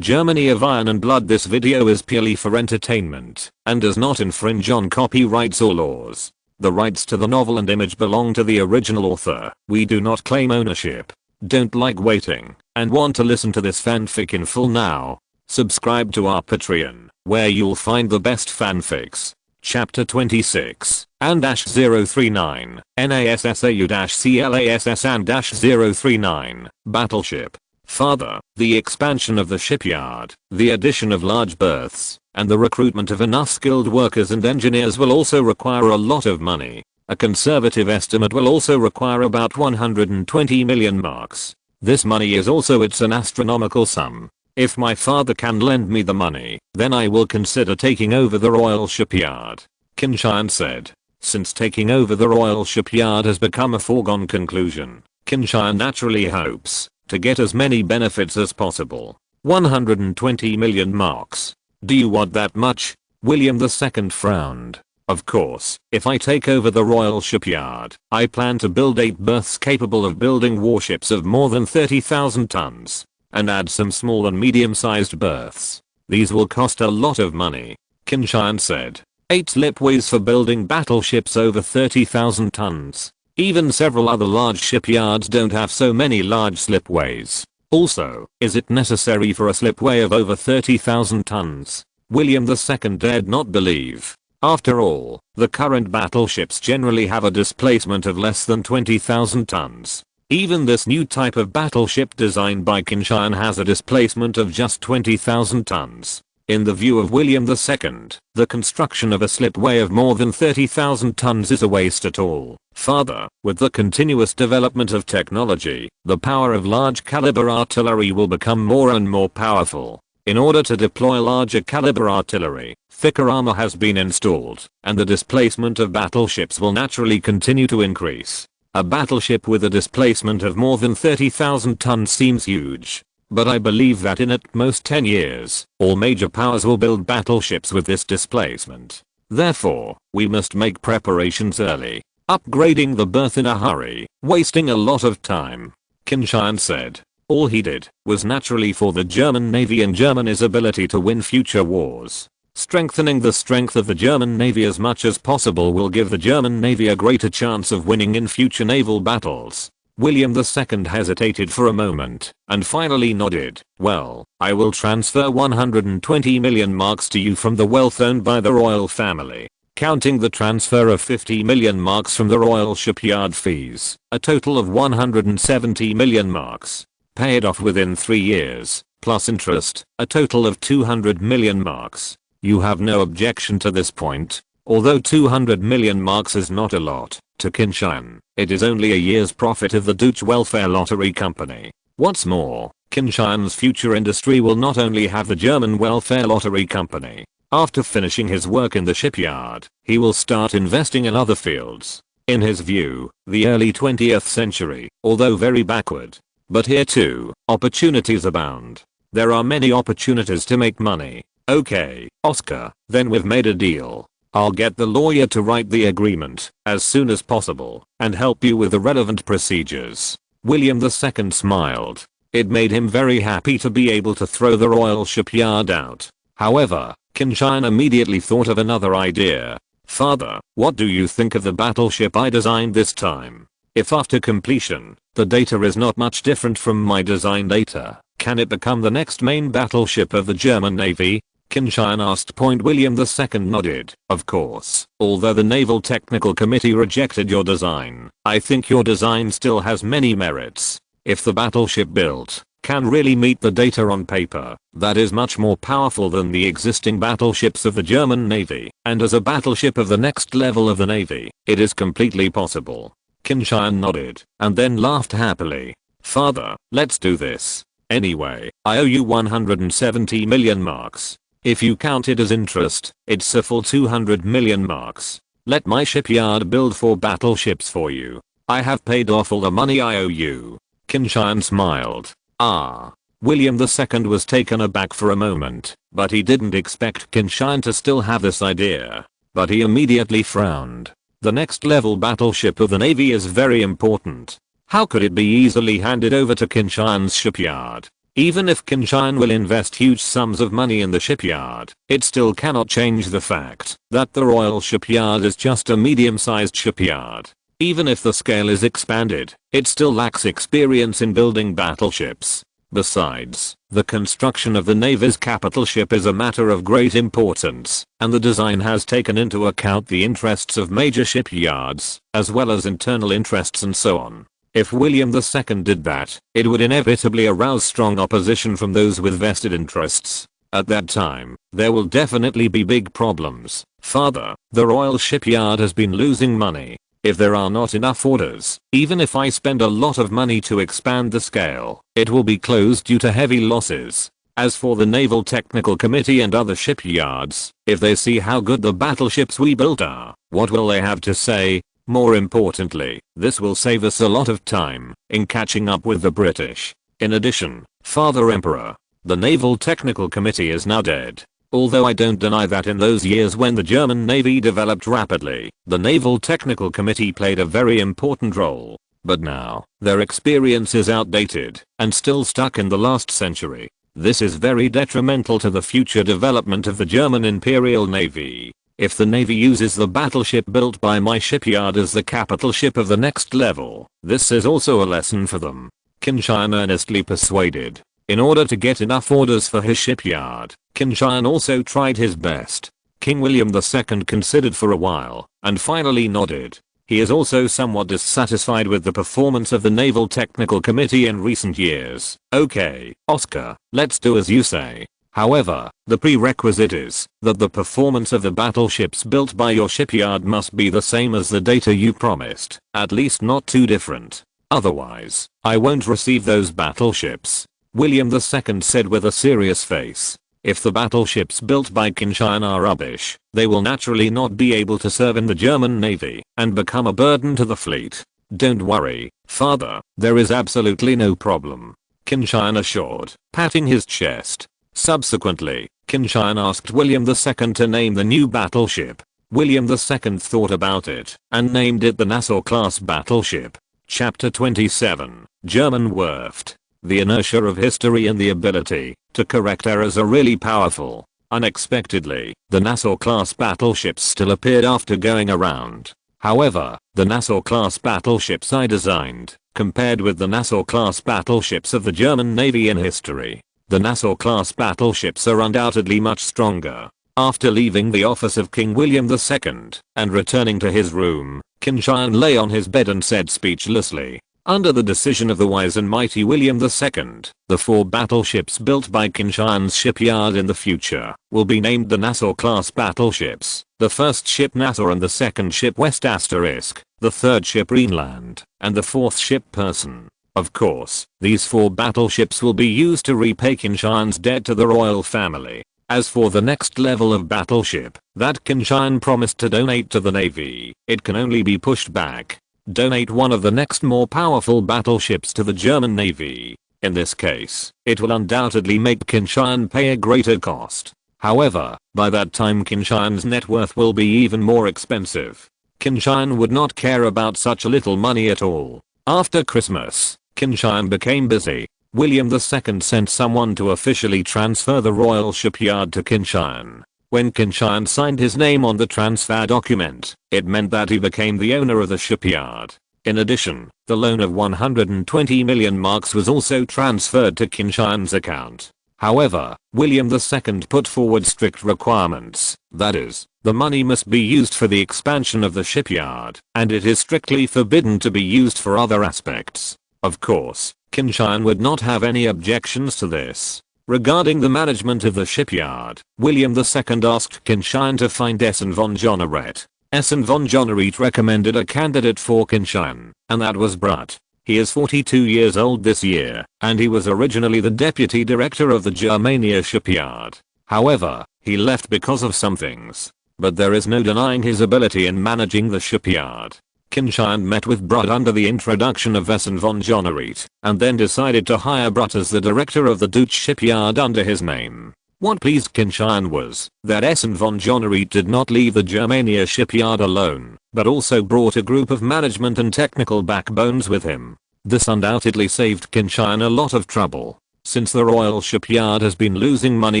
Germany of Iron and Blood. This video is purely for entertainment and does not infringe on copyrights or laws. The rights to the novel and image belong to the original author. We do not claim ownership. Don't like waiting and want to listen to this fanfic in full now? Subscribe to our Patreon, where you'll find the best fanfics. Chapter 26 and -039 NASSAU-CLASS and -039 Battleship. Father, the expansion of the shipyard, the addition of large berths, and the recruitment of enough skilled workers and engineers will also require a lot of money. A conservative estimate will also require about 120 million marks. This money is also an astronomical sum. If my father can lend me the money, then I will consider taking over the royal shipyard, Qin Tian said. Since taking over the royal shipyard has become a foregone conclusion, Qin Tian naturally hopes to get as many benefits as possible. 120 million marks. Do you want that much? William II frowned. Of course, if I take over the royal shipyard, I plan to build 8 berths capable of building warships of more than 30,000 tons, and add some small and medium-sized berths. These will cost a lot of money, Qin Tian said. 8 slipways for building battleships over 30,000 tons. Even several other large shipyards don't have so many large slipways. Also, is it necessary for a slipway of over 30,000 tons? William II dared not believe. After all, the current battleships generally have a displacement of less than 20,000 tons. Even this new type of battleship designed by Qin Tian has a displacement of just 20,000 tons. In the view of William II, the construction of a slipway of more than 30,000 tons is a waste at all. Father, with the continuous development of technology, the power of large caliber artillery will become more and more powerful. In order to deploy larger caliber artillery, thicker armor has been installed, and the displacement of battleships will naturally continue to increase. A battleship with a displacement of more than 30,000 tons seems huge. But I believe that in at most 10 years, all major powers will build battleships with this displacement. Therefore, we must make preparations early. Upgrading the berth in a hurry, wasting a lot of time, Qin Tian said. All he did was naturally for the German Navy and Germany's ability to win future wars. Strengthening the strength of the German Navy as much as possible will give the German Navy a greater chance of winning in future naval battles. William II hesitated for a moment and finally nodded. Well, I will transfer 120 million marks to you from the wealth owned by the royal family, counting the transfer of 50 million marks from the royal shipyard fees, a total of 170 million marks. Pay it off within 3 years, plus interest, a total of 200 million marks. You have no objection to this point? Although 200 million marks is not a lot to Qin Tian, it is only a year's profit of the Deutsche Welfare Lottery Company. What's more, Qin Tian's future industry will not only have the German Welfare Lottery Company. After finishing his work in the shipyard, he will start investing in other fields. In his view, the early 20th century, although very backward, but here too, opportunities abound. There are many opportunities to make money. Okay, Oscar, then we've made a deal. I'll get the lawyer to write the agreement as soon as possible and help you with the relevant procedures. William II smiled. It made him very happy to be able to throw the royal shipyard out. However, Qin Tian immediately thought of another idea. Father, what do you think of the battleship I designed this time? If after completion, the data is not much different from my design data, can it become the next main battleship of the German Navy? Qin Tian asked. William II nodded. Of course, although the Naval Technical Committee rejected your design, I think your design still has many merits. If the battleship built can really meet the data on paper, that is much more powerful than the existing battleships of the German Navy, and as a battleship of the next level of the Navy, it is completely possible. Qin Tian nodded, and then laughed happily. Father, let's do this. Anyway, I owe you 170 million marks. If you count it as interest, it's a full 200 million marks. Let my shipyard build 4 battleships for you. I have paid off all the money I owe you. Qin Tian smiled. Ah. William II was taken aback for a moment, but he didn't expect Qin Tian to still have this idea. But he immediately frowned. The next level battleship of the Navy is very important. How could it be easily handed over to Qin Tian's shipyard? Even if Qin Tian will invest huge sums of money in the shipyard, it still cannot change the fact that the royal shipyard is just a medium-sized shipyard. Even if the scale is expanded, it still lacks experience in building battleships. Besides, the construction of the Navy's capital ship is a matter of great importance, and the design has taken into account the interests of major shipyards, as well as internal interests and so on. If William II did that, it would inevitably arouse strong opposition from those with vested interests. At that time, there will definitely be big problems. Father, the royal shipyard has been losing money. If there are not enough orders, even if I spend a lot of money to expand the scale, it will be closed due to heavy losses. As for the Naval Technical Committee and other shipyards, if they see how good the battleships we built are, what will they have to say? More importantly, this will save us a lot of time in catching up with the British. In addition, Father Emperor, the Naval Technical Committee is now dead. Although I don't deny that in those years when the German Navy developed rapidly, the Naval Technical Committee played a very important role. But now, their experience is outdated and still stuck in the last century. This is very detrimental to the future development of the German Imperial Navy. If the Navy uses the battleship built by my shipyard as the capital ship of the next level, this is also a lesson for them. Qin Tian earnestly persuaded. In order to get enough orders for his shipyard, Qin Tian also tried his best. King William II considered for a while, and finally nodded. He is also somewhat dissatisfied with the performance of the Naval Technical Committee in recent years. Okay, Oscar, let's do as you say. However, the prerequisite is that the performance of the battleships built by your shipyard must be the same as the data you promised, at least not too different. Otherwise, I won't receive those battleships. William II said with a serious face. If the battleships built by Qin Tian are rubbish, they will naturally not be able to serve in the German Navy and become a burden to the fleet. Don't worry, father, there is absolutely no problem, Qin Tian assured, patting his chest. Subsequently, Qin Tian asked William II to name the new battleship. William II thought about it and named it the Nassau-class battleship. Chapter 27, German Werft. The inertia of history and the ability to correct errors are really powerful. Unexpectedly, the Nassau-class battleships still appeared after going around. However, the Nassau-class battleships I designed, compared with the Nassau-class battleships of the German Navy in history, the Nassau-class battleships are undoubtedly much stronger. After leaving the office of King William II and returning to his room, Qin Tian lay on his bed and said speechlessly, under the decision of the wise and mighty William II, the 4 battleships built by Qin Tian's shipyard in the future will be named the Nassau-class battleships, the first ship Nassau and the second ship West Asterisk, the third ship Rhineland, and the fourth ship Person. Of course, these 4 battleships will be used to repay Qin Tian's debt to the royal family. As for the next level of battleship that Qin Tian promised to donate to the Navy, it can only be pushed back. Donate one of the next more powerful battleships to the German Navy. In this case, it will undoubtedly make Qin Tian pay a greater cost. However, by that time Qin Tian's net worth will be even more expensive. Qin Tian would not care about such little money at all. After Christmas, Qin Tian became busy. William II sent someone to officially transfer the royal shipyard to Qin Tian. When Qin Tian signed his name on the transfer document, it meant that he became the owner of the shipyard. In addition, the loan of 120 million marks was also transferred to Qin Tian's account. However, William II put forward strict requirements. That is, the money must be used for the expansion of the shipyard, and it is strictly forbidden to be used for other aspects. Of course, Qin Tian would not have any objections to this. Regarding the management of the shipyard, William II asked Qin Tian to find Essen von Jonnerett. Essen von Jonnerett recommended a candidate for Qin Tian, and that was Brutt. He is 42 years old this year, and he was originally the deputy director of the Germania shipyard. However, he left because of some things. But there is no denying his ability in managing the shipyard. Qin Tian met with Brutt under the introduction of Essen von Jonnerett, and then decided to hire Brutt as the director of the Deutsche shipyard under his name. What pleased Qin Tian was that Essen von Jonnerett did not leave the Germania shipyard alone, but also brought a group of management and technical backbones with him. This undoubtedly saved Qin Tian a lot of trouble. Since the royal shipyard has been losing money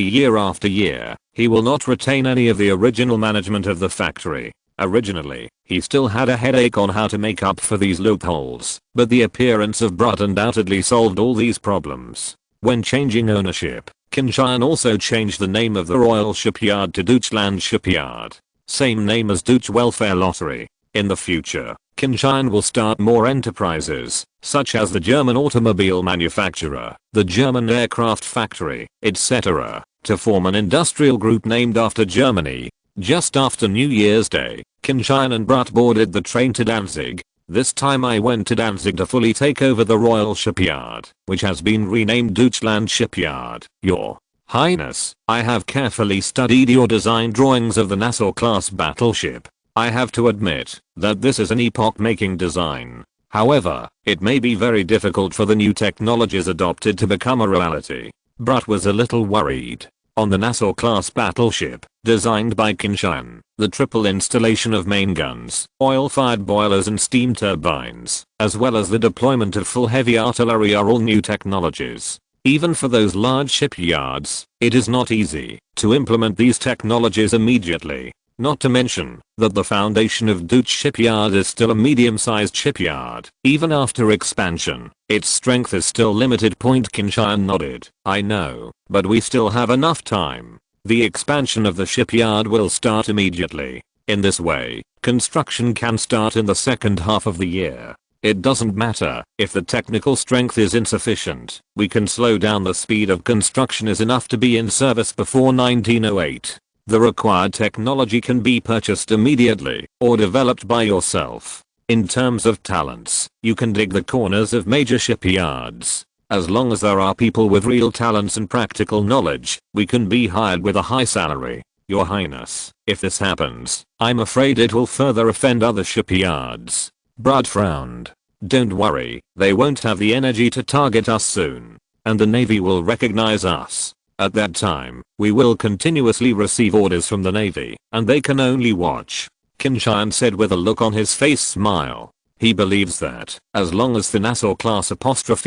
year after year, he will not retain any of the original management of the factory. Originally, he still had a headache on how to make up for these loopholes, but the appearance of Brut undoubtedly solved all these problems. When changing ownership, Qin Tian also changed the name of the royal shipyard to Deutschland Shipyard. Same name as Deutsche Welfare Lottery. In the future, Qin Tian will start more enterprises, such as the German automobile manufacturer, the German aircraft factory, etc., to form an industrial group named after Germany. Just after New Year's Day, Qin Tian and Brut boarded the train to Danzig. This time I went to Danzig to fully take over the royal shipyard, which has been renamed Deutschland Shipyard. Your Highness, I have carefully studied your design drawings of the Nassau-class battleship. I have to admit that this is an epoch-making design. However, it may be very difficult for the new technologies adopted to become a reality. Brut was a little worried. On the Nassau-class battleship, designed by Qin Tian, the triple installation of main guns, oil-fired boilers and steam turbines, as well as the deployment of full heavy artillery are all new technologies. Even for those large shipyards, it is not easy to implement these technologies immediately. Not to mention that the foundation of Deutsche Shipyard is still a medium-sized shipyard. Even after expansion, its strength is still limited. Qin Tian nodded. I know, but we still have enough time. The expansion of the shipyard will start immediately. In this way, construction can start in the second half of the year. It doesn't matter if the technical strength is insufficient. We can slow down the speed of construction is enough to be in service before 1908. The required technology can be purchased immediately or developed by yourself. In terms of talents, you can dig the corners of major shipyards. As long as there are people with real talents and practical knowledge, we can be hired with a high salary. Your Highness, if this happens, I'm afraid it will further offend other shipyards. Brut frowned. Don't worry, they won't have the energy to target us soon. And the Navy will recognize us. At that time, we will continuously receive orders from the Navy, and they can only watch. Qin Tian said with a look on his face smile. He believes that, as long as the Nassau-class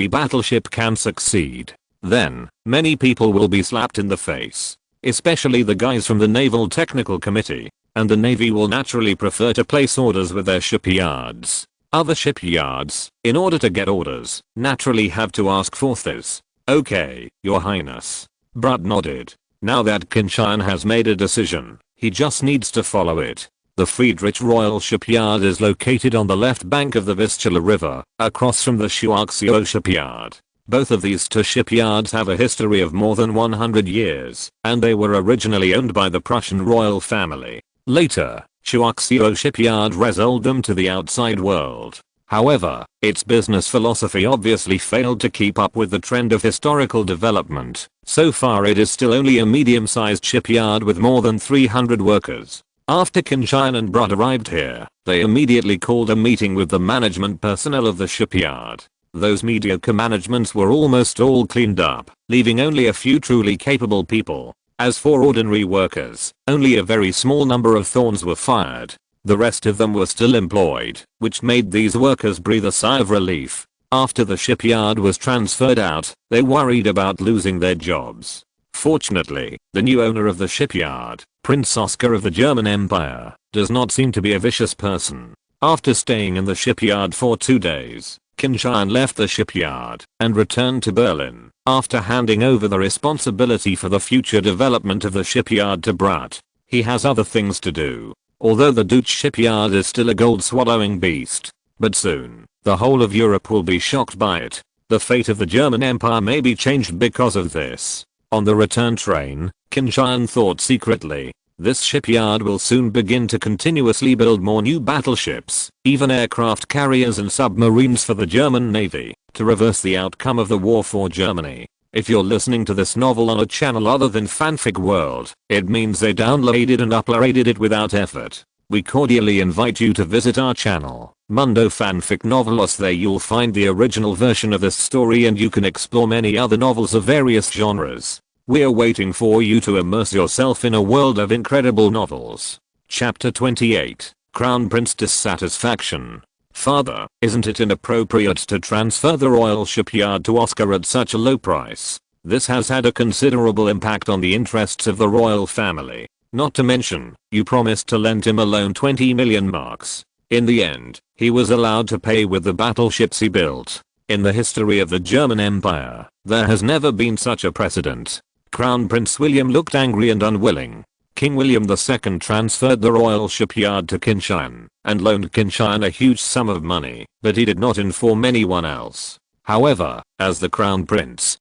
battleship can succeed, then, many people will be slapped in the face. Especially the guys from the Naval Technical Committee, and the Navy will naturally prefer to place orders with their shipyards. Other shipyards, in order to get orders, naturally have to ask for this. Okay, Your Highness. Brut nodded. Now that Qin Tian has made a decision, he just needs to follow it. The Friedrich Royal Shipyard is located on the left bank of the Vistula River, across from the Shuaxio Shipyard. Both of these two shipyards have a history of more than 100 years, and they were originally owned by the Prussian royal family. Later, Shuaxio Shipyard resold them to the outside world. However, its business philosophy obviously failed to keep up with the trend of historical development. So far it is still only a medium-sized shipyard with more than 300 workers. After Qin Tian and Brut arrived here, they immediately called a meeting with the management personnel of the shipyard. Those mediocre managements were almost all cleaned up, leaving only a few truly capable people. As for ordinary workers, only a very small number of thorns were fired. The rest of them were still employed, which made these workers breathe a sigh of relief. After the shipyard was transferred out, they worried about losing their jobs. Fortunately, the new owner of the shipyard, Prince Oscar of the German Empire, does not seem to be a vicious person. After staying in the shipyard for 2 days, Qin Tian left the shipyard and returned to Berlin. After handing over the responsibility for the future development of the shipyard to Brut, he has other things to do. Although the Deutsche Shipyard is still a gold-swallowing beast, but soon, the whole of Europe will be shocked by it. The fate of the German Empire may be changed because of this. On the return train, Qin Tian thought secretly, this shipyard will soon begin to continuously build more new battleships, even aircraft carriers and submarines for the German Navy, to reverse the outcome of the war for Germany. If you're listening to this novel on a channel other than Fanfic World, it means they downloaded and uploaded it without effort. We cordially invite you to visit our channel, Mundo Fanfic Novelos. There you'll find the original version of this story and you can explore many other novels of various genres. We're waiting for you to immerse yourself in a world of incredible novels. Chapter 28, Crown Prince Dissatisfaction. Father, isn't it inappropriate to transfer the royal shipyard to Oscar at such a low price? This has had a considerable impact on the interests of the royal family. Not to mention, you promised to lend him a loan 20 million marks. In the end, he was allowed to pay with the battleships he built. In the history of the German Empire, there has never been such a precedent. Crown Prince William looked angry and unwilling. King William II transferred the royal shipyard to Qin Tian and loaned Qin Tian a huge sum of money, but he did not inform anyone else. However, as the Crown Prince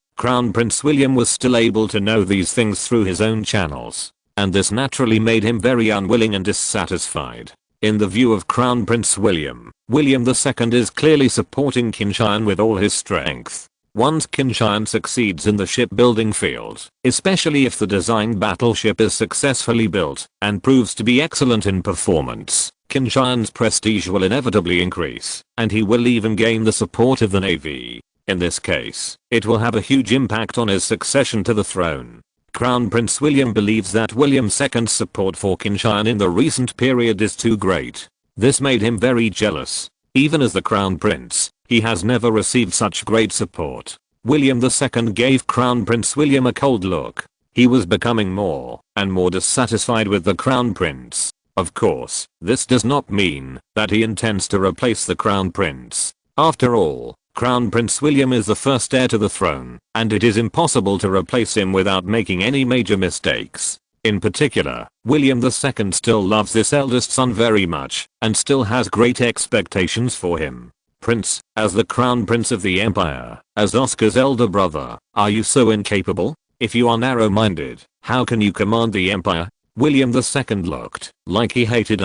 William was still able to know these things through his own channels, and this naturally made him very unwilling and dissatisfied. In the view of Crown Prince William, William II is clearly supporting Qin Tian with all his strength. Once Qin Tian succeeds in the shipbuilding field, especially if the designed battleship is successfully built and proves to be excellent in performance, Qin Tian's prestige will inevitably increase, and he will even gain the support of the navy. In this case, it will have a huge impact on his succession to the throne. Crown Prince William believes that William II's support for Qin Tian in the recent period is too great. This made him very jealous. Even as the Crown Prince, he has never received such great support. William II gave Crown Prince William a cold look. He was becoming more and more dissatisfied with the Crown Prince. Of course, this does not mean that he intends to replace the Crown Prince. After all, Crown Prince William is the first heir to the throne, and it is impossible to replace him without making any major mistakes. In particular, William II still loves this eldest son very much, and still has great expectations for him. Prince, as the Crown Prince of the Empire, as Oscar's elder brother, are you so incapable? If you are narrow-minded, how can you command the Empire? William II looked like he hated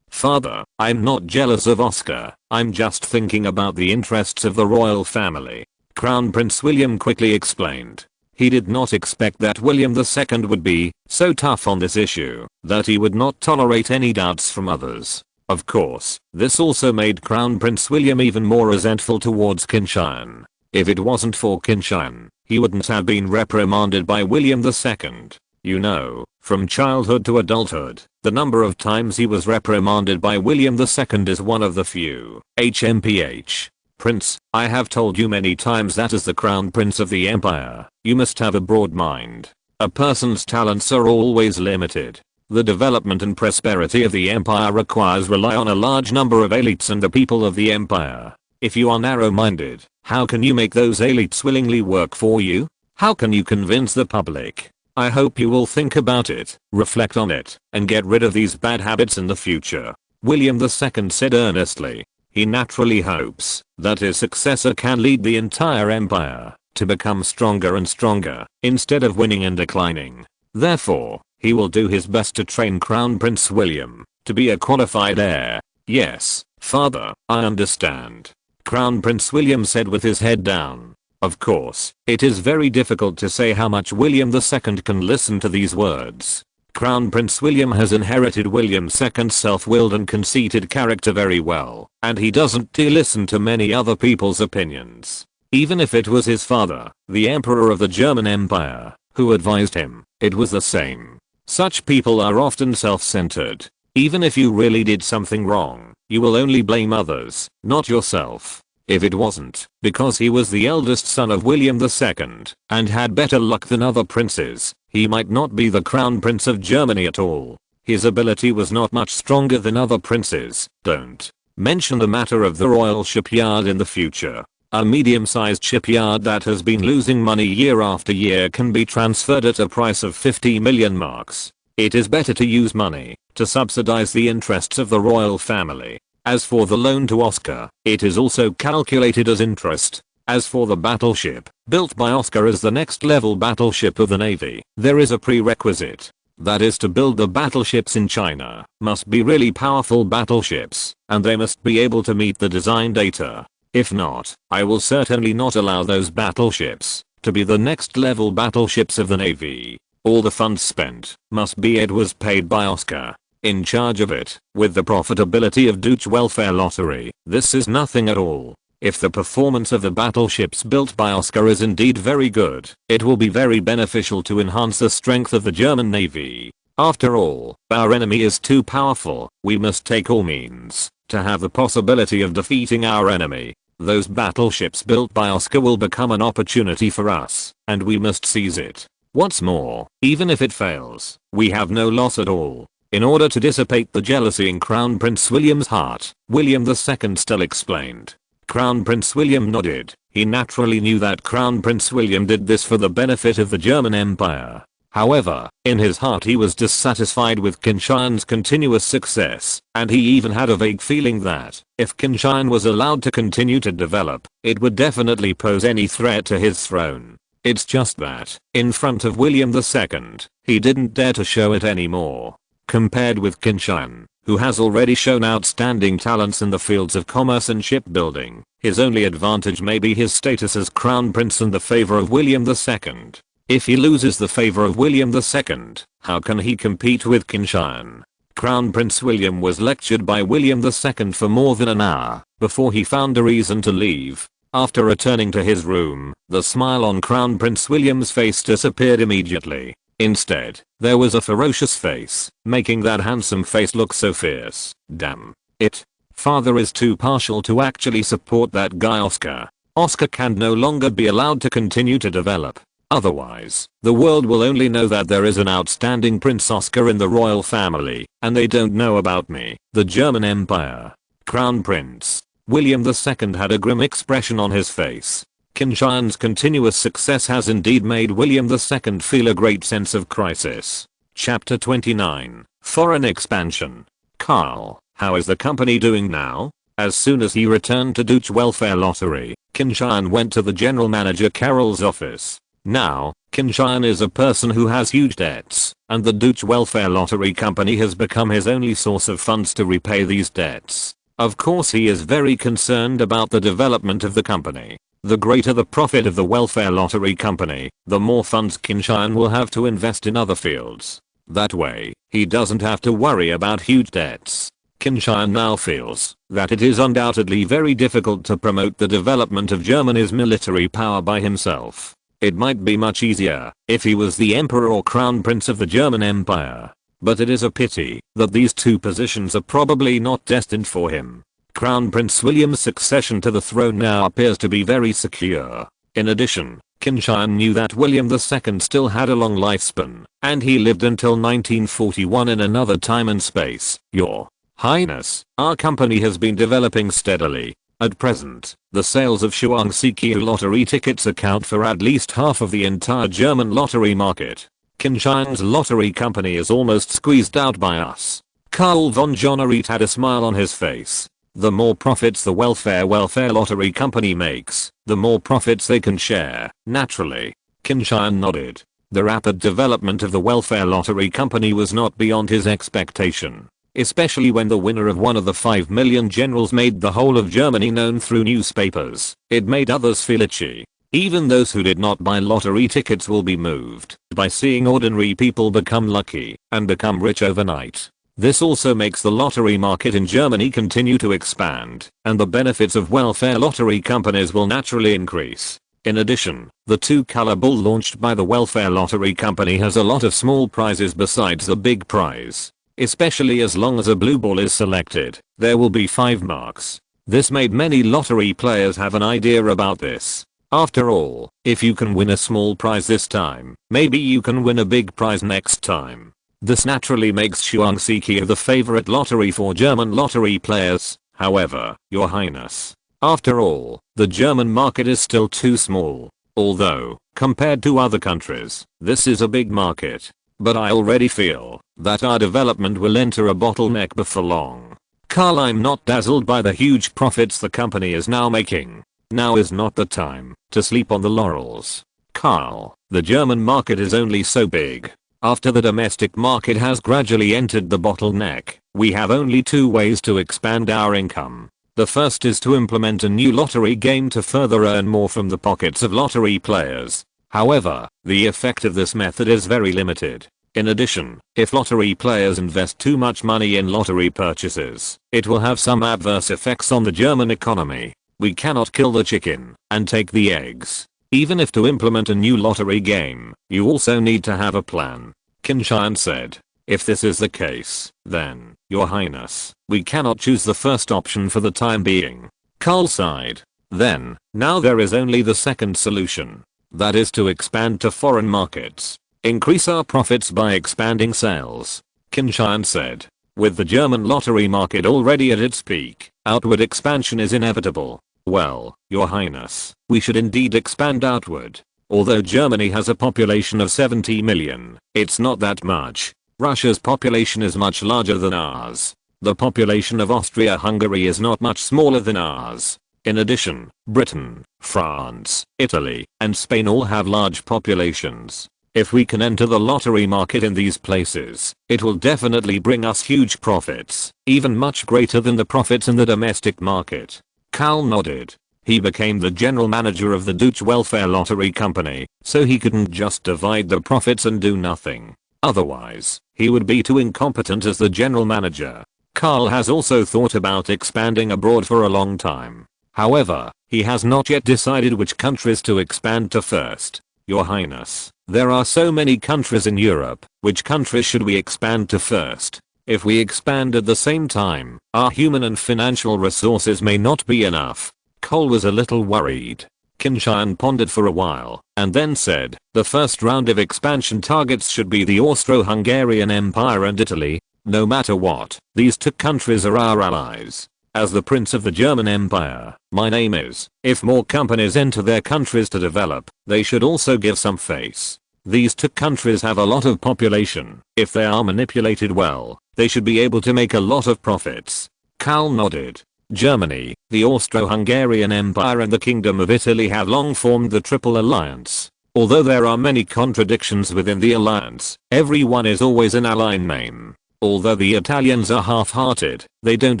Father, I'm not jealous of Oscar, I'm just thinking about the interests of the royal family. Crown Prince William quickly explained. He did not expect that William II would be so tough on this issue that he would not tolerate any doubts from others. Of course, this also made Crown Prince William even more resentful towards Qin Tian. If it wasn't for Qin Tian, he wouldn't have been reprimanded by William II. You know, from childhood to adulthood, the number of times he was reprimanded by William II is one of the few. HMPH. Prince, I have told you many times that as the Crown Prince of the Empire, you must have a broad mind. A person's talents are always limited. The development and prosperity of the empire rely on a large number of elites and the people of the empire. If you are narrow-minded, how can you make those elites willingly work for you? How can you convince the public? I hope you will think about it, reflect on it, and get rid of these bad habits in the future. William II said earnestly. He naturally hopes that his successor can lead the entire empire to become stronger and stronger instead of winning and declining. Therefore, he will do his best to train Crown Prince William to be a qualified heir. Yes, father, I understand. Crown Prince William said with his head down. Of course, it is very difficult to say how much William II can listen to these words. Crown Prince William has inherited William II's self-willed and conceited character very well, and he doesn't listen to many other people's opinions. Even if it was his father, the Emperor of the German Empire, who advised him, it was the same. Such people are often self-centered. Even if you really did something wrong, you will only blame others, not yourself. If it wasn't because he was the eldest son of William II and had better luck than other princes, he might not be the Crown Prince of Germany at all. His ability was not much stronger than other princes. Don't mention the matter of the royal shipyard in the future. A medium-sized shipyard that has been losing money year after year can be transferred at a price of 50 million marks. It is better to use money to subsidize the interests of the royal family. As for the loan to Oscar, it is also calculated as interest. As for the battleship, built by Oscar as the next level battleship of the Navy, there is a prerequisite. That is to build the battleships in China, must be really powerful battleships, and they must be able to meet the design data. If not, I will certainly not allow those battleships to be the next level battleships of the Navy. All the funds spent must be was paid by Oscar. In charge of it, with the profitability of Deutsche welfare lottery, this is nothing at all. If the performance of the battleships built by Oscar is indeed very good, it will be very beneficial to enhance the strength of the German Navy. After all, our enemy is too powerful, we must take all means to have the possibility of defeating our enemy. Those battleships built by Oscar will become an opportunity for us, and we must seize it. What's more, even if it fails, we have no loss at all. In order to dissipate the jealousy in Crown Prince William's heart, William II still explained. Crown Prince William nodded. He naturally knew that Crown Prince William did this for the benefit of the German Empire. However, in his heart he was dissatisfied with Qin Tian's continuous success, and he even had a vague feeling that, if Qin Tian was allowed to continue to develop, it would definitely pose any threat to his throne. It's just that, in front of William II, he didn't dare to show it anymore. Compared with Qin Tian, who has already shown outstanding talents in the fields of commerce and shipbuilding, his only advantage may be his status as Crown Prince and the favor of William II. If he loses the favor of William II, how can he compete with Qin Tian? Crown Prince William was lectured by William II for more than an hour before he found a reason to leave. After returning to his room, the smile on Crown Prince William's face disappeared immediately. Instead, there was a ferocious face, making that handsome face look so fierce. Damn it. Father is too partial to actually support that guy Oscar. Oscar can no longer be allowed to continue to develop. Otherwise, the world will only know that there is an outstanding Prince Oscar in the royal family, and they don't know about me, the German Empire. Crown Prince William II had a grim expression on his face. Qin Tian's continuous success has indeed made William II feel a great sense of crisis. Chapter 29, Foreign Expansion. Carl, how is the company doing now? As soon as he returned to Deutsche Welfare Lottery, Qin Tian went to the general manager Carol's office. Now, Qin Tian is a person who has huge debts, and the Deutsche Welfare Lottery Company has become his only source of funds to repay these debts. Of course he is very concerned about the development of the company. The greater the profit of the Welfare Lottery Company, the more funds Qin Tian will have to invest in other fields. That way, he doesn't have to worry about huge debts. Qin Tian now feels that it is undoubtedly very difficult to promote the development of Germany's military power by himself. It might be much easier if he was the Emperor or Crown Prince of the German Empire. But it is a pity that these two positions are probably not destined for him. Crown Prince William's succession to the throne now appears to be very secure. In addition, Qin Tian knew that William II still had a long lifespan, and he lived until 1941 in another time and space. Your Highness, our company has been developing steadily. At present, the sales of Shuangziqiu lottery tickets account for at least half of the entire German lottery market. Qin Tian's lottery company is almost squeezed out by us. Karl von Johnereit had a smile on his face. The more profits the welfare lottery company makes, the more profits they can share, naturally. Qin Tian nodded. The rapid development of the welfare lottery company was not beyond his expectation. Especially when the winner of one of the 5 million generals made the whole of Germany known through newspapers. It made others feel itchy. Even those who did not buy lottery tickets will be moved by seeing ordinary people become lucky and become rich overnight. This also makes the lottery market in Germany continue to expand, and the benefits of welfare lottery companies will naturally increase. In addition, the two-color bull launched by the welfare lottery company has a lot of small prizes besides the big prize. Especially as long as a blue ball is selected, there will be 5 marks. This made many lottery players have an idea about this. After all, if you can win a small prize this time, maybe you can win a big prize next time. This naturally makes Shuangziqiu the favorite lottery for German lottery players. However, Your Highness, after all, the German market is still too small. Although, compared to other countries, this is a big market. But I already feel that our development will enter a bottleneck before long. Carl, I'm not dazzled by the huge profits the company is now making. Now is not the time to sleep on the laurels. Carl, the German market is only so big. After the domestic market has gradually entered the bottleneck, we have only 2 ways to expand our income. The first is to implement a new lottery game to further earn more from the pockets of lottery players. However, the effect of this method is very limited. In addition, if lottery players invest too much money in lottery purchases, it will have some adverse effects on the German economy. We cannot kill the chicken and take the eggs. Even if to implement a new lottery game, you also need to have a plan. Qin Tian said. If this is the case, then, Your Highness, we cannot choose the first option for the time being. Carl sighed. Now there is only the second solution. That is to expand to foreign markets. Increase our profits by expanding sales. Qin Tian said. With the German lottery market already at its peak, outward expansion is inevitable. Well, Your Highness, we should indeed expand outward. Although Germany has a population of 70 million, it's not that much. Russia's population is much larger than ours. The population of Austria-Hungary is not much smaller than ours. In addition, Britain, France, Italy, and Spain all have large populations. If we can enter the lottery market in these places, it will definitely bring us huge profits, even much greater than the profits in the domestic market. Karl nodded. He became the general manager of the Deutsche Welfare Lottery Company, so he couldn't just divide the profits and do nothing. Otherwise, he would be too incompetent as the general manager. Karl has also thought about expanding abroad for a long time. However, he has not yet decided which countries to expand to first. Your Highness, there are so many countries in Europe, which countries should we expand to first? If we expand at the same time, our human and financial resources may not be enough. Cole was a little worried. Qin Tian pondered for a while, and then said, the first round of expansion targets should be the Austro-Hungarian Empire and Italy. No matter what, these two countries are our allies. As the Prince of the German Empire, my aim is, if more companies enter their countries to develop, they should also give some face. These two countries have a lot of population. If they are manipulated well, they should be able to make a lot of profits. Karl nodded. Germany, the Austro-Hungarian Empire and the Kingdom of Italy have long formed the Triple Alliance. Although there are many contradictions within the alliance, everyone is always an ally in name. Although the Italians are half-hearted, they don't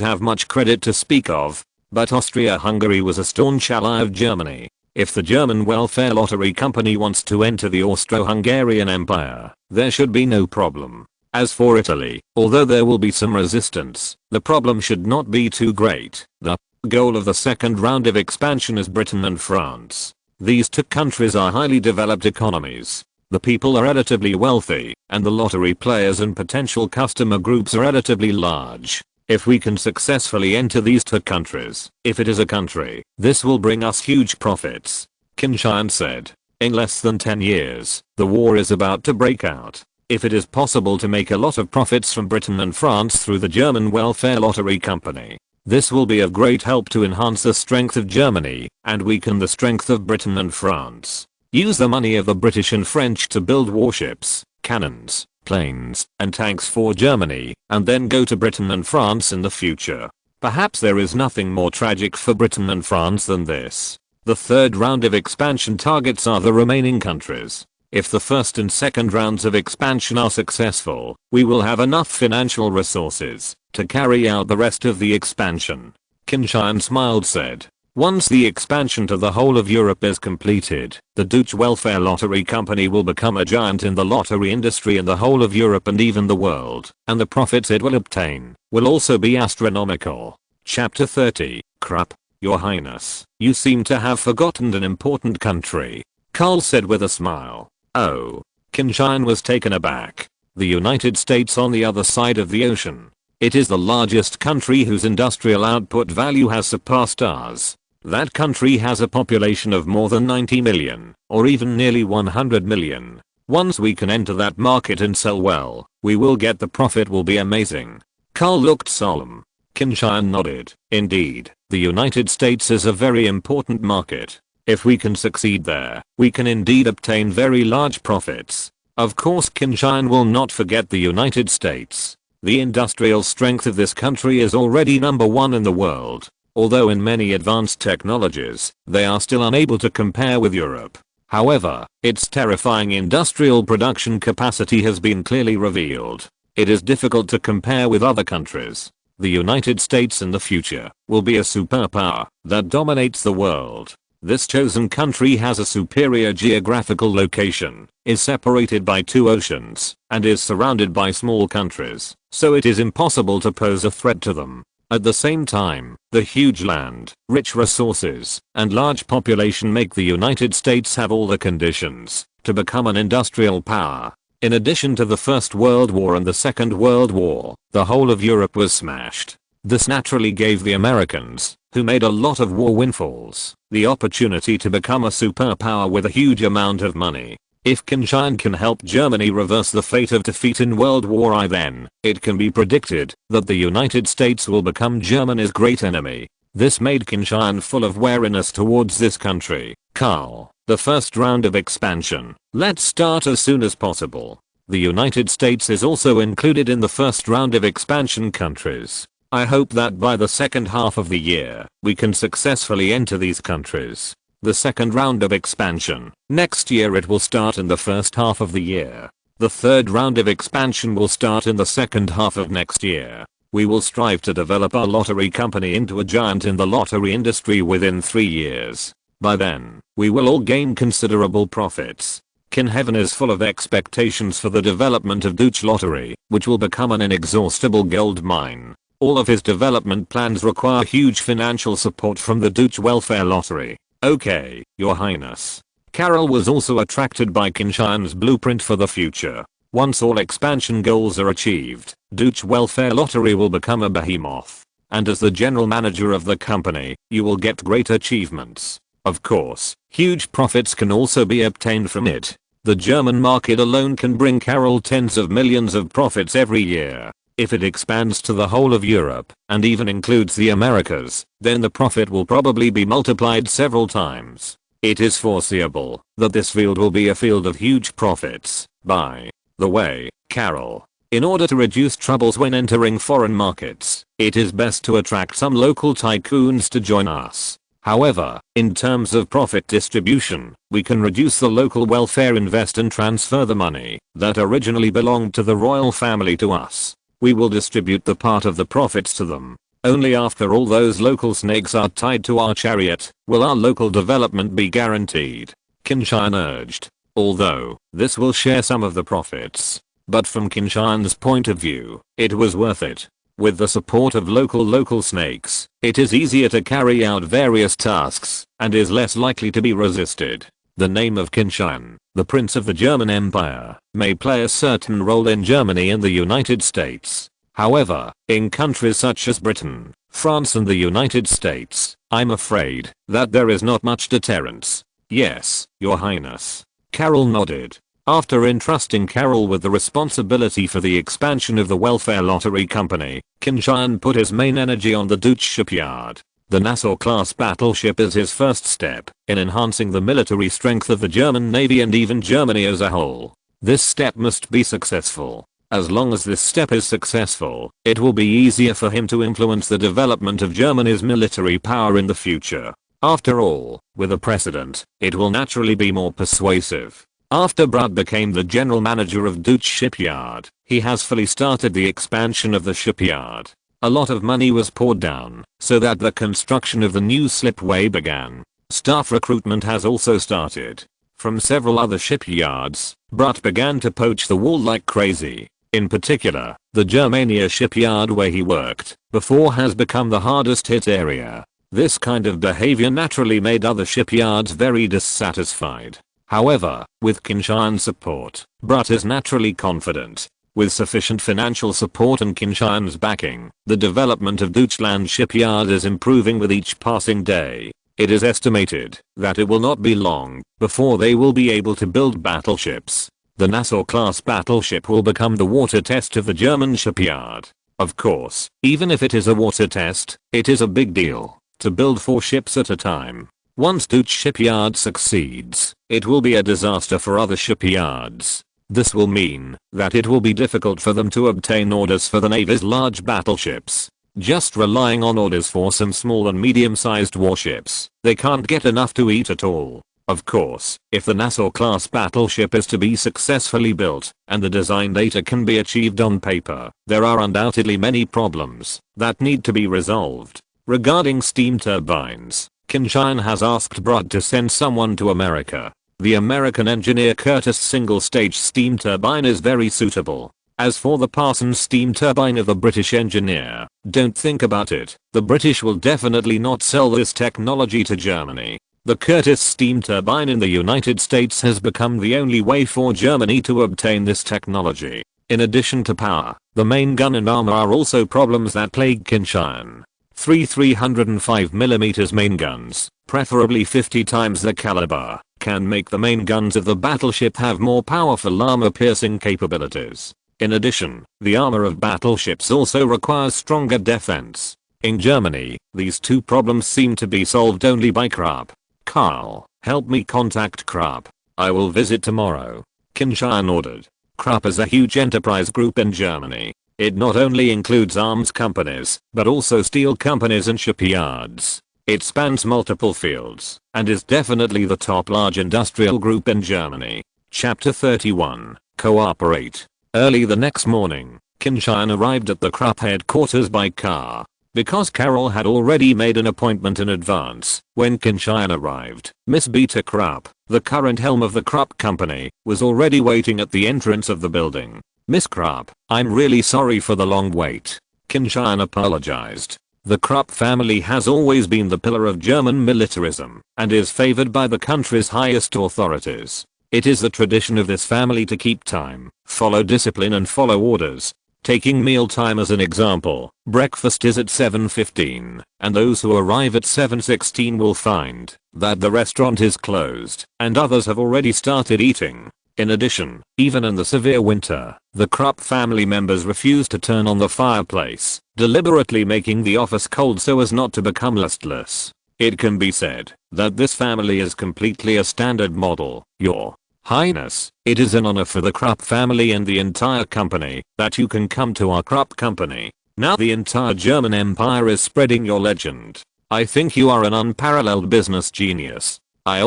have much credit to speak of. But Austria-Hungary was a staunch ally of Germany. If the German Welfare Lottery Company wants to enter the Austro-Hungarian Empire, there should be no problem. As for Italy, although there will be some resistance, the problem should not be too great. The goal of the second round of expansion is Britain and France. These two countries are highly developed economies. The people are relatively wealthy, and the lottery players and potential customer groups are relatively large. If we can successfully enter these two countries, if it is a country, this will bring us huge profits. Qin Tian said. In less than 10 years, the war is about to break out. If it is possible to make a lot of profits from Britain and France through the German Welfare Lottery Company, this will be of great help to enhance the strength of Germany and weaken the strength of Britain and France. Use the money of the British and French to build warships, cannons, planes, and tanks for Germany, and then go to Britain and France in the future. Perhaps there is nothing more tragic for Britain and France than this. The third round of expansion targets are the remaining countries. If the first and second rounds of expansion are successful, we will have enough financial resources to carry out the rest of the expansion. Qin Tian smiled said. Once the expansion to the whole of Europe is completed, the Deutsche Welfare Lottery Company will become a giant in the lottery industry in the whole of Europe and even the world, and the profits it will obtain will also be astronomical. Chapter 30, Krupp. Your Highness, you seem to have forgotten an important country. Karl said with a smile. Oh. Qin Tian was taken aback. The United States on the other side of the ocean. It is the largest country whose industrial output value has surpassed ours. That country has a population of more than 90 million, or even nearly 100 million. Once we can enter that market and sell well, we will get the profit will be amazing. Karl looked solemn. Qin Tian nodded. Indeed, the United States is a very important market. If we can succeed there, we can indeed obtain very large profits. Of course Qin Tian will not forget the United States. The industrial strength of this country is already number one in the world. Although in many advanced technologies, they are still unable to compare with Europe. However, its terrifying industrial production capacity has been clearly revealed. It is difficult to compare with other countries. The United States in the future will be a superpower that dominates the world. This chosen country has a superior geographical location, is separated by 2 oceans, and is surrounded by small countries, so it is impossible to pose a threat to them. At the same time, the huge land, rich resources, and large population make the United States have all the conditions to become an industrial power. In addition to the First World War and the Second World War, the whole of Europe was smashed. This naturally gave the Americans who made a lot of war windfalls, the opportunity to become a superpower with a huge amount of money. If Qin Tian can help Germany reverse the fate of defeat in World War I, then it can be predicted that the United States will become Germany's great enemy. This made Qin Tian full of wariness towards this country. Carl, the first round of expansion. Let's start as soon as possible. The United States is also included in the first round of expansion countries. I hope that by the second half of the year, we can successfully enter these countries. The second round of expansion. Next year it will start in the first half of the year. The third round of expansion will start in the second half of next year. We will strive to develop our lottery company into a giant in the lottery industry within 3 years. By then, we will all gain considerable profits. Qin Heaven is full of expectations for the development of Deutsche Lottery, which will become an inexhaustible gold mine. All of his development plans require huge financial support from the Deutsche Welfare Lottery. Okay, Your Highness. Carol was also attracted by Qin Tian's blueprint for the future. Once all expansion goals are achieved, Deutsche Welfare Lottery will become a behemoth. And as the general manager of the company, you will get great achievements. Of course, huge profits can also be obtained from it. The German market alone can bring Carol tens of millions of profits every year. If it expands to the whole of Europe, and even includes the Americas, then the profit will probably be multiplied several times. It is foreseeable that this field will be a field of huge profits. By the way, Carol, in order to reduce troubles when entering foreign markets, it is best to attract some local tycoons to join us. However, in terms of profit distribution, we can reduce the local welfare, invest and transfer the money that originally belonged to the royal family to us. We will distribute the part of the profits to them. Only after all those local snakes are tied to our chariot will our local development be guaranteed. Qin Tian urged. Although, this will share some of the profits. But from Qin Tian's point of view, it was worth it. With the support of local snakes, it is easier to carry out various tasks, and is less likely to be resisted. The name of Qin Tian, the Prince of the German Empire, may play a certain role in Germany and the United States. However, in countries such as Britain, France and the United States, I'm afraid that there is not much deterrence. Yes, Your Highness. Carol nodded. After entrusting Carol with the responsibility for the expansion of the Welfare Lottery Company, Qin Tian put his main energy on the Deutsche shipyard. The Nassau-class battleship is his first step in enhancing the military strength of the German Navy and even Germany as a whole. This step must be successful. As long as this step is successful, it will be easier for him to influence the development of Germany's military power in the future. After all, with a precedent, it will naturally be more persuasive. After Brud became the general manager of Deutsche Shipyard, he has fully started the expansion of the shipyard. A lot of money was poured down, so that the construction of the new slipway began. Staff recruitment has also started. From several other shipyards, Brud began to poach the wool like crazy. In particular, the Germania shipyard where he worked before has become the hardest hit area. This kind of behavior naturally made other shipyards very dissatisfied. However, with Qin Tian's support, Brut is naturally confident. With sufficient financial support and Qin Tian's backing, the development of Deutschland shipyard is improving with each passing day. It is estimated that it will not be long before they will be able to build battleships. The Nassau-class battleship will become the water test of the German shipyard. Of course, even if it is a water test, it is a big deal to build 4 ships at a time. Once Deutsche shipyard succeeds, it will be a disaster for other shipyards. This will mean that it will be difficult for them to obtain orders for the Navy's large battleships. Just relying on orders for some small and medium-sized warships, they can't get enough to eat at all. Of course, if the Nassau-class battleship is to be successfully built, and the design data can be achieved on paper, there are undoubtedly many problems that need to be resolved. Regarding steam turbines, Qin Tian has asked Brud to send someone to America. The American engineer Curtis' single-stage steam turbine is very suitable. As for the Parsons steam turbine of the British engineer, don't think about it. The British will definitely not sell this technology to Germany. The Curtis steam turbine in the United States has become the only way for Germany to obtain this technology. In addition to power, the main gun and armor are also problems that plague Qin Tian. 3 305mm main guns, preferably 50 times the caliber, can make the main guns of the battleship have more powerful armor-piercing capabilities. In addition, the armor of battleships also requires stronger defense. In Germany, these two problems seem to be solved only by Krupp. Carl, help me contact Krupp. I will visit tomorrow. Qin Tian ordered. Krupp is a huge enterprise group in Germany. It not only includes arms companies, but also steel companies and shipyards. It spans multiple fields, and is definitely the top large industrial group in Germany. Chapter 31, Cooperate. Early the next morning, Qin Tian arrived at the Krupp headquarters by car. Because Carol had already made an appointment in advance, when Qin Tian arrived, Miss Beta Krupp, the current helm of the Krupp company, was already waiting at the entrance of the building. Miss Krupp, I'm really sorry for the long wait. Qin Tian apologized. The Krupp family has always been the pillar of German militarism, and is favored by the country's highest authorities. It is the tradition of this family to keep time, follow discipline and follow orders. Taking mealtime as an example, breakfast is at 7:15, and those who arrive at 7:16 will find that the restaurant is closed, and others have already started eating. In addition, even in the severe winter, the Krupp family members refuse to turn on the fireplace, deliberately making the office cold so as not to become listless. It can be said that this family is completely a standard model. Your Highness, it is an honor for the Krupp family and the entire company that you can come to our Krupp company. Now the entire German Empire is spreading your legend. I think you are an unparalleled business genius. I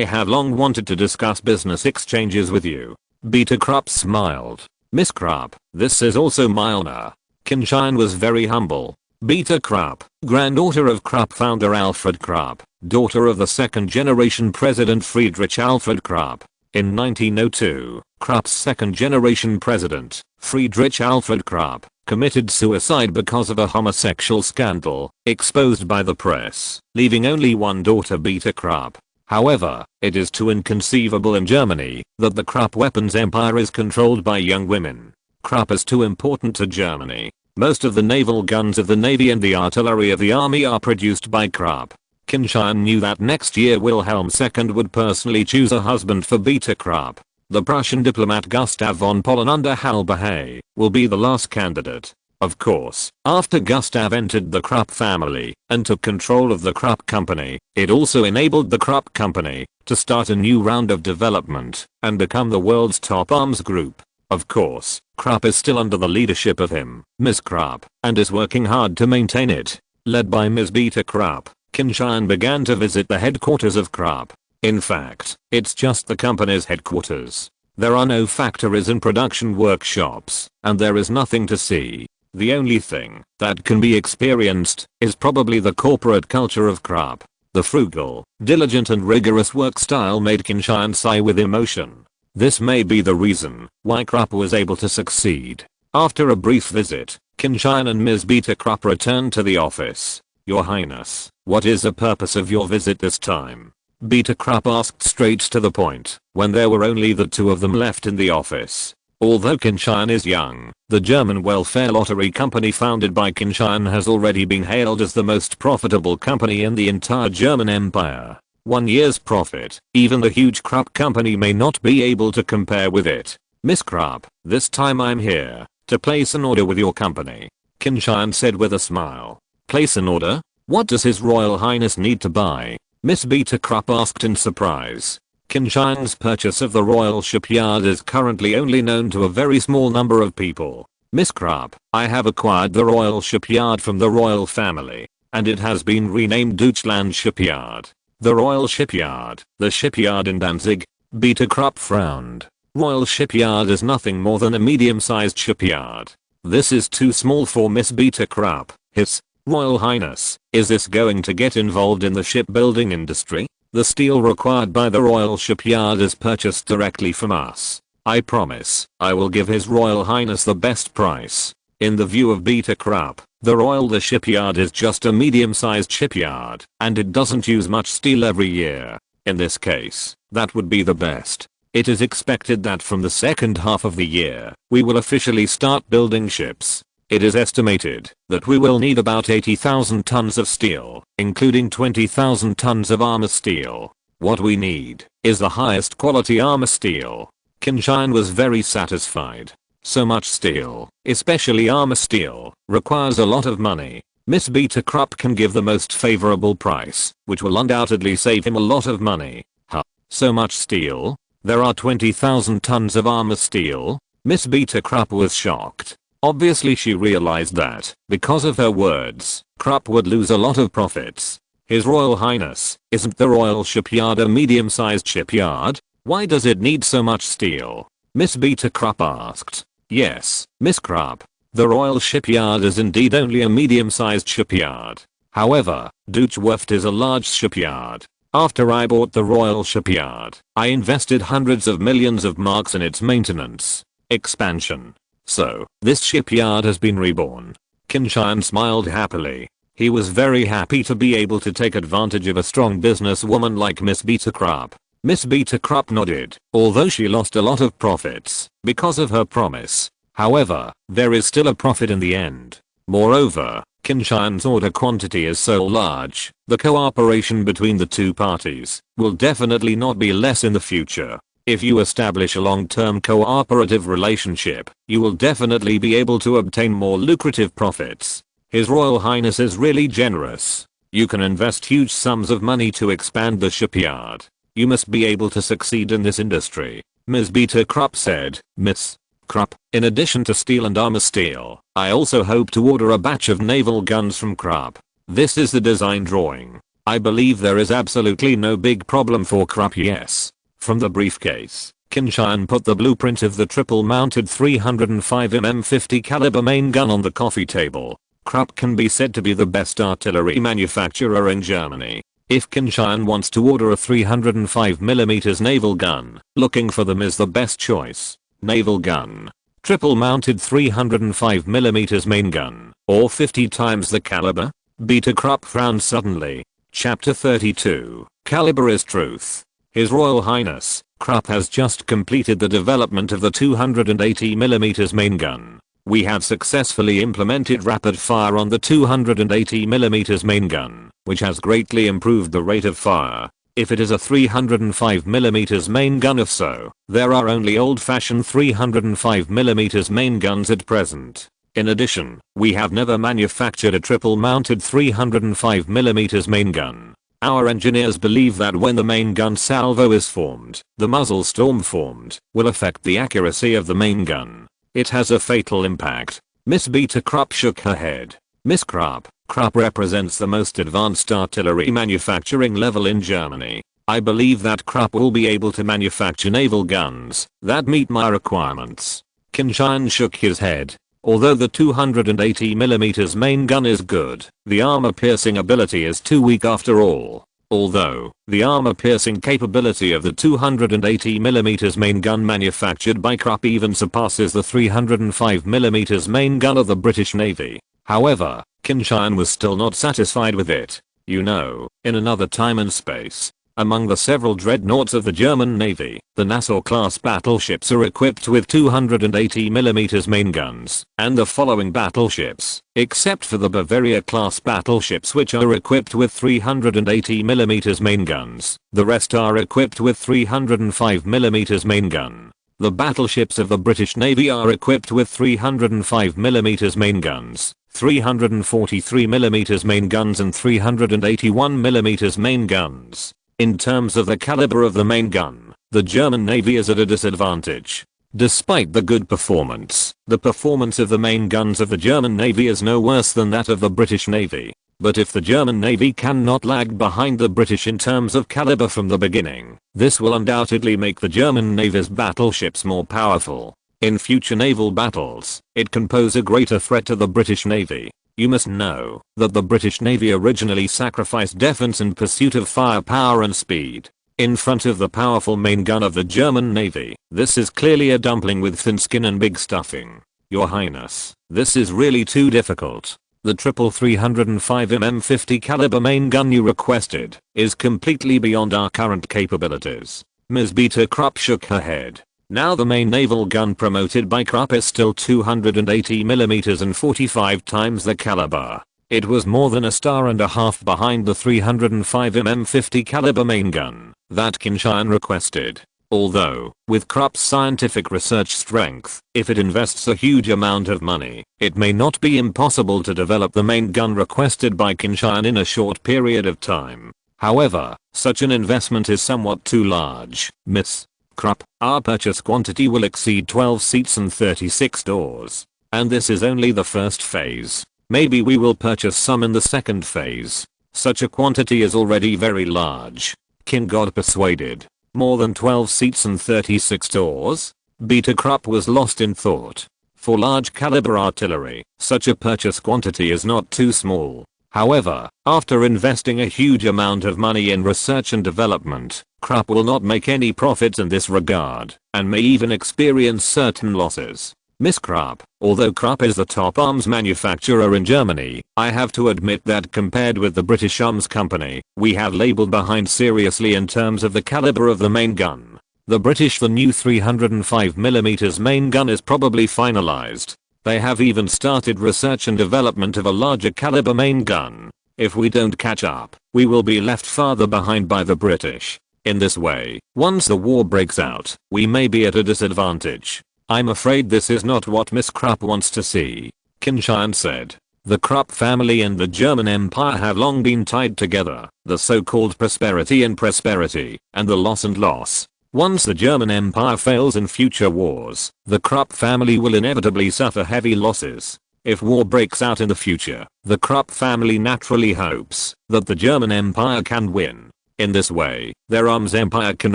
have long wanted to discuss business exchanges with you. Beta Krupp smiled. Miss Krupp, this is also my honor. Qin Tian was very humble. Beta Krupp, granddaughter of Krupp founder Alfred Krupp, daughter of the second generation president Friedrich Alfred Krupp. In 1902, Krupp's second-generation president, Friedrich Alfred Krupp, committed suicide because of a homosexual scandal exposed by the press, leaving only one daughter, Beta Krupp. However, it is too inconceivable in Germany that the Krupp weapons empire is controlled by young women. Krupp is too important to Germany. Most of the naval guns of the navy and the artillery of the army are produced by Krupp. Qin Tian knew that next year Wilhelm II would personally choose a husband for Beta Krupp. The Prussian diplomat Gustav von Pollen under Halberhay will be the last candidate. Of course, after Gustav entered the Krupp family and took control of the Krupp company, it also enabled the Krupp company to start a new round of development and become the world's top arms group. Of course, Krupp is still under the leadership of him, Miss Krupp, and is working hard to maintain it. Led by Ms. Beta Krupp, Qin Tian began to visit the headquarters of Krupp. In fact, it's just the company's headquarters. There are no factories and production workshops, and there is nothing to see. The only thing that can be experienced is probably the corporate culture of Krupp. The frugal, diligent and rigorous work style made Qin Tian sigh with emotion. This may be the reason why Krupp was able to succeed. After a brief visit, Qin Tian and Ms. Beta Krupp returned to the office. Your Highness, what is the purpose of your visit this time? Beta Krupp asked straight to the point, when there were only the two of them left in the office. Although Qin Tian is young, the German welfare lottery company founded by Qin Tian has already been hailed as the most profitable company in the entire German Empire. 1 year's profit, even the huge Krupp company may not be able to compare with it. Miss Krupp, this time I'm here to place an order with your company, Qin Tian said with a smile. Place an order? What does His Royal Highness need to buy? Miss Beta Krupp asked in surprise. Qin Tian's purchase of the Royal Shipyard is currently only known to a very small number of people. Miss Krupp, I have acquired the Royal Shipyard from the royal family, and it has been renamed Deutschland Shipyard. The Royal Shipyard, the shipyard in Danzig? Beta Krupp frowned. Royal Shipyard is nothing more than a medium-sized shipyard. This is too small for Miss Beta Krupp. His Royal Highness, is this going to get involved in the shipbuilding industry? The steel required by the Royal Shipyard is purchased directly from us. I promise, I will give His Royal Highness the best price. In the view of Beta Krupp, the shipyard is just a medium-sized shipyard, and it doesn't use much steel every year. In this case, that would be the best. It is expected that from the second half of the year, we will officially start building ships. It is estimated that we will need about 80,000 tons of steel, including 20,000 tons of armor steel. What we need is the highest quality armor steel. Qin Tian was very satisfied. So much steel, especially armor steel, requires a lot of money. Miss Beta Krupp can give the most favorable price, which will undoubtedly save him a lot of money. Huh? So much steel? There are 20,000 tons of armor steel? Miss Beta Krupp was shocked. Obviously she realized that, because of her words, Krupp would lose a lot of profits. His Royal Highness, isn't the Royal Shipyard a medium-sized shipyard? Why does it need so much steel? Miss Beta Krupp asked. Yes, Miss Krupp. The Royal Shipyard is indeed only a medium-sized shipyard. However, Deutschwerft is a large shipyard. After I bought the Royal Shipyard, I invested hundreds of millions of marks in its maintenance, expansion. So, this shipyard has been reborn. Qin Tian smiled happily. He was very happy to be able to take advantage of a strong businesswoman like Miss Beta Krupp. Miss Beta Krupp nodded, although she lost a lot of profits because of her promise. However, there is still a profit in the end. Moreover, Qin Tian's order quantity is so large, the cooperation between the two parties will definitely not be less in the future. If you establish a long-term cooperative relationship, you will definitely be able to obtain more lucrative profits. His Royal Highness is really generous. You can invest huge sums of money to expand the shipyard. You must be able to succeed in this industry. Ms. Beta Krupp said. Miss Krupp, in addition to steel and armor steel, I also hope to order a batch of naval guns from Krupp. This is the design drawing. I believe there is absolutely no big problem for Krupp. Yes. From the briefcase, Qin Tian put the blueprint of the triple-mounted 305mm 50 caliber main gun on the coffee table. Krupp can be said to be the best artillery manufacturer in Germany. If Qin Tian wants to order a 305mm naval gun, looking for them is the best choice. Naval gun. Triple-mounted 305mm main gun, or 50 times the caliber? Beta Krupp frowned suddenly. Chapter 32. Caliber is truth. His Royal Highness, Krupp has just completed the development of the 280mm main gun. We have successfully implemented rapid fire on the 280mm main gun, which has greatly improved the rate of fire. If it is a 305mm main gun, if so, there are only old-fashioned 305mm main guns at present. In addition, we have never manufactured a triple-mounted 305mm main gun. Our engineers believe that when the main gun salvo is formed, the muzzle storm formed will affect the accuracy of the main gun. It has a fatal impact. Miss Beta Krupp shook her head. Miss Krupp represents the most advanced artillery manufacturing level in Germany. I believe that Krupp will be able to manufacture naval guns that meet my requirements. Qin Tian shook his head. Although the 280mm main gun is good, the armor-piercing ability is too weak after all. Although, the armor-piercing capability of the 280mm main gun manufactured by Krupp even surpasses the 305mm main gun of the British Navy. However, Qin Tian was still not satisfied with it. You know, in another time and space, among the several dreadnoughts of the German Navy, the Nassau-class battleships are equipped with 280mm main guns, and the following battleships, except for the Bavaria-class battleships which are equipped with 380mm main guns, the rest are equipped with 305mm main gun. The battleships of the British Navy are equipped with 305mm main guns, 343mm main guns and 381mm main guns. In terms of the caliber of the main gun, the German Navy is at a disadvantage. Despite the good performance, the performance of the main guns of the German Navy is no worse than that of the British Navy. But if the German Navy cannot lag behind the British in terms of caliber from the beginning, this will undoubtedly make the German Navy's battleships more powerful. In future naval battles, it can pose a greater threat to the British Navy. You must know that the British Navy originally sacrificed defense in pursuit of firepower and speed. In front of the powerful main gun of the German Navy, this is clearly a dumpling with thin skin and big stuffing. Your Highness, this is really too difficult. The triple 305mm 50 caliber main gun you requested is completely beyond our current capabilities. Ms. Beta Krupp shook her head. Now the main naval gun promoted by Krupp is still 280mm and 45 times the caliber. It was more than a star and a half behind the 305mm 50 caliber main gun that Qin Tian requested. Although, with Krupp's scientific research strength, if it invests a huge amount of money, it may not be impossible to develop the main gun requested by Qin Tian in a short period of time. However, such an investment is somewhat too large. Miss Krupp, our purchase quantity will exceed 12 seats and 36 doors. And this is only the first phase. Maybe we will purchase some in the second phase. Such a quantity is already very large. Qin got persuaded. More than 12 seats and 36 doors? Beta Krupp was lost in thought. For large caliber artillery, such a purchase quantity is not too small. However, after investing a huge amount of money in research and development, Krupp will not make any profits in this regard, and may even experience certain losses. Miss Krupp, although Krupp is the top arms manufacturer in Germany, I have to admit that compared with the British Arms Company, we have labeled behind seriously in terms of the caliber of the main gun. The new 305mm main gun is probably finalized. They have even started research and development of a larger caliber main gun. If we don't catch up, we will be left farther behind by the British. In this way, once the war breaks out, we may be at a disadvantage. I'm afraid this is not what Miss Krupp wants to see. Qin Tian said. The Krupp family and the German Empire have long been tied together, the so-called prosperity and prosperity, and the loss and loss. Once the German Empire fails in future wars, the Krupp family will inevitably suffer heavy losses. If war breaks out in the future, the Krupp family naturally hopes that the German Empire can win. In this way, their arms empire can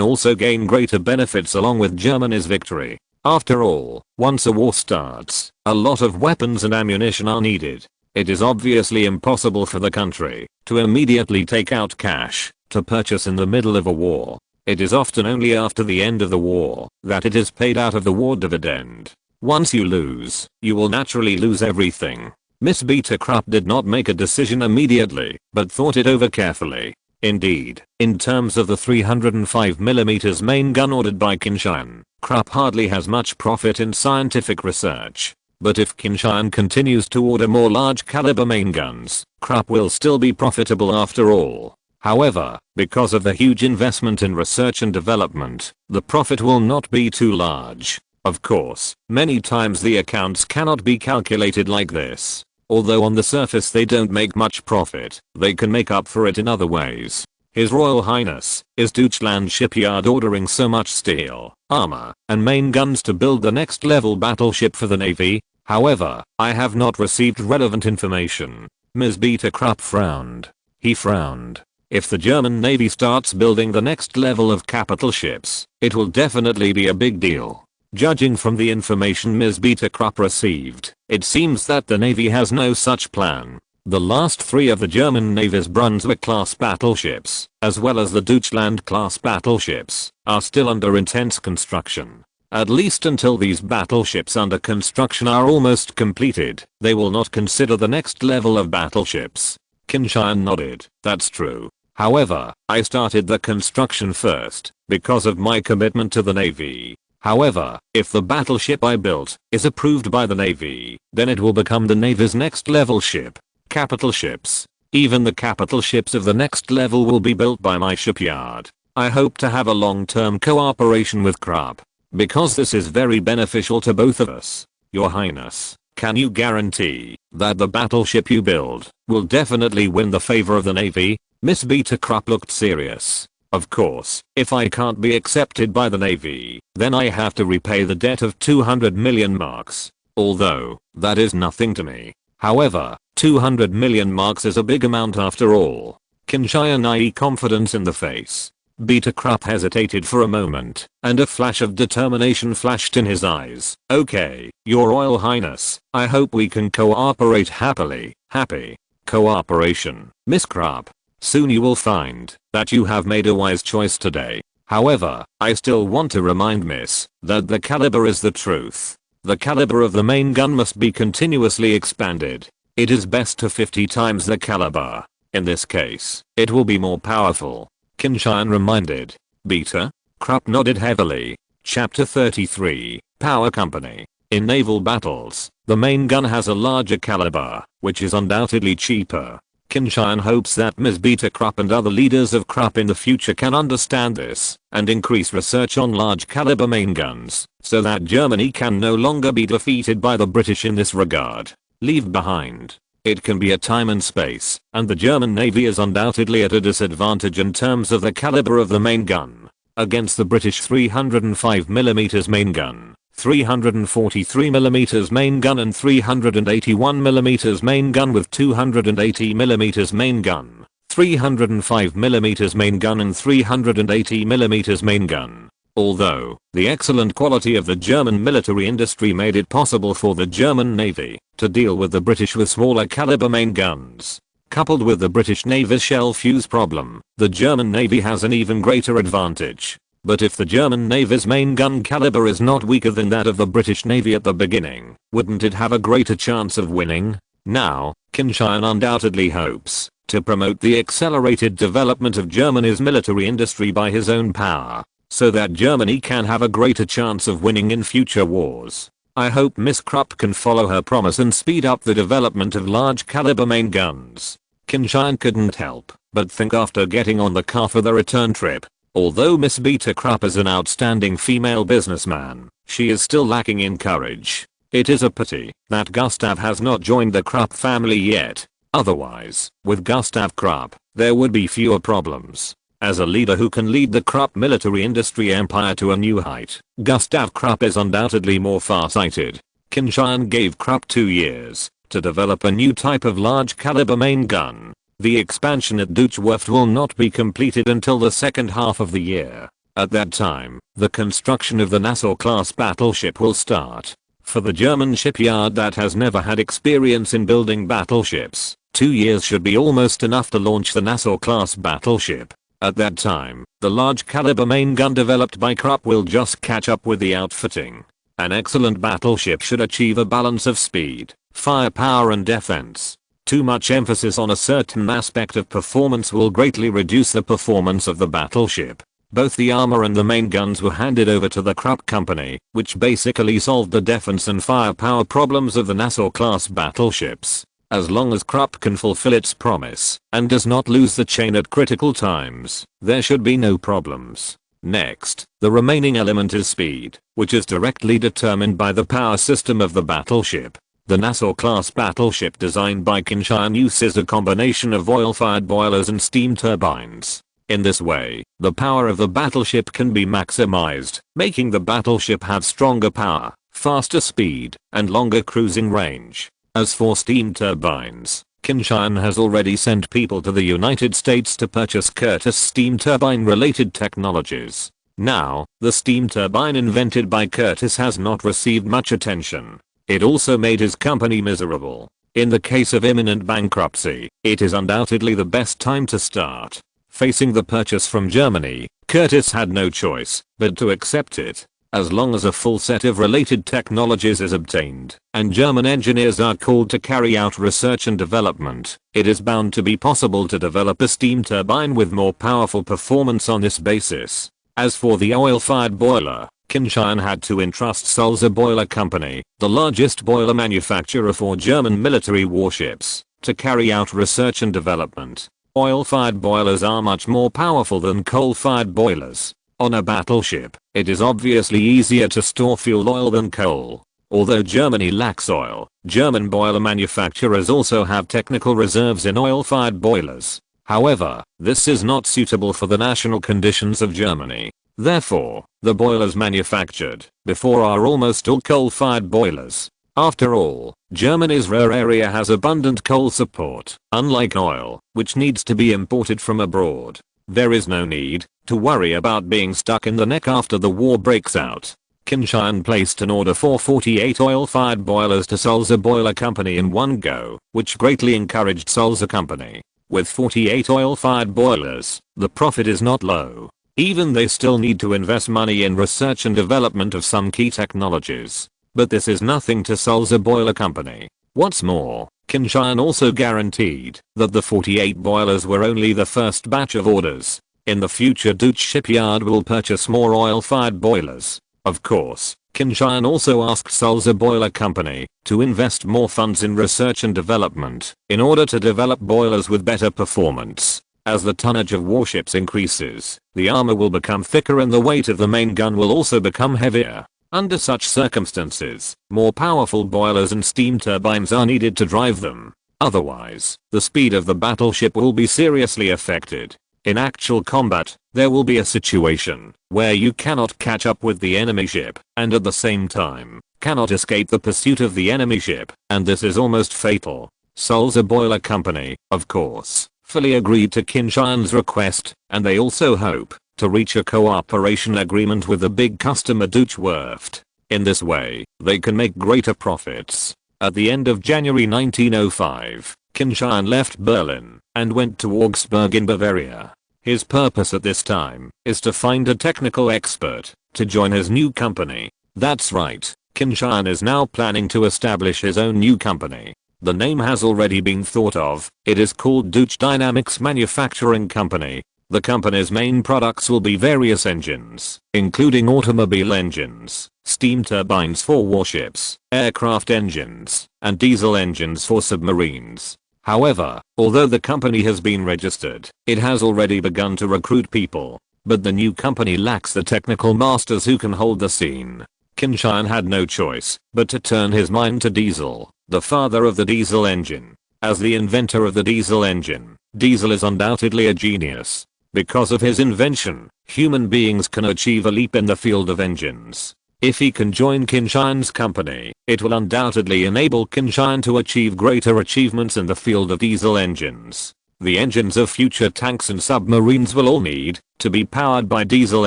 also gain greater benefits along with Germany's victory. After all, once a war starts, a lot of weapons and ammunition are needed. It is obviously impossible for the country to immediately take out cash to purchase in the middle of a war. It is often only after the end of the war that it is paid out of the war dividend. Once you lose, you will naturally lose everything. Miss Beta Krupp did not make a decision immediately, but thought it over carefully. Indeed, in terms of the 305mm main gun ordered by Qin Tian, Krupp hardly has much profit in scientific research. But if Qin Tian continues to order more large caliber main guns, Krupp will still be profitable after all. However, because of the huge investment in research and development, the profit will not be too large. Of course, many times the accounts cannot be calculated like this. Although on the surface they don't make much profit, they can make up for it in other ways. His Royal Highness is Deutschland shipyard ordering so much steel, armor, and main guns to build the next level battleship for the Navy. However, I have not received relevant information. Ms. Beta Krupp frowned. He frowned. If the German Navy starts building the next level of capital ships, it will definitely be a big deal. Judging from the information Ms. Beta Krupp received, it seems that the Navy has no such plan. The last three of the German Navy's Brunswick-class battleships, as well as the Deutschland-class battleships, are still under intense construction. At least until these battleships under construction are almost completed, they will not consider the next level of battleships. Qin Tian nodded. That's true. However, I started the construction first, because of my commitment to the Navy. However, if the battleship I built is approved by the Navy, then it will become the Navy's next level ship. Capital ships. Even the capital ships of the next level will be built by my shipyard. I hope to have a long-term cooperation with Krupp, because this is very beneficial to both of us. Your Highness, can you guarantee that the battleship you build will definitely win the favor of the Navy? Miss Beta Krupp looked serious. Of course, if I can't be accepted by the Navy, then I have to repay the debt of 200 million marks. Although, that is nothing to me. However, 200 million marks is a big amount after all. Qin Tian confidence in the face. Beta Krupp hesitated for a moment, and a flash of determination flashed in his eyes. Okay, Your Royal Highness, I hope we can cooperate happily. Happy cooperation, Miss Krupp. Soon you will find that you have made a wise choice today. However, I still want to remind Miss that the caliber is the truth. The caliber of the main gun must be continuously expanded. It is best to 50 times the caliber. In this case, it will be more powerful. Qin Tian reminded. Beta Krupp nodded heavily. Chapter 33, Power Company. In naval battles, the main gun has a larger caliber, which is undoubtedly cheaper. Qin Tian hopes that Ms. Beta Krupp and other leaders of Krupp in the future can understand this, and increase research on large caliber main guns, so that Germany can no longer be defeated by the British in this regard. Leave behind. It can be a time and space, and the German Navy is undoubtedly at a disadvantage in terms of the caliber of the main gun. Against the British 305mm main gun, 343mm main gun and 381mm main gun with 280mm main gun, 305mm main gun and 380mm main gun. Although, the excellent quality of the German military industry made it possible for the German Navy to deal with the British with smaller caliber main guns. Coupled with the British Navy's shell fuse problem, the German Navy has an even greater advantage. But if the German Navy's main gun caliber is not weaker than that of the British Navy at the beginning, wouldn't it have a greater chance of winning? Now, Qin Tian undoubtedly hopes to promote the accelerated development of Germany's military industry by his own power, so that Germany can have a greater chance of winning in future wars. I hope Miss Krupp can follow her promise and speed up the development of large caliber main guns. Qin Tian couldn't help but think after getting on the car for the return trip. Although Miss Beta Krupp is an outstanding female businessman, she is still lacking in courage. It is a pity that Gustav has not joined the Krupp family yet. Otherwise, with Gustav Krupp, there would be fewer problems. As a leader who can lead the Krupp military industry empire to a new height, Gustav Krupp is undoubtedly more far-sighted. Qin Tian gave Krupp 2 years to develop a new type of large caliber main gun. The expansion at Deutschwerft will not be completed until the second half of the year. At that time, the construction of the Nassau-class battleship will start. For the German shipyard that has never had experience in building battleships, 2 years should be almost enough to launch the Nassau-class battleship. At that time, the large caliber main gun developed by Krupp will just catch up with the outfitting. An excellent battleship should achieve a balance of speed, firepower and defense. Too much emphasis on a certain aspect of performance will greatly reduce the performance of the battleship. Both the armor and the main guns were handed over to the Krupp company, which basically solved the defense and firepower problems of the Nassau-class battleships. As long as Krupp can fulfill its promise and does not lose the chain at critical times, there should be no problems. Next, the remaining element is speed, which is directly determined by the power system of the battleship. The Nassau-class battleship designed by Qin Tian uses a combination of oil-fired boilers and steam turbines. In this way, the power of the battleship can be maximized, making the battleship have stronger power, faster speed, and longer cruising range. As for steam turbines, Qin Tian has already sent people to the United States to purchase Curtiss steam turbine-related technologies. Now, the steam turbine invented by Curtiss has not received much attention. It also made his company miserable. In the case of imminent bankruptcy, it is undoubtedly the best time to start. Facing the purchase from Germany, Curtiss had no choice but to accept it. As long as a full set of related technologies is obtained, and German engineers are called to carry out research and development, it is bound to be possible to develop a steam turbine with more powerful performance on this basis. As for the oil-fired boiler, Qin Tian had to entrust Sulzer Boiler Company, the largest boiler manufacturer for German military warships, to carry out research and development. Oil-fired boilers are much more powerful than coal-fired boilers. On a battleship, it is obviously easier to store fuel oil than coal. Although Germany lacks oil, German boiler manufacturers also have technical reserves in oil-fired boilers. However, this is not suitable for the national conditions of Germany. Therefore, the boilers manufactured before are almost all coal-fired boilers. After all, Germany's ruhr area has abundant coal support, unlike oil, which needs to be imported from abroad. There is no need to worry about being stuck in the neck after the war breaks out. Qin Tian placed an order for 48 oil-fired boilers to Sulzer Boiler Company in one go, which greatly encouraged Sulzer Company. With 48 oil-fired boilers, the profit is not low. Even they still need to invest money in research and development of some key technologies. But this is nothing to Sulzer Boiler Company. What's more, Qin Tian also guaranteed that the 48 boilers were only the first batch of orders. In the future, Deutsche Shipyard will purchase more oil-fired boilers. Of course, Qin Tian also asked Sulzer Boiler Company to invest more funds in research and development in order to develop boilers with better performance. As the tonnage of warships increases, the armor will become thicker and the weight of the main gun will also become heavier. Under such circumstances, more powerful boilers and steam turbines are needed to drive them. Otherwise, the speed of the battleship will be seriously affected. In actual combat, there will be a situation where you cannot catch up with the enemy ship and at the same time cannot escape the pursuit of the enemy ship, and this is almost fatal. Sulzer Boiler Company, of course, fully agreed to Qin Tian's request, and they also hope to reach a cooperation agreement with the big customer Deutsche Werft. In this way, they can make greater profits. At the end of January 1905, Qin Tian left Berlin and went to Augsburg in Bavaria. His purpose at this time is to find a technical expert to join his new company. That's right, Qin Tian is now planning to establish his own new company. The name has already been thought of. It is called Deutsche Dynamics Manufacturing Company. The company's main products will be various engines, including automobile engines, steam turbines for warships, aircraft engines, and diesel engines for submarines. However, although the company has been registered, it has already begun to recruit people. But the new company lacks the technical masters who can hold the scene. Qin Tian had no choice but to turn his mind to diesel, the father of the diesel engine. As the inventor of the diesel engine, Diesel is undoubtedly a genius. Because of his invention, human beings can achieve a leap in the field of engines. If he can join Qin Tian's company, it will undoubtedly enable Qin Tian to achieve greater achievements in the field of diesel engines. The engines of future tanks and submarines will all need to be powered by diesel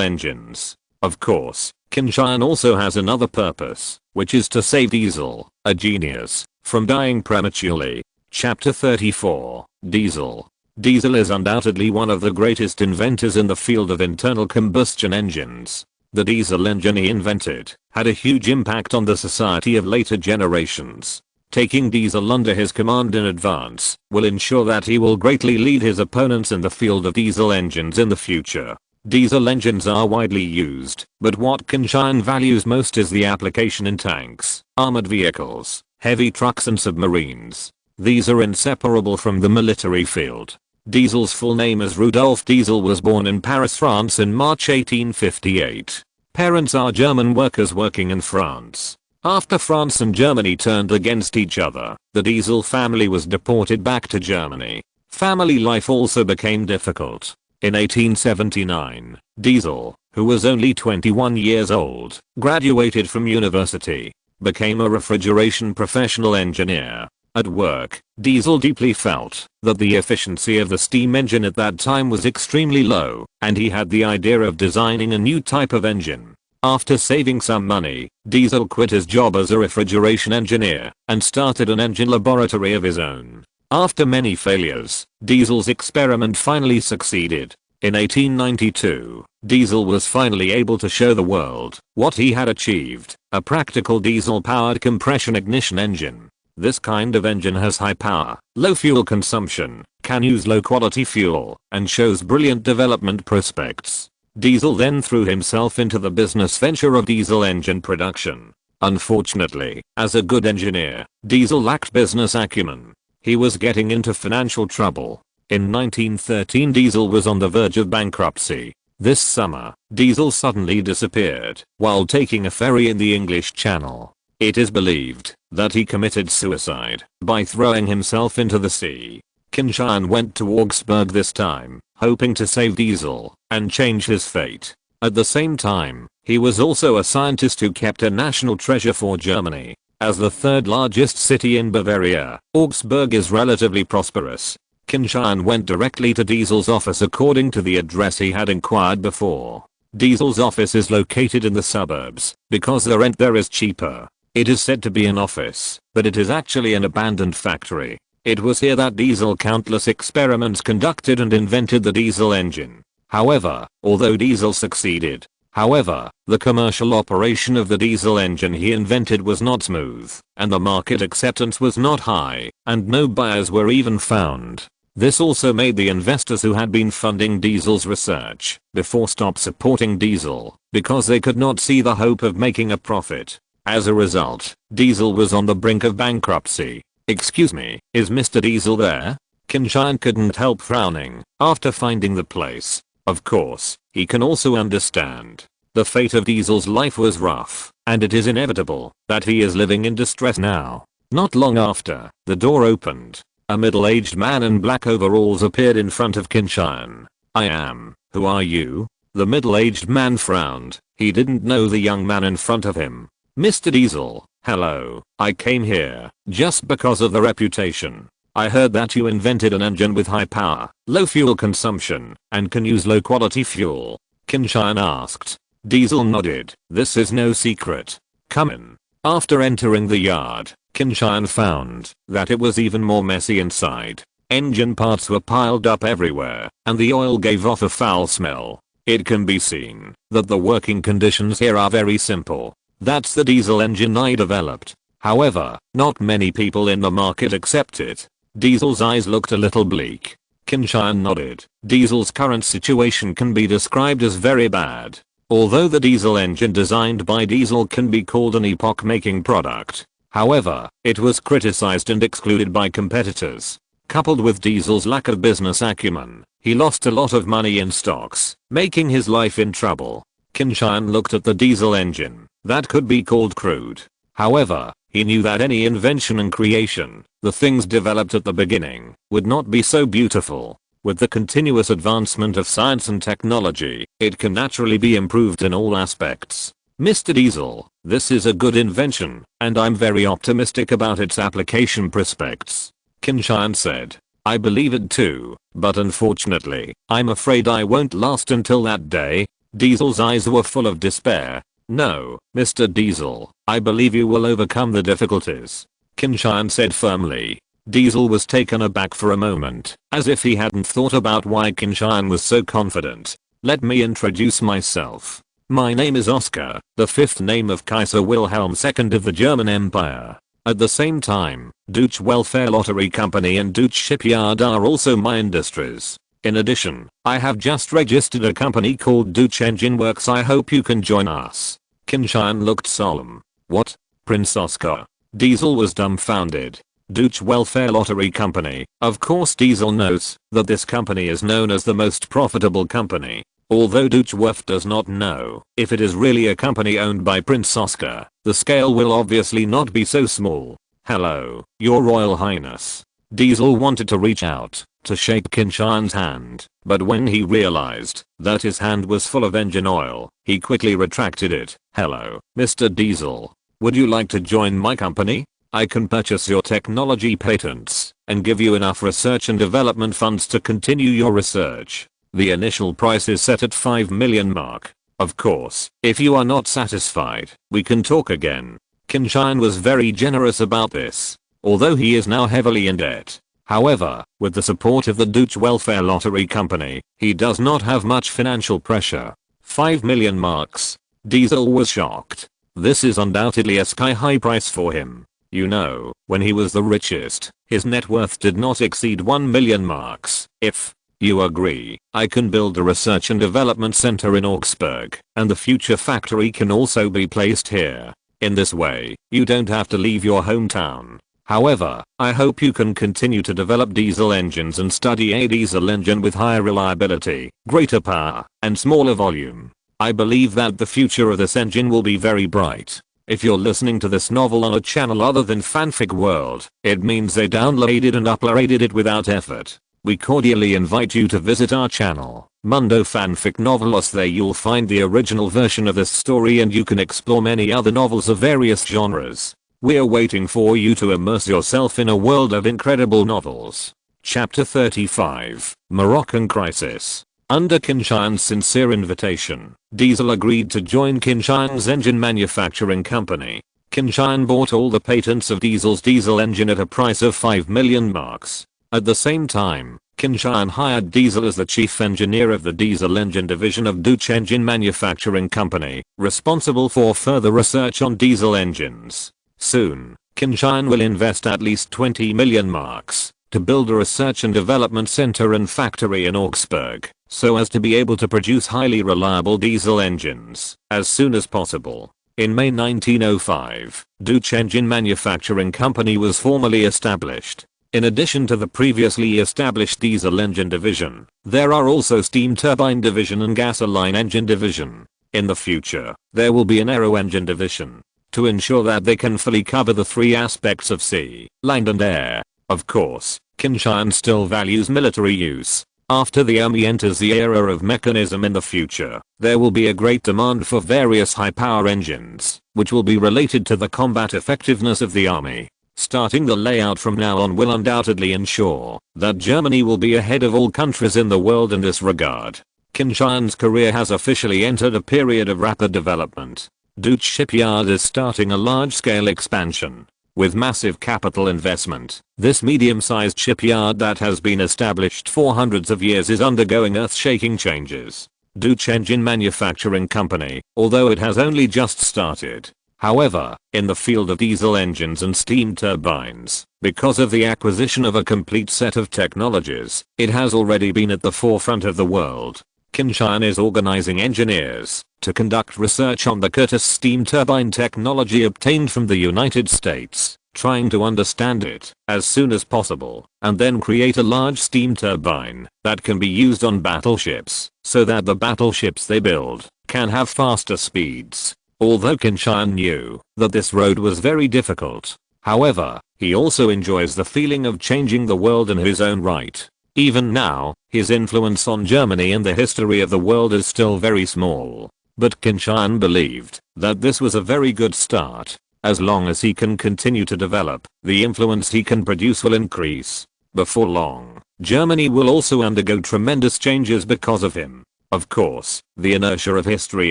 engines. Of course, Qin Tian also has another purpose, which is to save Diesel, a genius, from dying prematurely. Chapter 34, Diesel. Diesel is undoubtedly one of the greatest inventors in the field of internal combustion engines. The diesel engine he invented had a huge impact on the society of later generations. Taking Diesel under his command in advance will ensure that he will greatly lead his opponents in the field of diesel engines in the future. Diesel engines are widely used, but what Qin Tian values most is the application in tanks, armored vehicles, heavy trucks and submarines. These are inseparable from the military field. Diesel's full name is Rudolf Diesel was born in Paris, France in March 1858. Parents are German workers working in France. After France and Germany turned against each other, the Diesel family was deported back to Germany. Family life also became difficult. In 1879, Diesel, who was only 21 years old, graduated from university, became a refrigeration professional engineer. At work, Diesel deeply felt that the efficiency of the steam engine at that time was extremely low, and he had the idea of designing a new type of engine. After saving some money, Diesel quit his job as a refrigeration engineer and started an engine laboratory of his own. After many failures, Diesel's experiment finally succeeded. In 1892, Diesel was finally able to show the world what he had achieved, a practical diesel-powered compression ignition engine. This kind of engine has high power, low fuel consumption, can use low quality fuel, and shows brilliant development prospects. Diesel then threw himself into the business venture of diesel engine production. Unfortunately, as a good engineer, Diesel lacked business acumen. He was getting into financial trouble. In 1913, Diesel was on the verge of bankruptcy. This summer, Diesel suddenly disappeared while taking a ferry in the English Channel. It is believed that he committed suicide by throwing himself into the sea. Qin Tian went to Augsburg this time, hoping to save Diesel and change his fate. At the same time, he was also a scientist who kept a national treasure for Germany. As the third largest city in Bavaria, Augsburg is relatively prosperous. Qin Tian went directly to Diesel's office according to the address he had inquired before. Diesel's office is located in the suburbs because the rent there is cheaper. It is said to be an office, but it is actually an abandoned factory. It was here that Diesel countless experiments conducted and invented the diesel engine. However, although Diesel succeeded, the commercial operation of the diesel engine he invented was not smooth, and the market acceptance was not high, and no buyers were even found. This also made the investors who had been funding Diesel's research before stop supporting Diesel because they could not see the hope of making a profit. As a result, Diesel was on the brink of bankruptcy. "Excuse me, is Mr. Diesel there?" Qin Tian couldn't help frowning after finding the place. Of course, he can also understand. The fate of Diesel's life was rough, and it is inevitable that he is living in distress now. Not long after, the door opened. A middle-aged man in black overalls appeared in front of Qin Tian. "I am. Who are you?" The middle-aged man frowned. He didn't know the young man in front of him. "Mr. Diesel, hello. I came here just because of the reputation. I heard that you invented an engine with high power, low fuel consumption, and can use low quality fuel." Qin Tian asked. Diesel nodded. "This is no secret. Come in." After entering the yard, Qin Tian found that it was even more messy inside. Engine parts were piled up everywhere, and the oil gave off a foul smell. It can be seen that the working conditions here are very simple. That's the diesel engine I developed. However, not many people in the market accept it. Diesel's eyes looked a little bleak. Qin Tian nodded. Diesel's current situation can be described as very bad. Although the diesel engine designed by Diesel can be called an epoch-making product, however, it was criticized and excluded by competitors. Coupled with Diesel's lack of business acumen, he lost a lot of money in stocks, making his life in trouble. Qin Tian looked at the diesel engine. That could be called crude. However, he knew that any invention and creation, the things developed at the beginning, would not be so beautiful. With the continuous advancement of science and technology, it can naturally be improved in all aspects. "Mr. Diesel, this is a good invention, and I'm very optimistic about its application prospects," Qin Tian said. "I believe it too, but unfortunately, I'm afraid I won't last until that day." Diesel's eyes were full of despair. "No, Mr. Diesel, I believe you will overcome the difficulties," Qin Tian said firmly. Diesel was taken aback for a moment, as if he hadn't thought about why Qin Tian was so confident. "Let me introduce myself. My name is Oscar, the fifth name of Kaiser Wilhelm II of the German Empire. At the same time, Deutsche Welfare Lottery Company and Deutsche Shipyard are also my industries. In addition, I have just registered a company called Deutsche Engine Works. I hope you can join us." Qin Tian looked solemn. "What? Prince Oscar?" Diesel was dumbfounded. Deutsche Welfare Lottery Company. Of course Diesel knows that this company is known as the most profitable company. Although Deutsche Werft does not know if it is really a company owned by Prince Oscar, the scale will obviously not be so small. "Hello, Your Royal Highness." Diesel wanted to reach out to shake Qin Tian's hand, but when he realized that his hand was full of engine oil, he quickly retracted it. "Hello, Mr. Diesel. Would you like to join my company? I can purchase your technology patents and give you enough research and development funds to continue your research. The initial price is set at 5 million mark. Of course, if you are not satisfied, we can talk again." Qin Tian was very generous about this, although he is now heavily in debt. However, with the support of the Deutsche Welfare Lottery Company, he does not have much financial pressure. 5 million marks. Diesel was shocked. This is undoubtedly a sky-high price for him. You know, when he was the richest, his net worth did not exceed 1 million marks. "If you agree, I can build a research and development center in Augsburg, and the future factory can also be placed here. In this way, you don't have to leave your hometown. However, I hope you can continue to develop diesel engines and study a diesel engine with higher reliability, greater power, and smaller volume. I believe that the future of this engine will be very bright." If you're listening to this novel on a channel other than Fanfic World, it means they downloaded and uploaded it without effort. We cordially invite you to visit our channel, Mundo Fanfic Novelos. There you'll find the original version of this story and you can explore many other novels of various genres. We're waiting for you to immerse yourself in a world of incredible novels. Chapter 35, Moroccan Crisis. Under Qin Tian's sincere invitation, Diesel agreed to join Qin Tian's engine manufacturing company. Qin Tian bought all the patents of Diesel's diesel engine at a price of 5 million marks. At the same time, Qin Tian hired Diesel as the chief engineer of the diesel engine division of Deutsche Engine Manufacturing Company, responsible for further research on diesel engines. Soon, Qin Tian will invest at least 20 million marks to build a research and development center and factory in Augsburg, so as to be able to produce highly reliable diesel engines as soon as possible. In May 1905, Deutsche Engine Manufacturing Company was formally established. In addition to the previously established diesel engine division, there are also steam turbine division and gasoline engine division. In the future, there will be an aero engine division to ensure that they can fully cover the three aspects of sea, land and air. Of course, Qin Tian still values military use. After the army enters the era of mechanism in the future, there will be a great demand for various high-power engines, which will be related to the combat effectiveness of the army. Starting the layout from now on will undoubtedly ensure that Germany will be ahead of all countries in the world in this regard. Qin Tian's career has officially entered a period of rapid development. Deutsche Shipyard is starting a large-scale expansion. With massive capital investment, this medium-sized shipyard that has been established for hundreds of years is undergoing earth-shaking changes. Deutsche Engine Manufacturing Company, although it has only just started, however, in the field of diesel engines and steam turbines, because of the acquisition of a complete set of technologies, it has already been at the forefront of the world. Qin Tian is organizing engineers to conduct research on the Curtiss steam turbine technology obtained from the United States, trying to understand it as soon as possible, and then create a large steam turbine that can be used on battleships, so that the battleships they build can have faster speeds. Although Qin Tian knew that this road was very difficult, however, he also enjoys the feeling of changing the world in his own right. Even now, his influence on Germany and the history of the world is still very small. But Qin Tian believed that this was a very good start. As long as he can continue to develop, the influence he can produce will increase. Before long, Germany will also undergo tremendous changes because of him. Of course, the inertia of history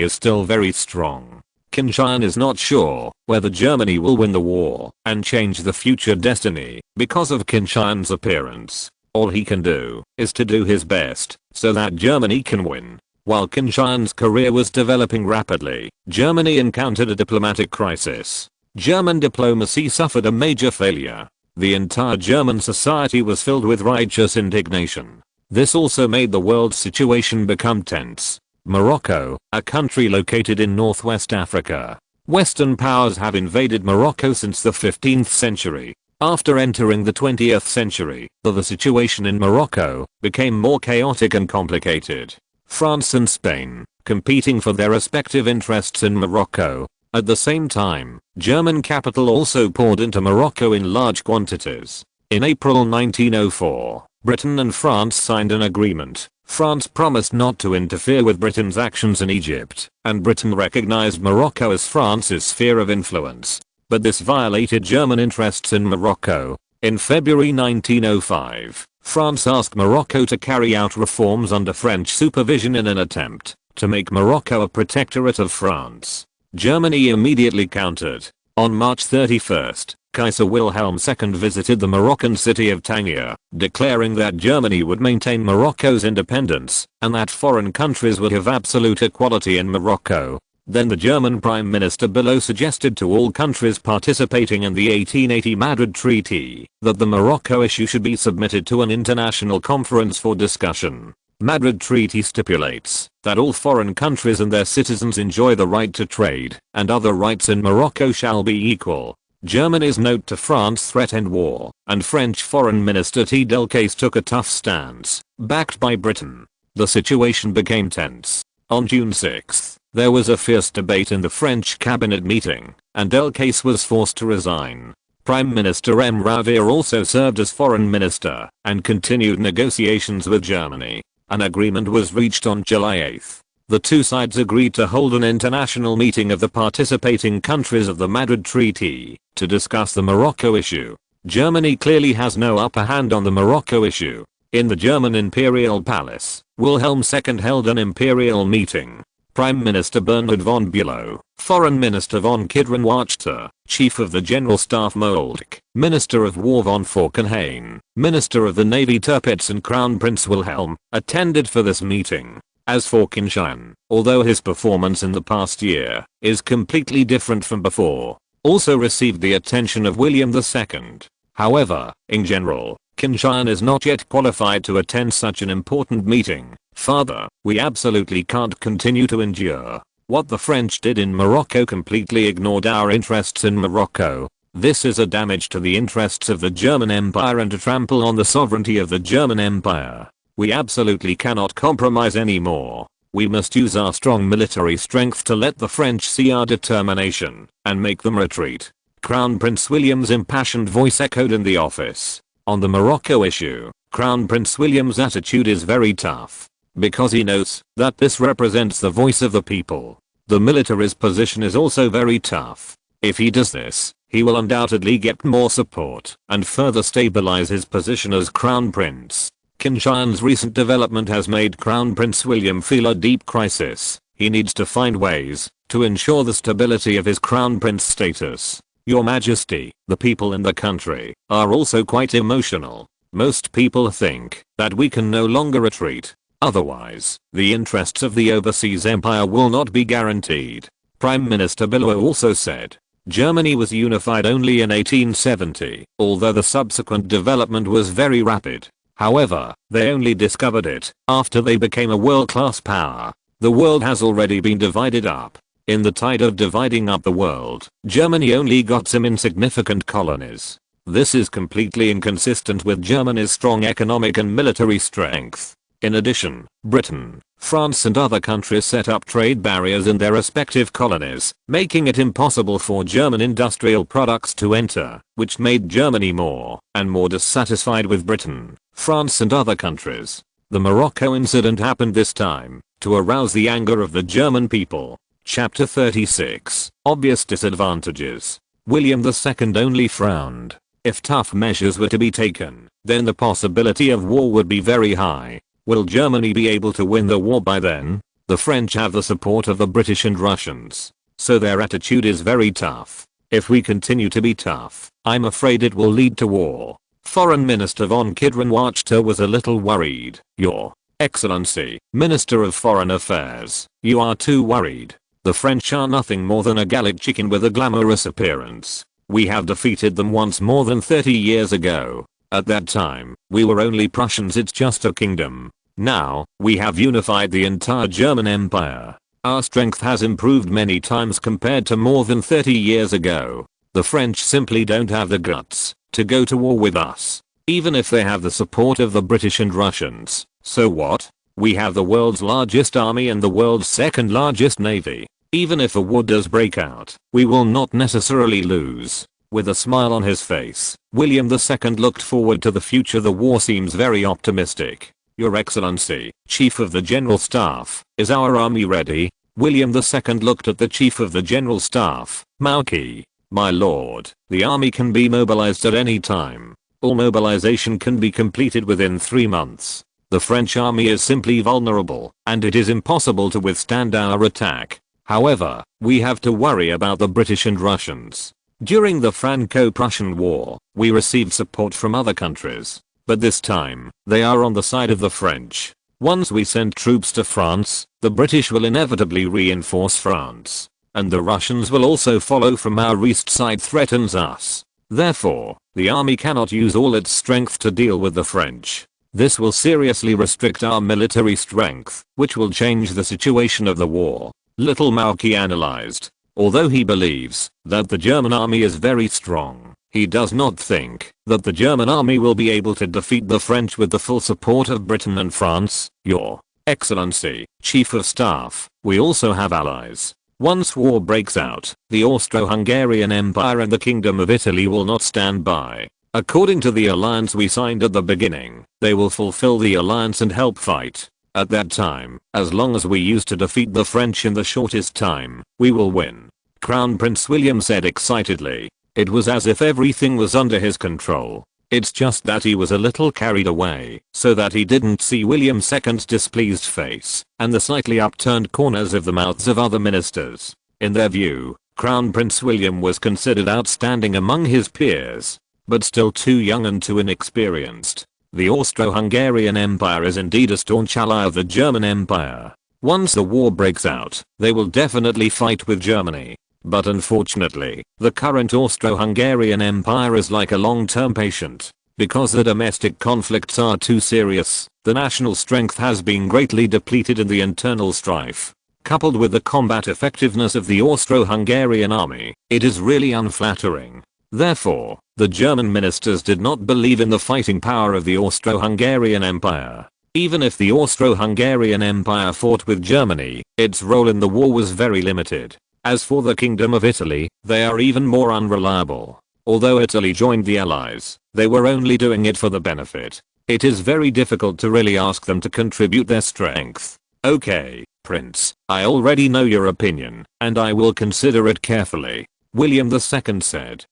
is still very strong. Qin Tian is not sure whether Germany will win the war and change the future destiny because of Qin Tian's appearance. All he can do is to do his best so that Germany can win. While Qin Tian's career was developing rapidly, Germany encountered a diplomatic crisis. German diplomacy suffered a major failure. The entire German society was filled with righteous indignation. This also made the world situation become tense. Morocco, a country located in northwest Africa. Western powers have invaded Morocco since the 15th century. After entering the 20th century, the situation in Morocco became more chaotic and complicated. France and Spain, competing for their respective interests in Morocco. At the same time, German capital also poured into Morocco in large quantities. In April 1904, Britain and France signed an agreement. France promised not to interfere with Britain's actions in Egypt, and Britain recognized Morocco as France's sphere of influence. But this violated German interests in Morocco. In February 1905, France asked Morocco to carry out reforms under French supervision in an attempt to make Morocco a protectorate of France. Germany immediately countered. On March 31st, Kaiser Wilhelm II visited the Moroccan city of Tangier, declaring that Germany would maintain Morocco's independence and that foreign countries would have absolute equality in Morocco. Then the German Prime Minister below suggested to all countries participating in the 1880 Madrid Treaty that the Morocco issue should be submitted to an international conference for discussion. Madrid Treaty stipulates that all foreign countries and their citizens enjoy the right to trade, and other rights in Morocco shall be equal. Germany's note to France threatened war, and French Foreign Minister T. Delcasse took a tough stance, backed by Britain. The situation became tense. On June 6, there was a fierce debate in the French cabinet meeting, and Delcasse was forced to resign. Prime Minister M. Ravir also served as foreign minister and continued negotiations with Germany. An agreement was reached on July 8. The two sides agreed to hold an international meeting of the participating countries of the Madrid Treaty to discuss the Morocco issue. Germany clearly has no upper hand on the Morocco issue. In the German Imperial Palace, Wilhelm II held an imperial meeting. Prime Minister Bernhard von Bülow, Foreign Minister von Kidron-Wachter, Chief of the General Staff Moltke, Minister of War von Falkenhayn, Minister of the Navy Tirpitz and Crown Prince Wilhelm, attended for this meeting. As for Qin Tian, although his performance in the past year is completely different from before, also received the attention of William II. However, in general, Qin Tian is not yet qualified to attend such an important meeting. Father, we absolutely can't continue to endure what the French did in Morocco. Completely ignored our interests in Morocco. This is a damage to the interests of the German Empire and a trample on the sovereignty of the German Empire. We absolutely cannot compromise anymore. We must use our strong military strength to let the French see our determination and make them retreat. Crown Prince William's impassioned voice echoed in the office. On the Morocco issue, Crown Prince William's attitude is very tough, because he knows that this represents the voice of the people. The military's position is also very tough. If he does this, he will undoubtedly get more support and further stabilize his position as Crown Prince. Qin Tian's recent development has made Crown Prince William feel a deep crisis. He needs to find ways to ensure the stability of his Crown Prince status. Your Majesty, the people in the country are also quite emotional. Most people think that we can no longer retreat. Otherwise, the interests of the overseas empire will not be guaranteed. Prime Minister Bismarck also said, Germany was unified only in 1870, although the subsequent development was very rapid. However, they only discovered it after they became a world-class power. The world has already been divided up. In the tide of dividing up the world, Germany only got some insignificant colonies. This is completely inconsistent with Germany's strong economic and military strength. In addition, Britain, France and other countries set up trade barriers in their respective colonies, making it impossible for German industrial products to enter, which made Germany more and more dissatisfied with Britain, France and other countries. The Morocco incident happened this time to arouse the anger of the German people. Chapter 36, Obvious Disadvantages. William II only frowned. If tough measures were to be taken, then the possibility of war would be very high. Will Germany be able to win the war by then? The French have the support of the British and Russians, so their attitude is very tough. If we continue to be tough, I'm afraid it will lead to war. Foreign Minister von Kidron-Wachter was a little worried. Your Excellency, Minister of Foreign Affairs, you are too worried. The French are nothing more than a Gallic chicken with a glamorous appearance. We have defeated them once more than 30 years ago. At that time, we were only Prussians, it's just a kingdom. Now, we have unified the entire German Empire. Our strength has improved many times compared to more than 30 years ago. The French simply don't have the guts to go to war with us, even if they have the support of the British and Russians. So what? We have the world's largest army and the world's second largest navy. Even if a war does break out, we will not necessarily lose. With a smile on his face, William II looked forward to the future. The war seems very optimistic. Your Excellency, Chief of the General Staff, is our army ready? William II looked at the Chief of the General Staff, Mauki. My lord, the army can be mobilized at any time. All mobilization can be completed within 3 months. The French army is simply vulnerable, and it is impossible to withstand our attack. However, we have to worry about the British and Russians. During the Franco-Prussian War, we received support from other countries, but this time, they are on the side of the French. Once we send troops to France, the British will inevitably reinforce France, and the Russians will also follow from our east side threatens us. Therefore, the army cannot use all its strength to deal with the French. This will seriously restrict our military strength, which will change the situation of the war. Little Mauki analyzed. Although he believes that the German army is very strong, he does not think that the German army will be able to defeat the French with the full support of Britain and France. Your Excellency, Chief of Staff, we also have allies. Once war breaks out, the Austro-Hungarian Empire and the Kingdom of Italy will not stand by. According to the alliance we signed at the beginning, they will fulfill the alliance and help fight. At that time, as long as we use to defeat the French in the shortest time, we will win. Crown Prince William said excitedly. It was as if everything was under his control. It's just that he was a little carried away, so that he didn't see William II's displeased face and the slightly upturned corners of the mouths of other ministers. In their view, Crown Prince William was considered outstanding among his peers, but still too young and too inexperienced. The Austro-Hungarian Empire is indeed a staunch ally of the German Empire. Once the war breaks out, they will definitely fight with Germany. But unfortunately, the current Austro-Hungarian Empire is like a long-term patient. Because the domestic conflicts are too serious, the national strength has been greatly depleted in the internal strife. Coupled with the combat effectiveness of the Austro-Hungarian army, it is really unflattering. Therefore, the German ministers did not believe in the fighting power of the Austro-Hungarian Empire. Even if the Austro-Hungarian Empire fought with Germany, its role in the war was very limited. As for the Kingdom of Italy, they are even more unreliable. Although Italy joined the Allies, they were only doing it for the benefit. It is very difficult to really ask them to contribute their strength. Okay, Prince, I already know your opinion, and I will consider it carefully. William II said.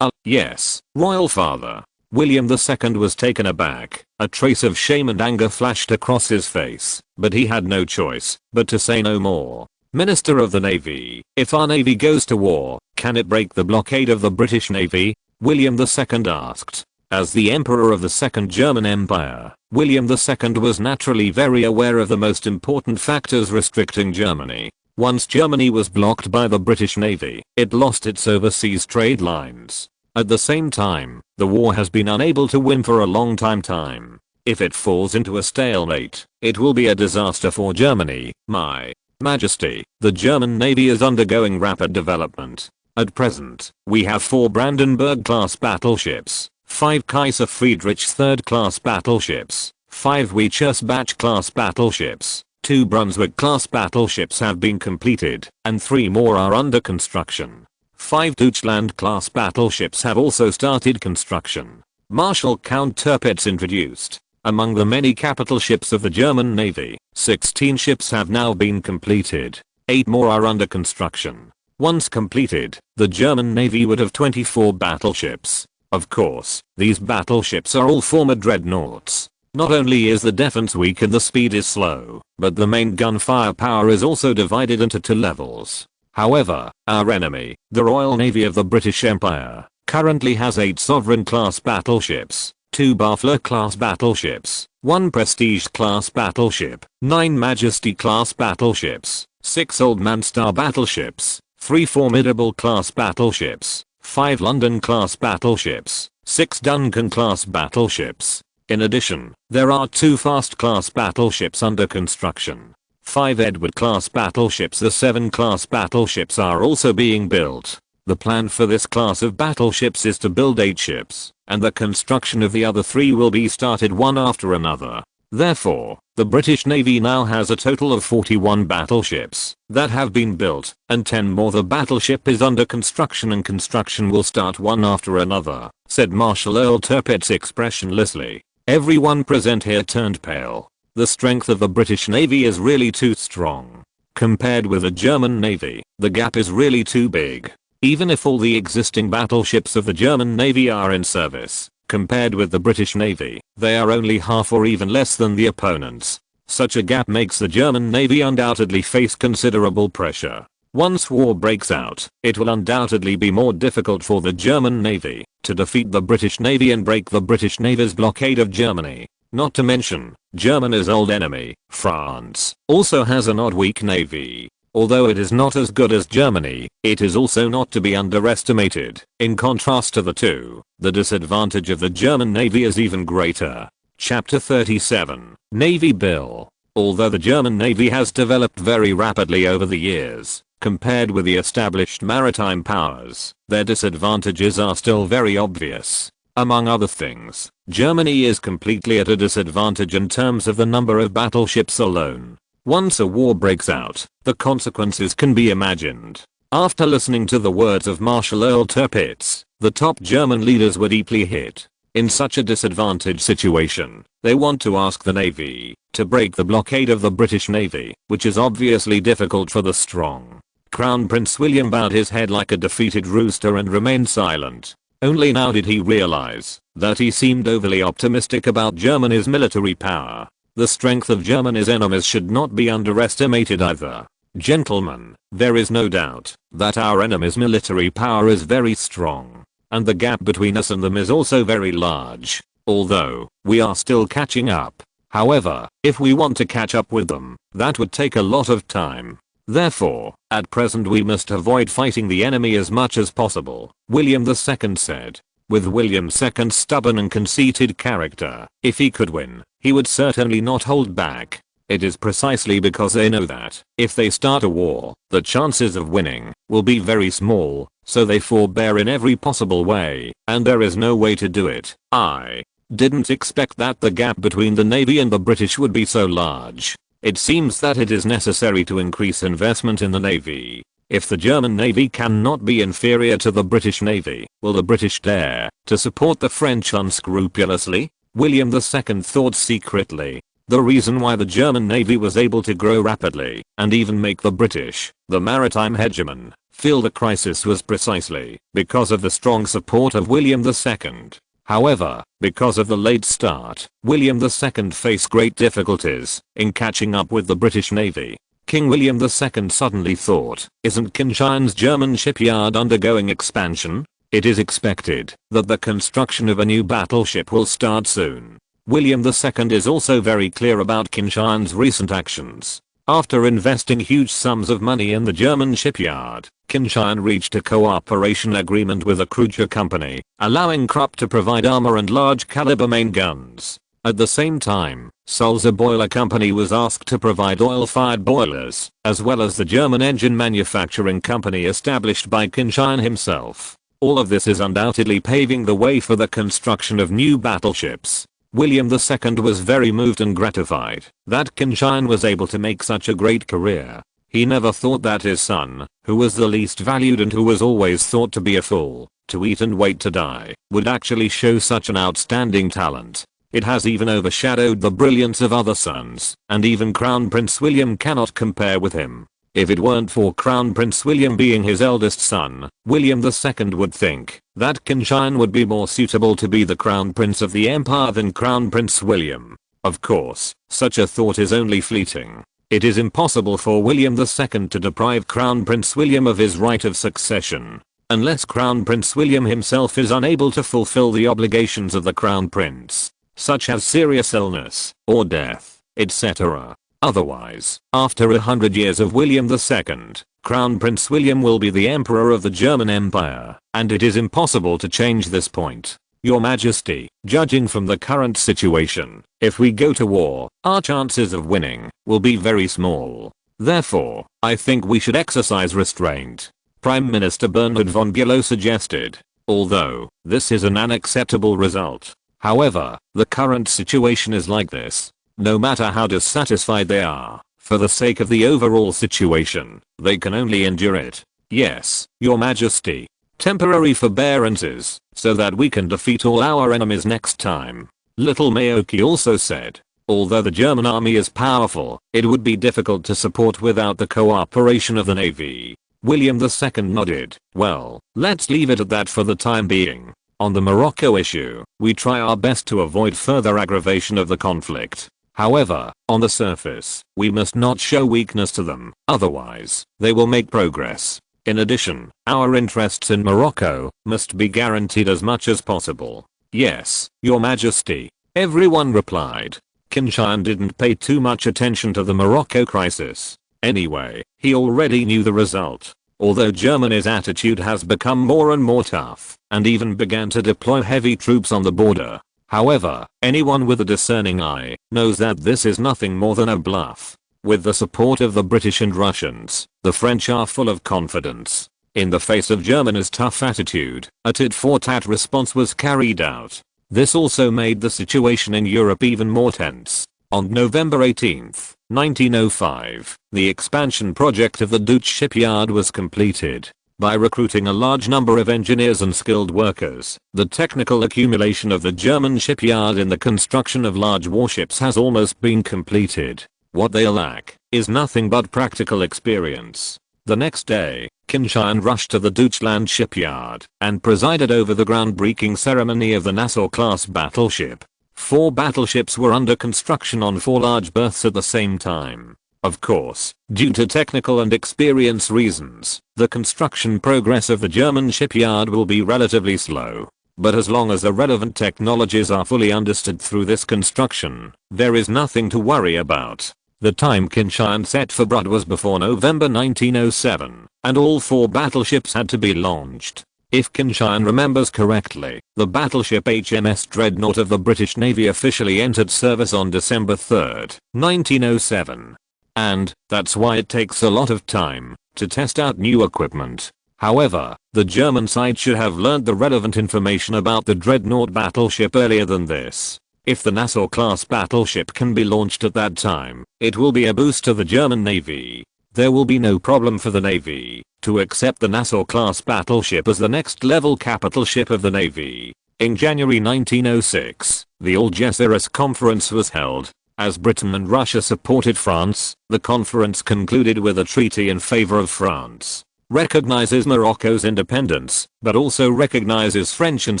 Yes, Royal Father. William II was taken aback. A trace of shame and anger flashed across his face, but he had no choice but to say no more. Minister of the Navy, if our Navy goes to war, can it break the blockade of the British Navy? William II asked. As the Emperor of the Second German Empire, William II was naturally very aware of the most important factors restricting Germany. Once Germany was blocked by the British Navy, it lost its overseas trade lines. At the same time, the war has been unable to win for a long time. If it falls into a stalemate, it will be a disaster for Germany. My Majesty, the German Navy is undergoing rapid development. At present, we have 4 Brandenburg-class battleships, 5 Kaiser Friedrich III-class battleships, 5 Wechselsbach-class battleships, 2 Brunswick-class battleships have been completed, and 3 more are under construction. 5 Deutschland-class battleships have also started construction. Marshal Count Tirpitz introduced. Among the many capital ships of the German Navy, 16 ships have now been completed. 8 more are under construction. Once completed, the German Navy would have 24 battleships. Of course, these battleships are all former dreadnoughts. Not only is the defense weak and the speed is slow, but the main gun firepower is also divided into 2 levels. However, our enemy, the Royal Navy of the British Empire, currently has 8 Sovereign-class battleships, 2 Barfleur-class battleships, 1 Prestige-class battleship, 9 Majesty-class battleships, 6 Old Man Star battleships, 3 Formidable-class battleships, 5 London-class battleships, 6 Duncan-class battleships. In addition, there are 2 Fast-class battleships under construction. 5 Edward-class battleships. The 7 class battleships are also being built. The plan for this class of battleships is to build 8 ships, and the construction of the other 3 will be started one after another. Therefore, the British Navy now has a total of 41 battleships that have been built, and 10 more. The battleship is under construction and construction will start one after another, said Marshal Earl Tirpitz expressionlessly. Everyone present here turned pale. The strength of the British Navy is really too strong. Compared with the German Navy, the gap is really too big. Even if all the existing battleships of the German Navy are in service, compared with the British Navy, they are only half or even less than the opponents. Such a gap makes the German Navy undoubtedly face considerable pressure. Once war breaks out, it will undoubtedly be more difficult for the German Navy to defeat the British Navy and break the British Navy's blockade of Germany. Not to mention, Germany's old enemy, France, also has an odd weak navy. Although it is not as good as Germany, it is also not to be underestimated. In contrast to the two, the disadvantage of the German Navy is even greater. Chapter 37, Navy Bill. Although the German Navy has developed very rapidly over the years, compared with the established maritime powers, their disadvantages are still very obvious. Among other things, Germany is completely at a disadvantage in terms of the number of battleships alone. Once a war breaks out, the consequences can be imagined. After listening to the words of Marshal Earl Tirpitz, the top German leaders were deeply hit. In such a disadvantaged situation, they want to ask the Navy to break the blockade of the British Navy, which is obviously difficult for the strong. Crown Prince William bowed his head like a defeated rooster and remained silent. Only now did he realize that he seemed overly optimistic about Germany's military power. The strength of Germany's enemies should not be underestimated either. Gentlemen, there is no doubt that our enemy's military power is very strong, and the gap between us and them is also very large, although we are still catching up. However, if we want to catch up with them, that would take a lot of time. Therefore, at present we must avoid fighting the enemy as much as possible, William II said. With William II's stubborn and conceited character, if he could win, he would certainly not hold back. It is precisely because they know that, if they start a war, the chances of winning will be very small, so they forbear in every possible way, and there is no way to do it. I didn't expect that the gap between the Navy and the British would be so large. It seems that it is necessary to increase investment in the Navy. If the German Navy cannot be inferior to the British Navy, will the British dare to support the French unscrupulously? William II thought secretly. The reason why the German Navy was able to grow rapidly, and even make the British, the maritime hegemon, feel the crisis was precisely because of the strong support of William II. However, because of the late start, William II faced great difficulties in catching up with the British Navy. King William II suddenly thought, isn't Qin Tian's German shipyard undergoing expansion? It is expected that the construction of a new battleship will start soon. William II is also very clear about Qin Tian's recent actions. After investing huge sums of money in the German shipyard, Qin Tian reached a cooperation agreement with a Kruger company, allowing Krupp to provide armor and large caliber main guns. At the same time, Sulzer Boiler Company was asked to provide oil-fired boilers, as well as the German engine manufacturing company established by Qin Tian himself. All of this is undoubtedly paving the way for the construction of new battleships. William II was very moved and gratified that Qin Tian was able to make such a great career. He never thought that his son, who was the least valued and who was always thought to be a fool, to eat and wait to die, would actually show such an outstanding talent. It has even overshadowed the brilliance of other sons, and even Crown Prince William cannot compare with him. If it weren't for Crown Prince William being his eldest son, William II would think that Qin Tian would be more suitable to be the Crown Prince of the Empire than Crown Prince William. Of course, such a thought is only fleeting. It is impossible for William II to deprive Crown Prince William of his right of succession, unless Crown Prince William himself is unable to fulfill the obligations of the Crown Prince, such as serious illness, or death, etc. Otherwise, after 100 years of William II, Crown Prince William will be the Emperor of the German Empire, and it is impossible to change this point. Your Majesty, judging from the current situation, if we go to war, our chances of winning will be very small. Therefore, I think we should exercise restraint. Prime Minister Bernhard von Bülow suggested. Although, this is an unacceptable result. However, the current situation is like this. No matter how dissatisfied they are, for the sake of the overall situation, they can only endure it. Yes, Your Majesty. Temporary forbearances, so that we can defeat all our enemies next time. Little Maoki also said. Although the German army is powerful, it would be difficult to support without the cooperation of the Navy. William II nodded. Well, let's leave it at that for the time being. On the Morocco issue, we try our best to avoid further aggravation of the conflict. However, on the surface, we must not show weakness to them, otherwise, they will make progress. In addition, our interests in Morocco must be guaranteed as much as possible. Yes, Your Majesty. Everyone replied. Qin Tian didn't pay too much attention to the Morocco crisis. Anyway, he already knew the result. Although Germany's attitude has become more and more tough, and even began to deploy heavy troops on the border. However, anyone with a discerning eye knows that this is nothing more than a bluff. With the support of the British and Russians, the French are full of confidence. In the face of Germany's tough attitude, a tit-for-tat response was carried out. This also made the situation in Europe even more tense. On November 18, 1905, the expansion project of the Deutsche shipyard was completed. By recruiting a large number of engineers and skilled workers, the technical accumulation of the German shipyard in the construction of large warships has almost been completed. What they lack is nothing but practical experience. The next day, Qin Tian rushed to the Deutschland shipyard and presided over the groundbreaking ceremony of the Nassau-class battleship. 4 battleships were under construction on 4 large berths at the same time. Of course, due to technical and experience reasons, the construction progress of the German shipyard will be relatively slow. But as long as the relevant technologies are fully understood through this construction, there is nothing to worry about. The time Qin Tian set for Brud was before November 1907, and all 4 battleships had to be launched. If Qin Tian remembers correctly, the battleship HMS Dreadnought of the British Navy officially entered service on December 3, 1907. And that's why it takes a lot of time to test out new equipment. However, the German side should have learned the relevant information about the Dreadnought battleship earlier than this. If the Nassau-class battleship can be launched at that time, it will be a boost to the German Navy. There will be no problem for the Navy to accept the Nassau-class battleship as the next-level capital ship of the Navy. In January 1906, the Algeciras Conference was held. As Britain and Russia supported France, the conference concluded with a treaty in favor of France. Recognizes Morocco's independence, but also recognizes French and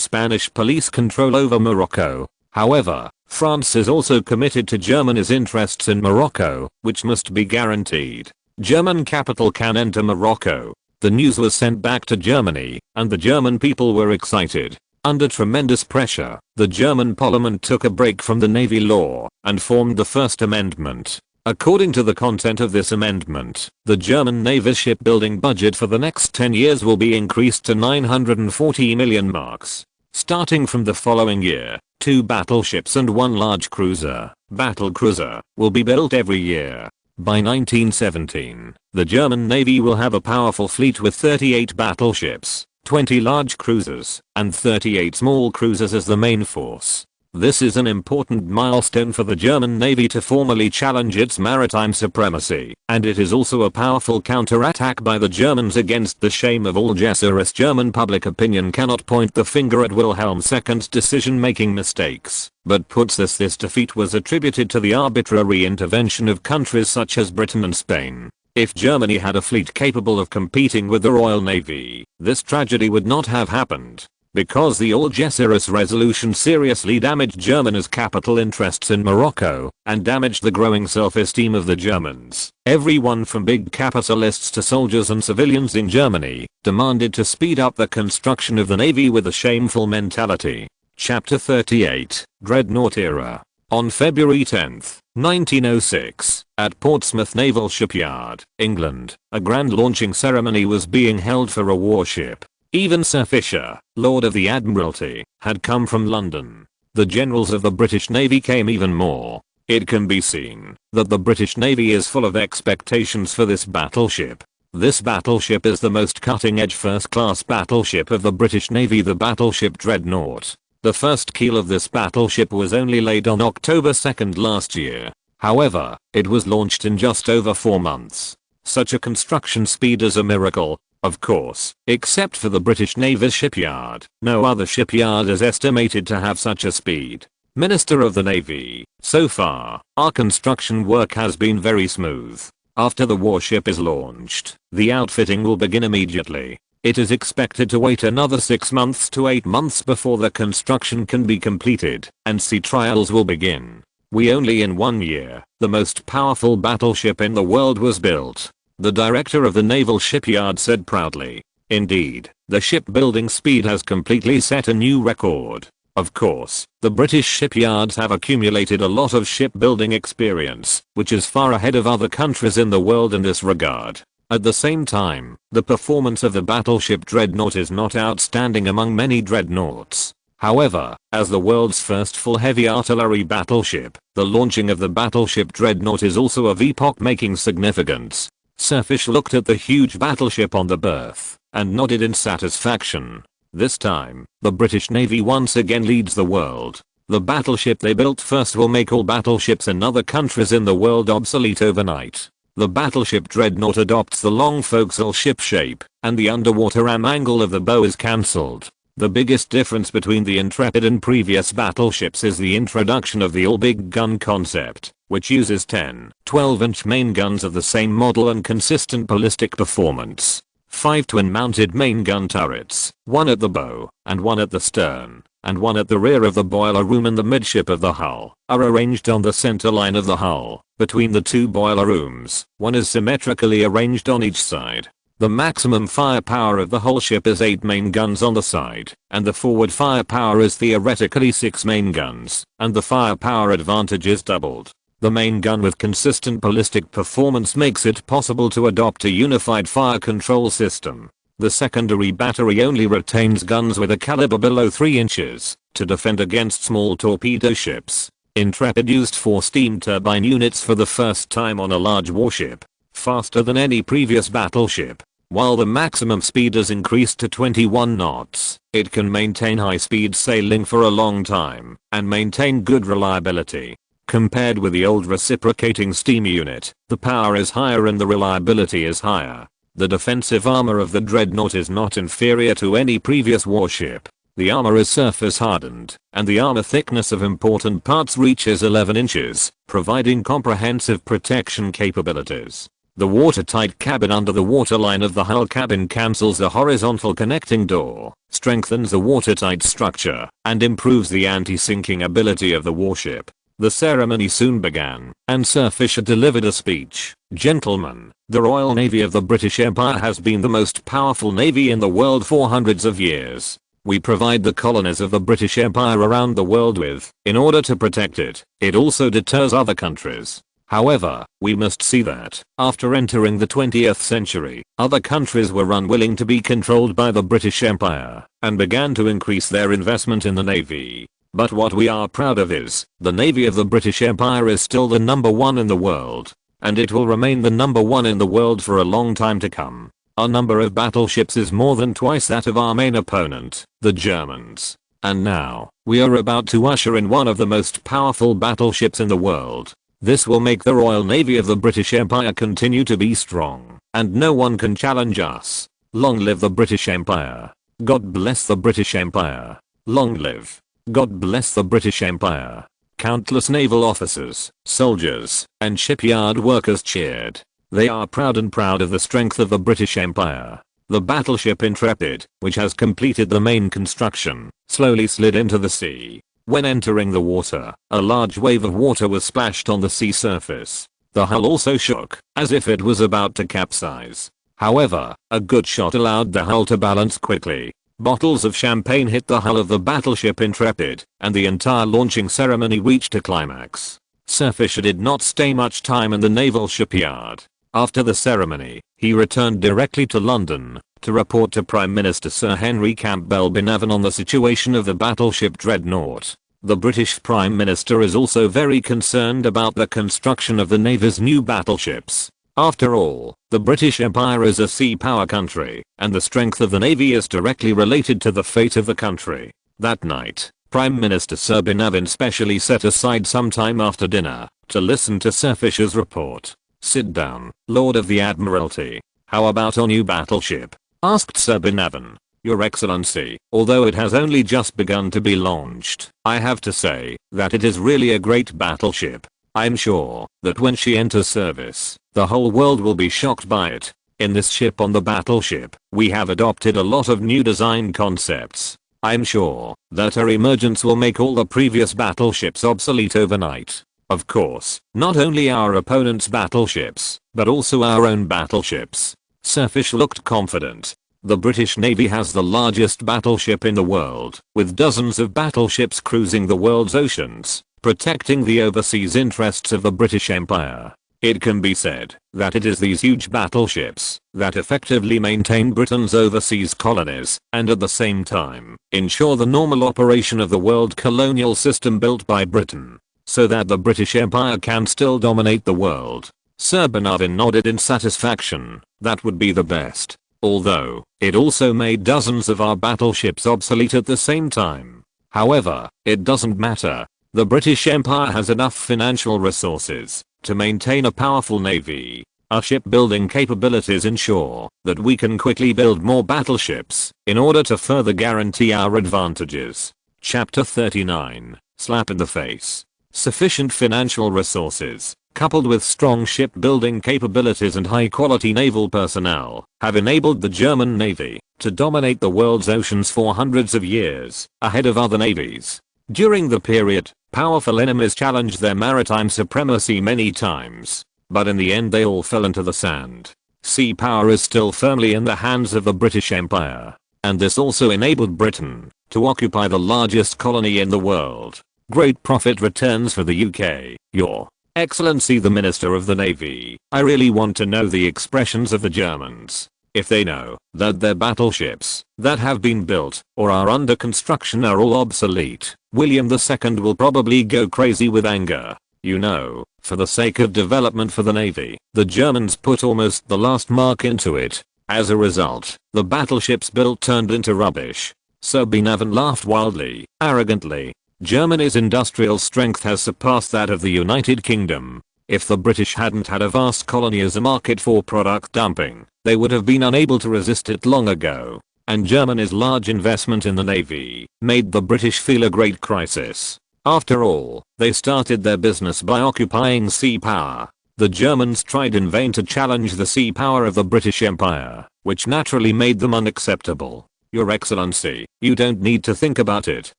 Spanish police control over Morocco. However, France is also committed to Germany's interests in Morocco, which must be guaranteed. German capital can enter Morocco. The news was sent back to Germany, and the German people were excited. Under tremendous pressure, the German parliament took a break from the Navy law and formed the First Amendment. According to the content of this amendment, the German Navy's shipbuilding budget for the next 10 years will be increased to 940 million marks. Starting from the following year, 2 battleships and 1 large cruiser, battle cruiser, will be built every year. By 1917, the German Navy will have a powerful fleet with 38 battleships, 20 large cruisers, and 38 small cruisers as the main force. This is an important milestone for the German Navy to formally challenge its maritime supremacy, and it is also a powerful counterattack by the Germans against the shame of Algeciras. German public opinion cannot point the finger at Wilhelm II's decision-making mistakes, but puts this defeat was attributed to the arbitrary intervention of countries such as Britain and Spain. If Germany had a fleet capable of competing with the Royal Navy, this tragedy would not have happened. Because the Algeciras resolution seriously damaged Germany's capital interests in Morocco and damaged the growing self-esteem of the Germans, everyone from big capitalists to soldiers and civilians in Germany demanded to speed up the construction of the Navy with a shameful mentality. Chapter 38, Dreadnought Era. On February 10, 1906, at Portsmouth Naval Shipyard, England, a grand launching ceremony was being held for a warship. Even Sir Fisher, Lord of the Admiralty, had come from London. The generals of the British Navy came even more. It can be seen that the British Navy is full of expectations for this battleship. This battleship is the most cutting-edge first-class battleship of the British Navy, the battleship Dreadnought. The first keel of this battleship was only laid on October 2 last year. However, it was launched in just over 4 months. Such a construction speed is a miracle. Of course, except for the British Navy's shipyard, no other shipyard is estimated to have such a speed. Minister of the Navy, so far, our construction work has been very smooth. After the warship is launched, the outfitting will begin immediately. It is expected to wait another 6 months to 8 months before the construction can be completed, and sea trials will begin. We only in 1 year, the most powerful battleship in the world was built. The director of the naval shipyard said proudly. Indeed, the shipbuilding speed has completely set a new record. Of course, the British shipyards have accumulated a lot of shipbuilding experience, which is far ahead of other countries in the world in this regard. At the same time, the performance of the battleship Dreadnought is not outstanding among many dreadnoughts. However, as the world's first full heavy artillery battleship, the launching of the battleship Dreadnought is also of epoch-making significance. Sir Fish looked at the huge battleship on the berth and nodded in satisfaction. This time, the British Navy once again leads the world. The battleship they built first will make all battleships in other countries in the world obsolete overnight. The battleship Dreadnought adopts the long forecastle ship shape, and the underwater ram angle of the bow is cancelled. The biggest difference between the Intrepid and previous battleships is the introduction of the all-big gun concept, which uses 10, 12-inch main guns of the same model and consistent ballistic performance. 5 twin-mounted main gun turrets, 1 at the bow, and 1 at the stern, and 1 at the rear of the boiler room and the midship of the hull, are arranged on the center line of the hull. Between the 2 boiler rooms, 1 is symmetrically arranged on each side. The maximum firepower of the whole ship is 8 main guns on the side, and the forward firepower is theoretically 6 main guns, and the firepower advantage is doubled. The main gun with consistent ballistic performance makes it possible to adopt a unified fire control system. The secondary battery only retains guns with a caliber below 3 inches to defend against small torpedo ships. Intrepid used 4 steam turbine units for the first time on a large warship, faster than any previous battleship. While the maximum speed is increased to 21 knots, it can maintain high-speed sailing for a long time and maintain good reliability. Compared with the old reciprocating steam unit, the power is higher and the reliability is higher. The defensive armor of the dreadnought is not inferior to any previous warship. The armor is surface hardened, and the armor thickness of important parts reaches 11 inches, providing comprehensive protection capabilities. The watertight cabin under the waterline of the hull cabin cancels the horizontal connecting door, strengthens the watertight structure, and improves the anti-sinking ability of the warship. The ceremony soon began, and Sir Fisher delivered a speech. "Gentlemen, the Royal Navy of the British Empire has been the most powerful navy in the world for hundreds of years. We provide the colonies of the British Empire around the world with, in order to protect it. It also deters other countries. However, we must see that, after entering the 20th century, other countries were unwilling to be controlled by the British Empire, and began to increase their investment in the navy. But what we are proud of is, the navy of the British Empire is still the #1 in the world. And it will remain the #1 in the world for a long time to come. Our number of battleships is more than twice that of our main opponent, the Germans. And now, we are about to usher in one of the most powerful battleships in the world. This will make the Royal Navy of the British Empire continue to be strong, and no one can challenge us. Long live the British Empire. God bless the British Empire. Long live. God bless the British Empire." Countless naval officers, soldiers, and shipyard workers cheered. They are proud of the strength of the British Empire. The battleship Intrepid, which has completed the main construction, slowly slid into the sea. When entering the water, a large wave of water was splashed on the sea surface. The hull also shook, as if it was about to capsize. However, a good shot allowed the hull to balance quickly. Bottles of champagne hit the hull of the battleship Intrepid, and the entire launching ceremony reached a climax. Sir Fisher did not stay much time in the naval shipyard. After the ceremony, he returned directly to London to report to Prime Minister Sir Henry Campbell Bannerman on the situation of the battleship Dreadnought. The British Prime Minister is also very concerned about the construction of the Navy's new battleships. After all, the British Empire is a sea power country, and the strength of the Navy is directly related to the fate of the country. That night, Prime Minister Sir Bannerman specially set aside some time after dinner to listen to Sir Fisher's report. "Sit down, Lord of the Admiralty. How about our new battleship?" asked Sir Bannerman. "Your Excellency, although it has only just begun to be launched, I have to say that it is really a great battleship. I'm sure that when she enters service, the whole world will be shocked by it. In this ship on the battleship, we have adopted a lot of new design concepts. I'm sure that her emergence will make all the previous battleships obsolete overnight. Of course, not only our opponent's battleships, but also our own battleships." Sir Fisher looked confident. The British Navy has the largest battleship in the world, with dozens of battleships cruising the world's oceans, protecting the overseas interests of the British Empire. It can be said that it is these huge battleships that effectively maintain Britain's overseas colonies and at the same time ensure the normal operation of the world colonial system built by Britain, so that the British Empire can still dominate the world. Sir Bannerman nodded in satisfaction. That would be the best. Although, it also made dozens of our battleships obsolete at the same time. However, it doesn't matter. The British Empire has enough financial resources to maintain a powerful navy. Our shipbuilding capabilities ensure that we can quickly build more battleships in order to further guarantee our advantages. Chapter 39. Slap in the face. Sufficient financial resources, coupled with strong shipbuilding capabilities and high-quality naval personnel, have enabled the German Navy to dominate the world's oceans for hundreds of years, ahead of other navies. During the period, powerful enemies challenged their maritime supremacy many times, but in the end they all fell into the sand. Sea power is still firmly in the hands of the British Empire, and this also enabled Britain to occupy the largest colony in the world. Great profit returns for the UK. Your Excellency the Minister of the Navy, I really want to know the expressions of the Germans. If they know that their battleships that have been built or are under construction are all obsolete, William II will probably go crazy with anger. You know, for the sake of development for the Navy, the Germans put almost the last mark into it. As a result, the battleships built turned into rubbish. Sir Benavan laughed wildly, arrogantly. Germany's industrial strength has surpassed that of the United Kingdom. If the British hadn't had a vast colony as a market for product dumping, they would have been unable to resist it long ago. And Germany's large investment in the Navy made the British feel a great crisis. After all, they started their business by occupying sea power. The Germans tried in vain to challenge the sea power of the British Empire, which naturally made them unacceptable. Your Excellency, you don't need to think about it.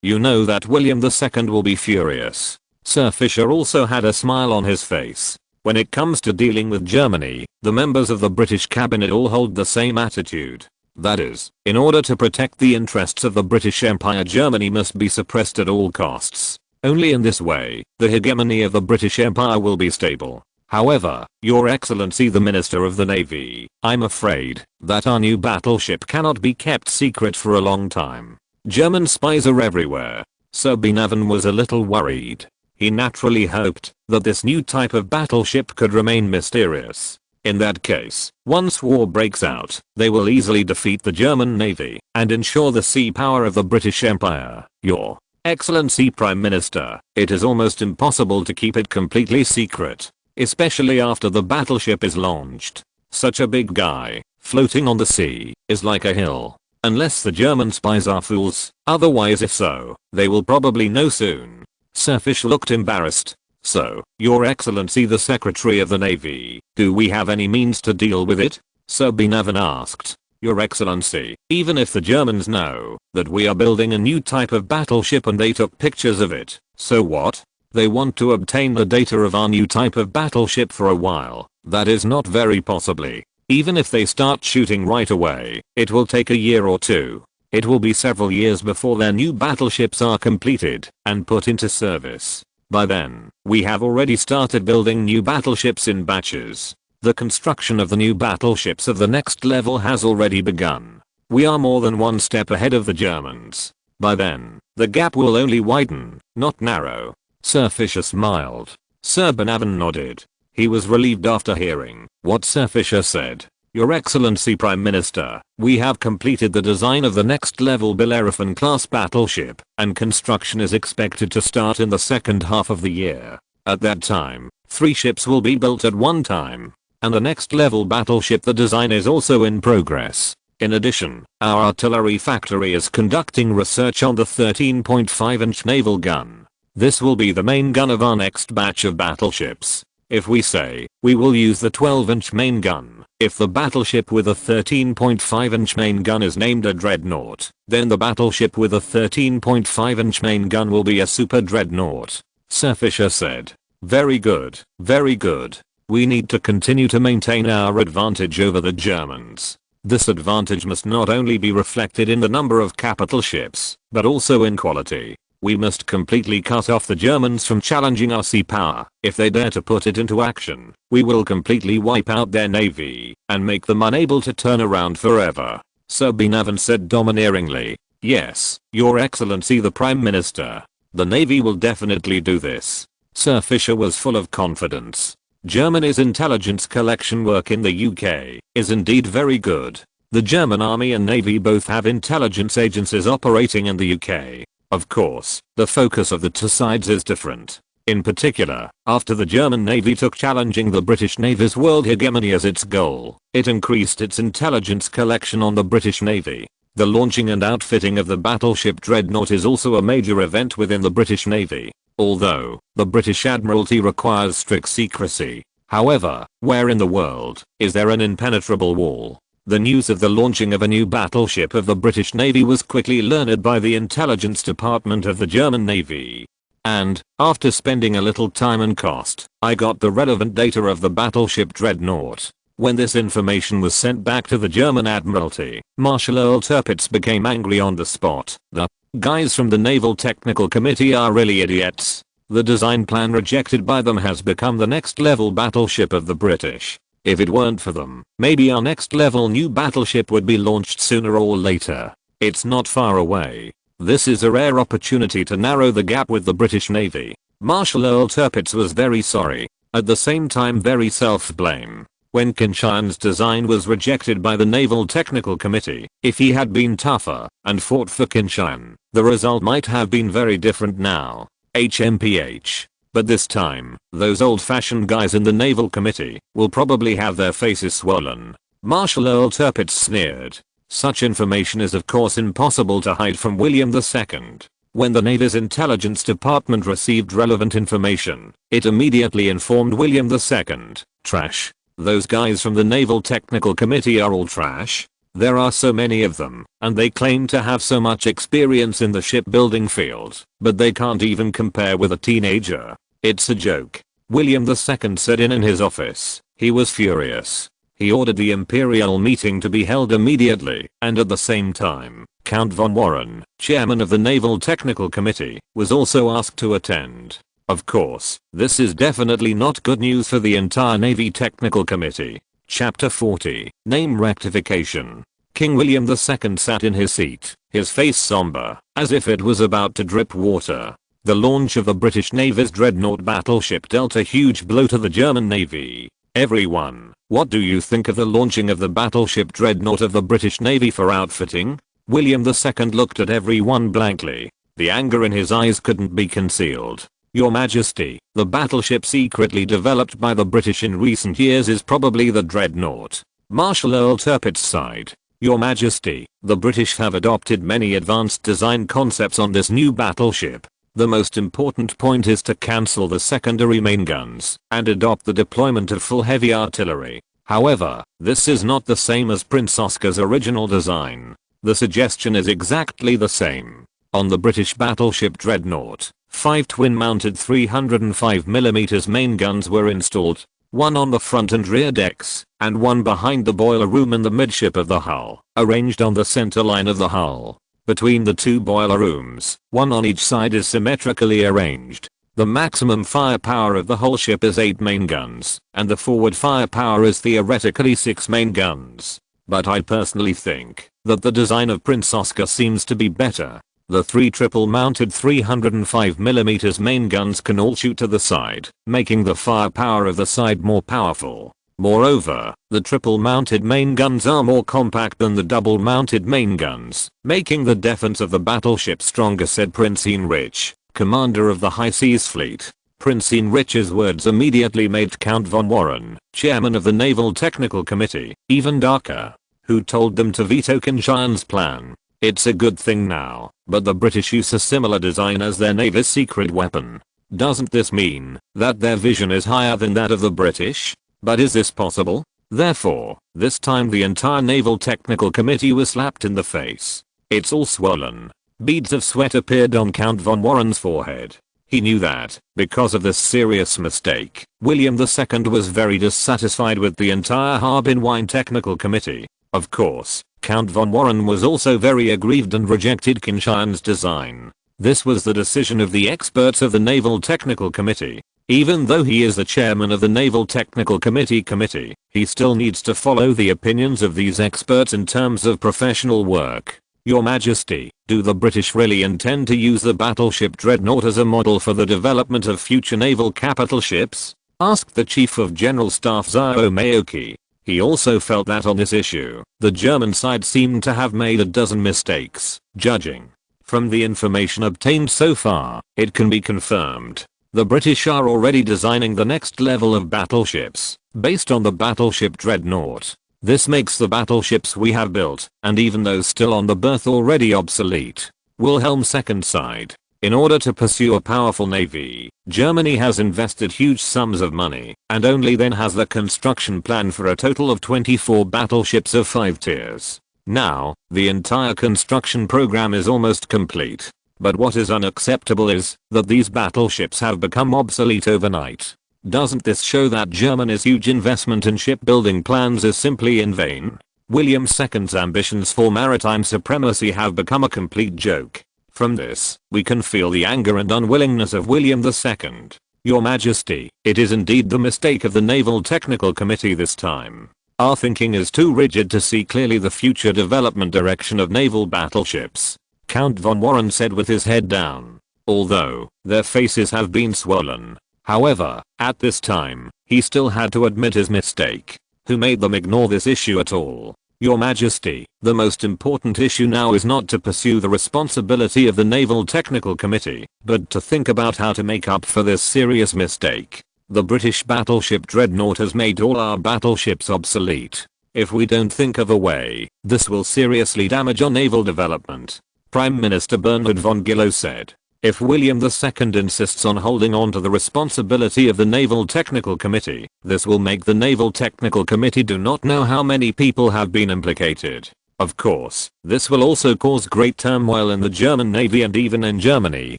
You know that William II will be furious. Sir Fisher also had a smile on his face. When it comes to dealing with Germany, the members of the British cabinet all hold the same attitude. That is, in order to protect the interests of the British Empire, Germany must be suppressed at all costs. Only in this way, the hegemony of the British Empire will be stable. However, Your Excellency the Minister of the Navy, I'm afraid that our new battleship cannot be kept secret for a long time. German spies are everywhere. Sir Benavan was a little worried. He naturally hoped that this new type of battleship could remain mysterious. In that case, once war breaks out, they will easily defeat the German Navy and ensure the sea power of the British Empire. Your Excellency Prime Minister, it is almost impossible to keep it completely secret. Especially after the battleship is launched. Such a big guy, floating on the sea, is like a hill. Unless the German spies are fools, otherwise if so, they will probably know soon. Sir Fish looked embarrassed. So, Your Excellency the Secretary of the Navy, do we have any means to deal with it? Sir Benavan asked. Your Excellency, even if the Germans know that we are building a new type of battleship and they took pictures of it, so what? They want to obtain the data of our new type of battleship for a while. That is not very possibly. Even if they start shooting right away, it will take a year or two. It will be several years before their new battleships are completed and put into service. By then, we have already started building new battleships in batches. The construction of the new battleships of the next level has already begun. We are more than one step ahead of the Germans. By then, the gap will only widen, not narrow. Sir Fisher smiled. Sir Benavan nodded. He was relieved after hearing what Sir Fisher said. Your Excellency Prime Minister, we have completed the design of the next level Bellerophon class battleship, and construction is expected to start in the second half of the year. At that time, 3 ships will be built at one time. And the next level battleship, the design is also in progress. In addition, our artillery factory is conducting research on the 13.5-inch naval gun. This will be the main gun of our next batch of battleships. If we say, we will use the 12-inch main gun. If the battleship with a 13.5-inch main gun is named a dreadnought, then the battleship with a 13.5-inch main gun will be a super dreadnought. Sir Fisher said. Very good, very good. We need to continue to maintain our advantage over the Germans. This advantage must not only be reflected in the number of capital ships, but also in quality. We must completely cut off the Germans from challenging our sea power. If they dare to put it into action, we will completely wipe out their navy and make them unable to turn around forever. Sir Benavan said domineeringly. Yes, Your Excellency the Prime Minister. The Navy will definitely do this. Sir Fisher was full of confidence. Germany's intelligence collection work in the UK is indeed very good. The German Army and Navy both have intelligence agencies operating in the UK. Of course, the focus of the two sides is different. In particular, after the German Navy took challenging the British Navy's world hegemony as its goal, it increased its intelligence collection on the British Navy. The launching and outfitting of the battleship Dreadnought is also a major event within the British Navy. Although, the British Admiralty requires strict secrecy. However, where in the world is there an impenetrable wall? The news of the launching of a new battleship of the British Navy was quickly learned by the intelligence department of the German Navy. And, after spending a little time and cost, I got the relevant data of the battleship Dreadnought. When this information was sent back to the German Admiralty, Marshal Earl Tirpitz became angry on the spot. The guys from the Naval Technical Committee are really idiots. The design plan rejected by them has become the next level battleship of the British. If it weren't for them, maybe our next level new battleship would be launched sooner or later. It's not far away. This is a rare opportunity to narrow the gap with the British Navy. Marshal Earl Tirpitz was very sorry, at the same time very self-blame. When Qin Tian's design was rejected by the Naval Technical Committee, if he had been tougher and fought for Qin Tian, the result might have been very different now. HMPH. But this time, those old-fashioned guys in the Naval Committee will probably have their faces swollen. Marshal Earl Tirpitz sneered. Such information is of course impossible to hide from William II. When the Navy's intelligence department received relevant information, it immediately informed William II. Trash. Those guys from the Naval Technical Committee are all trash. There are so many of them, and they claim to have so much experience in the shipbuilding field, but they can't even compare with a teenager. It's a joke. William II said in his office. He was furious. He ordered the imperial meeting to be held immediately, and at the same time, Count von Warren, chairman of the Naval Technical Committee, was also asked to attend. Of course, this is definitely not good news for the entire Navy Technical Committee. Chapter 40, Name Rectification. King William II sat in his seat, his face somber, as if it was about to drip water. The launch of the British Navy's dreadnought battleship dealt a huge blow to the German Navy. Everyone, what do you think of the launching of the battleship dreadnought of the British Navy for outfitting? William II looked at everyone blankly. The anger in his eyes couldn't be concealed. Your Majesty, the battleship secretly developed by the British in recent years is probably the dreadnought. Marshal Earl Tirpitz sighed. Your Majesty, the British have adopted many advanced design concepts on this new battleship. The most important point is to cancel the secondary main guns and adopt the deployment of full heavy artillery. However, this is not the same as Prince Oscar's original design. The suggestion is exactly the same. On the British battleship Dreadnought, 5 twin-mounted 305mm main guns were installed, one on the front and rear decks, and one behind the boiler room in the midship of the hull, arranged on the center line of the hull. Between the two boiler rooms, one on each side is symmetrically arranged. The maximum firepower of the whole ship is 8 main guns, and the forward firepower is theoretically 6 main guns. But I personally think that the design of Prince Oscar seems to be better. The 3 triple-mounted 305mm main guns can all shoot to the side, making the firepower of the side more powerful. Moreover, the triple-mounted main guns are more compact than the double-mounted main guns, making the defense of the battleship stronger, said Prince Heinrich, commander of the High Seas Fleet. Prince Heinrich's words immediately made Count von Warren, chairman of the Naval Technical Committee, even darker, who told them to veto Qin Tian's plan. It's a good thing now, but the British use a similar design as their Navy's secret weapon. Doesn't this mean that their vision is higher than that of the British? But is this possible? Therefore, this time the entire Naval Technical Committee was slapped in the face. It's all swollen. Beads of sweat appeared on Count von Warren's forehead. He knew that, because of this serious mistake, William II was very dissatisfied with the entire Harbin Wine Technical Committee. Of course, Count von Warren was also very aggrieved and rejected Qin Tian's design. This was the decision of the experts of the Naval Technical Committee. Even though he is the chairman of the Naval Technical Committee, he still needs to follow the opinions of these experts in terms of professional work. Your Majesty, do the British really intend to use the battleship Dreadnought as a model for the development of future naval capital ships? Asked the Chief of General Staff Zhao Maoki. He also felt that on this issue, the German side seemed to have made a dozen mistakes. Judging from the information obtained so far, it can be confirmed. The British are already designing the next level of battleships, based on the battleship Dreadnought. This makes the battleships we have built, and even those still on the berth, already obsolete. Wilhelm II sighed. In order to pursue a powerful navy, Germany has invested huge sums of money, and only then has the construction plan for a total of 24 battleships of 5 tiers. Now, the entire construction program is almost complete. But what is unacceptable is that these battleships have become obsolete overnight. Doesn't this show that Germany's huge investment in shipbuilding plans is simply in vain? William II's ambitions for maritime supremacy have become a complete joke. From this, we can feel the anger and unwillingness of William II. Your Majesty, it is indeed the mistake of the Naval Technical Committee this time. Our thinking is too rigid to see clearly the future development direction of naval battleships, Count von Warren said with his head down. Although their faces have been swollen. However, at this time, he still had to admit his mistake. Who made them ignore this issue at all? Your Majesty, the most important issue now is not to pursue the responsibility of the Naval Technical Committee, but to think about how to make up for this serious mistake. The British battleship Dreadnought has made all our battleships obsolete. If we don't think of a way, this will seriously damage our naval development. Prime Minister Bernhard von Gillow said. If William II insists on holding on to the responsibility of the Naval Technical Committee, this will make the Naval Technical Committee do not know how many people have been implicated. Of course, this will also cause great turmoil in the German Navy and even in Germany,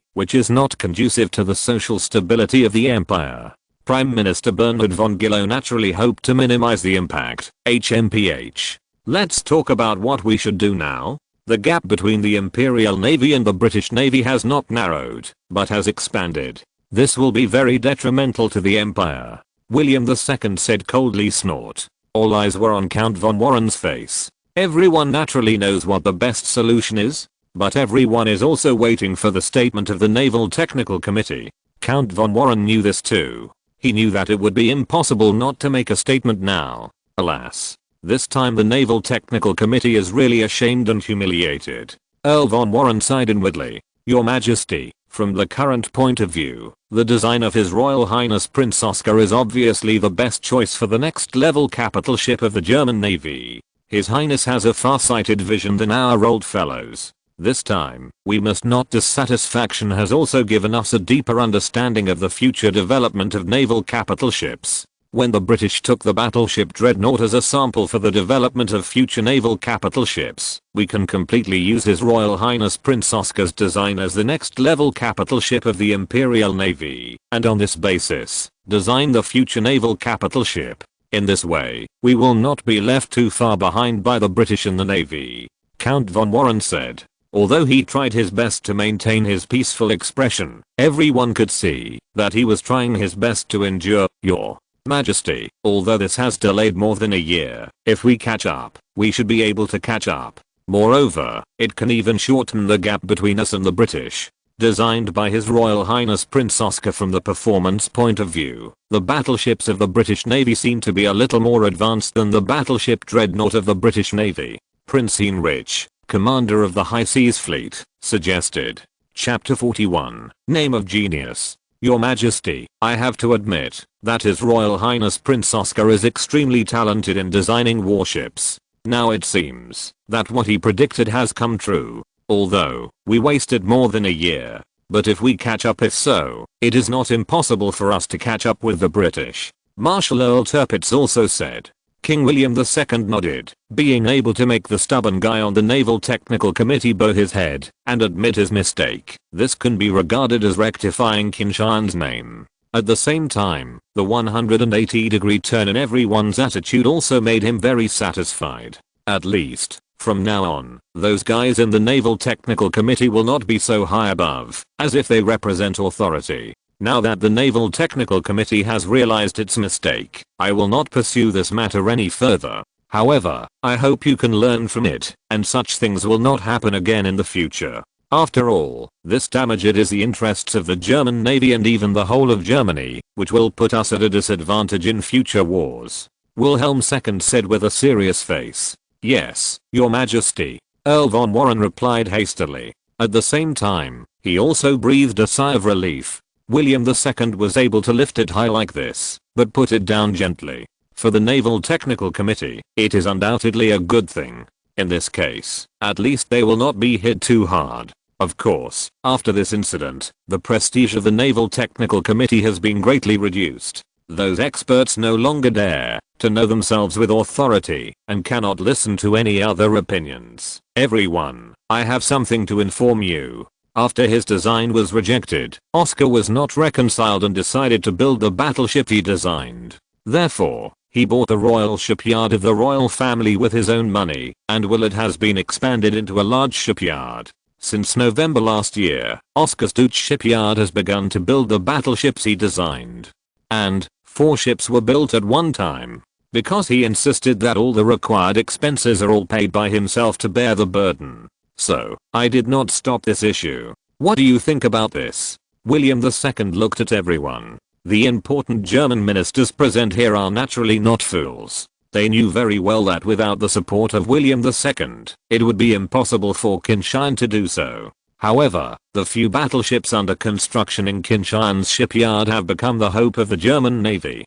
which is not conducive to the social stability of the empire. Prime Minister Bernhard von Gillow naturally hoped to minimize the impact. HMPH. Let's talk about what we should do now. The gap between the Imperial Navy and the British Navy has not narrowed, but has expanded. This will be very detrimental to the empire. William II said coldly snort. All eyes were on Count von Warren's face. Everyone naturally knows what the best solution is, but everyone is also waiting for the statement of the Naval Technical Committee. Count von Warren knew this too. He knew that it would be impossible not to make a statement now. Alas. This time the Naval Technical Committee is really ashamed and humiliated. Earl von Warren sighed inwardly. Your Majesty, from the current point of view, the design of His Royal Highness Prince Oscar is obviously the best choice for the next level capital ship of the German Navy. His Highness has a far-sighted vision than our old fellows. This time, we must not dissatisfaction has also given us a deeper understanding of the future development of naval capital ships. When the British took the battleship Dreadnought as a sample for the development of future naval capital ships, we can completely use His Royal Highness Prince Oscar's design as the next level capital ship of the Imperial Navy, and on this basis, design the future naval capital ship. In this way, we will not be left too far behind by the British in the Navy, Count von Warren said. Although he tried his best to maintain his peaceful expression, everyone could see that he was trying his best to endure. Your Majesty, although this has delayed more than a year, if we catch up, we should be able to catch up. Moreover, it can even shorten the gap between us and the British. Designed by His Royal Highness Prince Oscar from the performance point of view, the battleships of the British Navy seem to be a little more advanced than the battleship Dreadnought of the British Navy. Prince Heinrich, Commander of the High Seas Fleet, suggested. Chapter 41, Name of Genius. Your Majesty, I have to admit that His Royal Highness Prince Oscar is extremely talented in designing warships. Now it seems that what he predicted has come true. Although, we wasted more than a year. But if we catch up, if so, it is not impossible for us to catch up with the British. Marshal Earl Tirpitz also said. King William II nodded, being able to make the stubborn guy on the Naval Technical Committee bow his head and admit his mistake. This can be regarded as rectifying Qin Tian's name. At the same time, the 180-degree turn in everyone's attitude also made him very satisfied. At least, from now on, those guys in the Naval Technical Committee will not be so high above, as if they represent authority. Now that the Naval Technical Committee has realized its mistake, I will not pursue this matter any further. However, I hope you can learn from it, and such things will not happen again in the future. After all, this damages the interests of the German Navy and even the whole of Germany, which will put us at a disadvantage in future wars. Wilhelm II said with a serious face. Yes, Your Majesty. Earl von Warren replied hastily. At the same time, he also breathed a sigh of relief. William II was able to lift it high like this, but put it down gently. For the Naval Technical Committee, it is undoubtedly a good thing. In this case, at least they will not be hit too hard. Of course, after this incident, the prestige of the Naval Technical Committee has been greatly reduced. Those experts no longer dare to know themselves with authority and cannot listen to any other opinions. Everyone, I have something to inform you. After his design was rejected, Oscar was not reconciled and decided to build the battleship he designed. Therefore, he bought the royal shipyard of the royal family with his own money, and it has been expanded into a large shipyard. Since November last year, Oscar Stouch shipyard has begun to build the battleships he designed. And 4 ships were built at one time. Because he insisted that all the required expenses are all paid by himself to bear the burden. So, I did not stop this issue. What do you think about this? William II looked at everyone. The important German ministers present here are naturally not fools. They knew very well that without the support of William II, it would be impossible for Qin Tian to do so. However, the few battleships under construction in Qin Tian's shipyard have become the hope of the German Navy,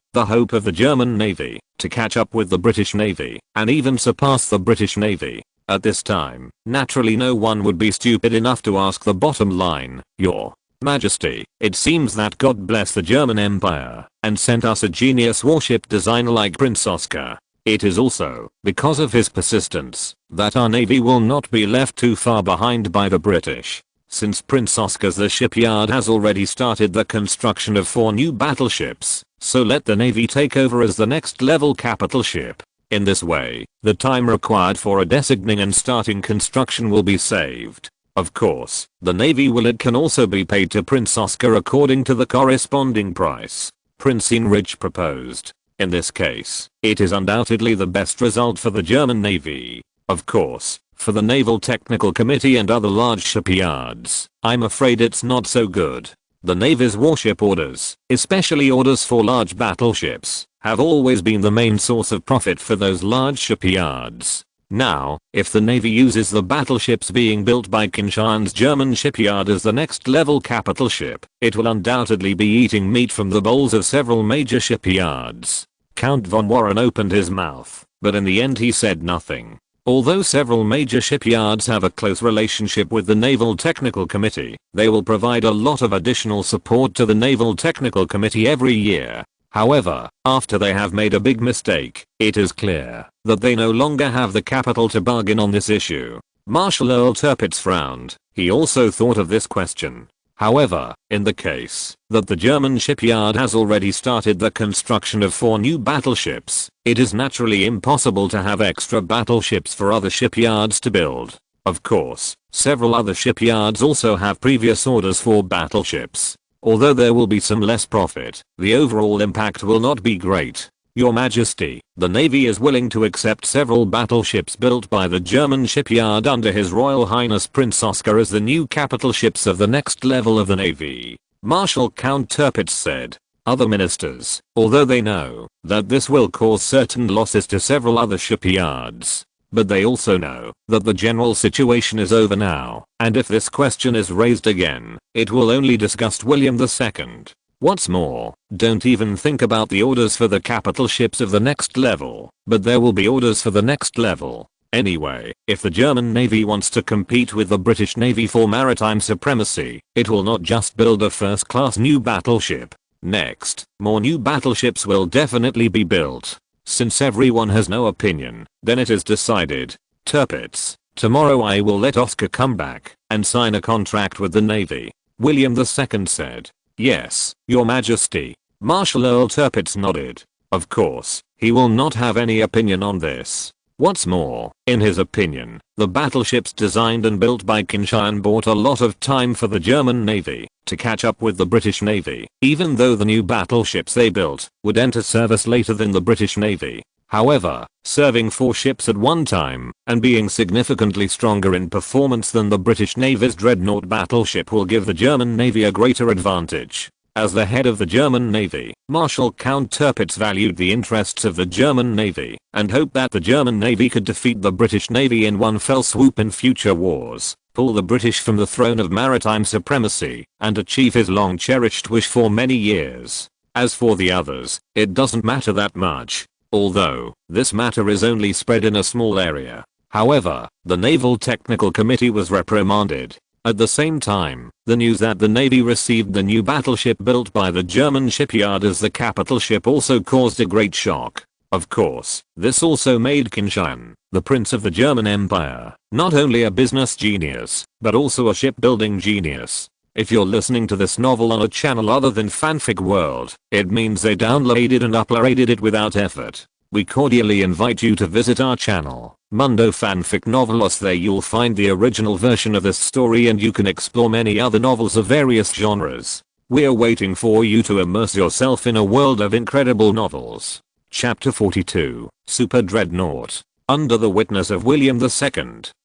to catch up with the British Navy, and even surpass the British Navy. At this time, naturally no one would be stupid enough to ask the bottom line, Your Majesty, it seems that God bless the German Empire, and sent us a genius warship designer like Prince Oscar. It is also, because of his persistence, that our navy will not be left too far behind by the British. Since Prince Oscar's the shipyard has already started the construction of 4 new battleships, so let the navy take over as the next level capital ship. In this way, the time required for a designing and starting construction will be saved. Of course, the navy can also be paid to Prince Oscar according to the corresponding price Prince Heinrich proposed. In this case, it is undoubtedly the best result for the German Navy. Of course, for the Naval Technical Committee and other large shipyards, I'm afraid it's not so good. The Navy's warship orders, especially orders for large battleships, have always been the main source of profit for those large shipyards. Now, if the Navy uses the battleships being built by Qin Tian's German shipyard as the next level capital ship, it will undoubtedly be eating meat from the bowls of several major shipyards. Count von Warren opened his mouth, but in the end he said nothing. Although several major shipyards have a close relationship with the Naval Technical Committee, they will provide a lot of additional support to the Naval Technical Committee every year. However, after they have made a big mistake, it is clear that they no longer have the capital to bargain on this issue. Marshal Earl Tirpitz frowned. He also thought of this question. However, in the case that the German shipyard has already started the construction of 4 new battleships, it is naturally impossible to have extra battleships for other shipyards to build. Of course, several other shipyards also have previous orders for battleships. Although there will be some less profit, the overall impact will not be great. Your Majesty, the Navy is willing to accept several battleships built by the German shipyard under His Royal Highness Prince Oscar as the new capital ships of the next level of the Navy, Marshal Count Tirpitz said. Other ministers, although they know that this will cause certain losses to several other shipyards, but they also know that the general situation is over now, and if this question is raised again, it will only disgust William II. What's more, don't even think about the orders for the capital ships of the next level, but there will be orders for the next level. Anyway, if the German Navy wants to compete with the British Navy for maritime supremacy, it will not just build a first-class new battleship. Next, more new battleships will definitely be built. Since everyone has no opinion, then it is decided. Tirpitz, tomorrow I will let Oscar come back and sign a contract with the Navy. William II said. Yes, Your Majesty. Marshal Earl Tirpitz nodded. Of course, he will not have any opinion on this. What's more, in his opinion, the battleships designed and built by Qin Tian bought a lot of time for the German Navy to catch up with the British Navy, even though the new battleships they built would enter service later than the British Navy. However, serving 4 ships at one time and being significantly stronger in performance than the British Navy's dreadnought battleship will give the German Navy a greater advantage. As the head of the German Navy, Marshal Count Tirpitz valued the interests of the German Navy and hoped that the German Navy could defeat the British Navy in one fell swoop in future wars, pull the British from the throne of maritime supremacy, and achieve his long-cherished wish for many years. As for the others, it doesn't matter that much. Although, this matter is only spread in a small area. However, the Naval Technical Committee was reprimanded. At the same time, the news that the Navy received the new battleship built by the German shipyard as the capital ship also caused a great shock. Of course, this also made Qin Tian, the Prince of the German Empire, not only a business genius, but also a shipbuilding genius. If you're listening to this novel on a channel other than Fanfic World, it means they downloaded and uploaded it without effort. We cordially invite you to visit our channel. Mundo Fanfic Novelos. There you'll find the original version of this story, and you can explore many other novels of various genres. We're waiting for you to immerse yourself in a world of incredible novels. Chapter 42, Super Dreadnought. Under the witness of William II,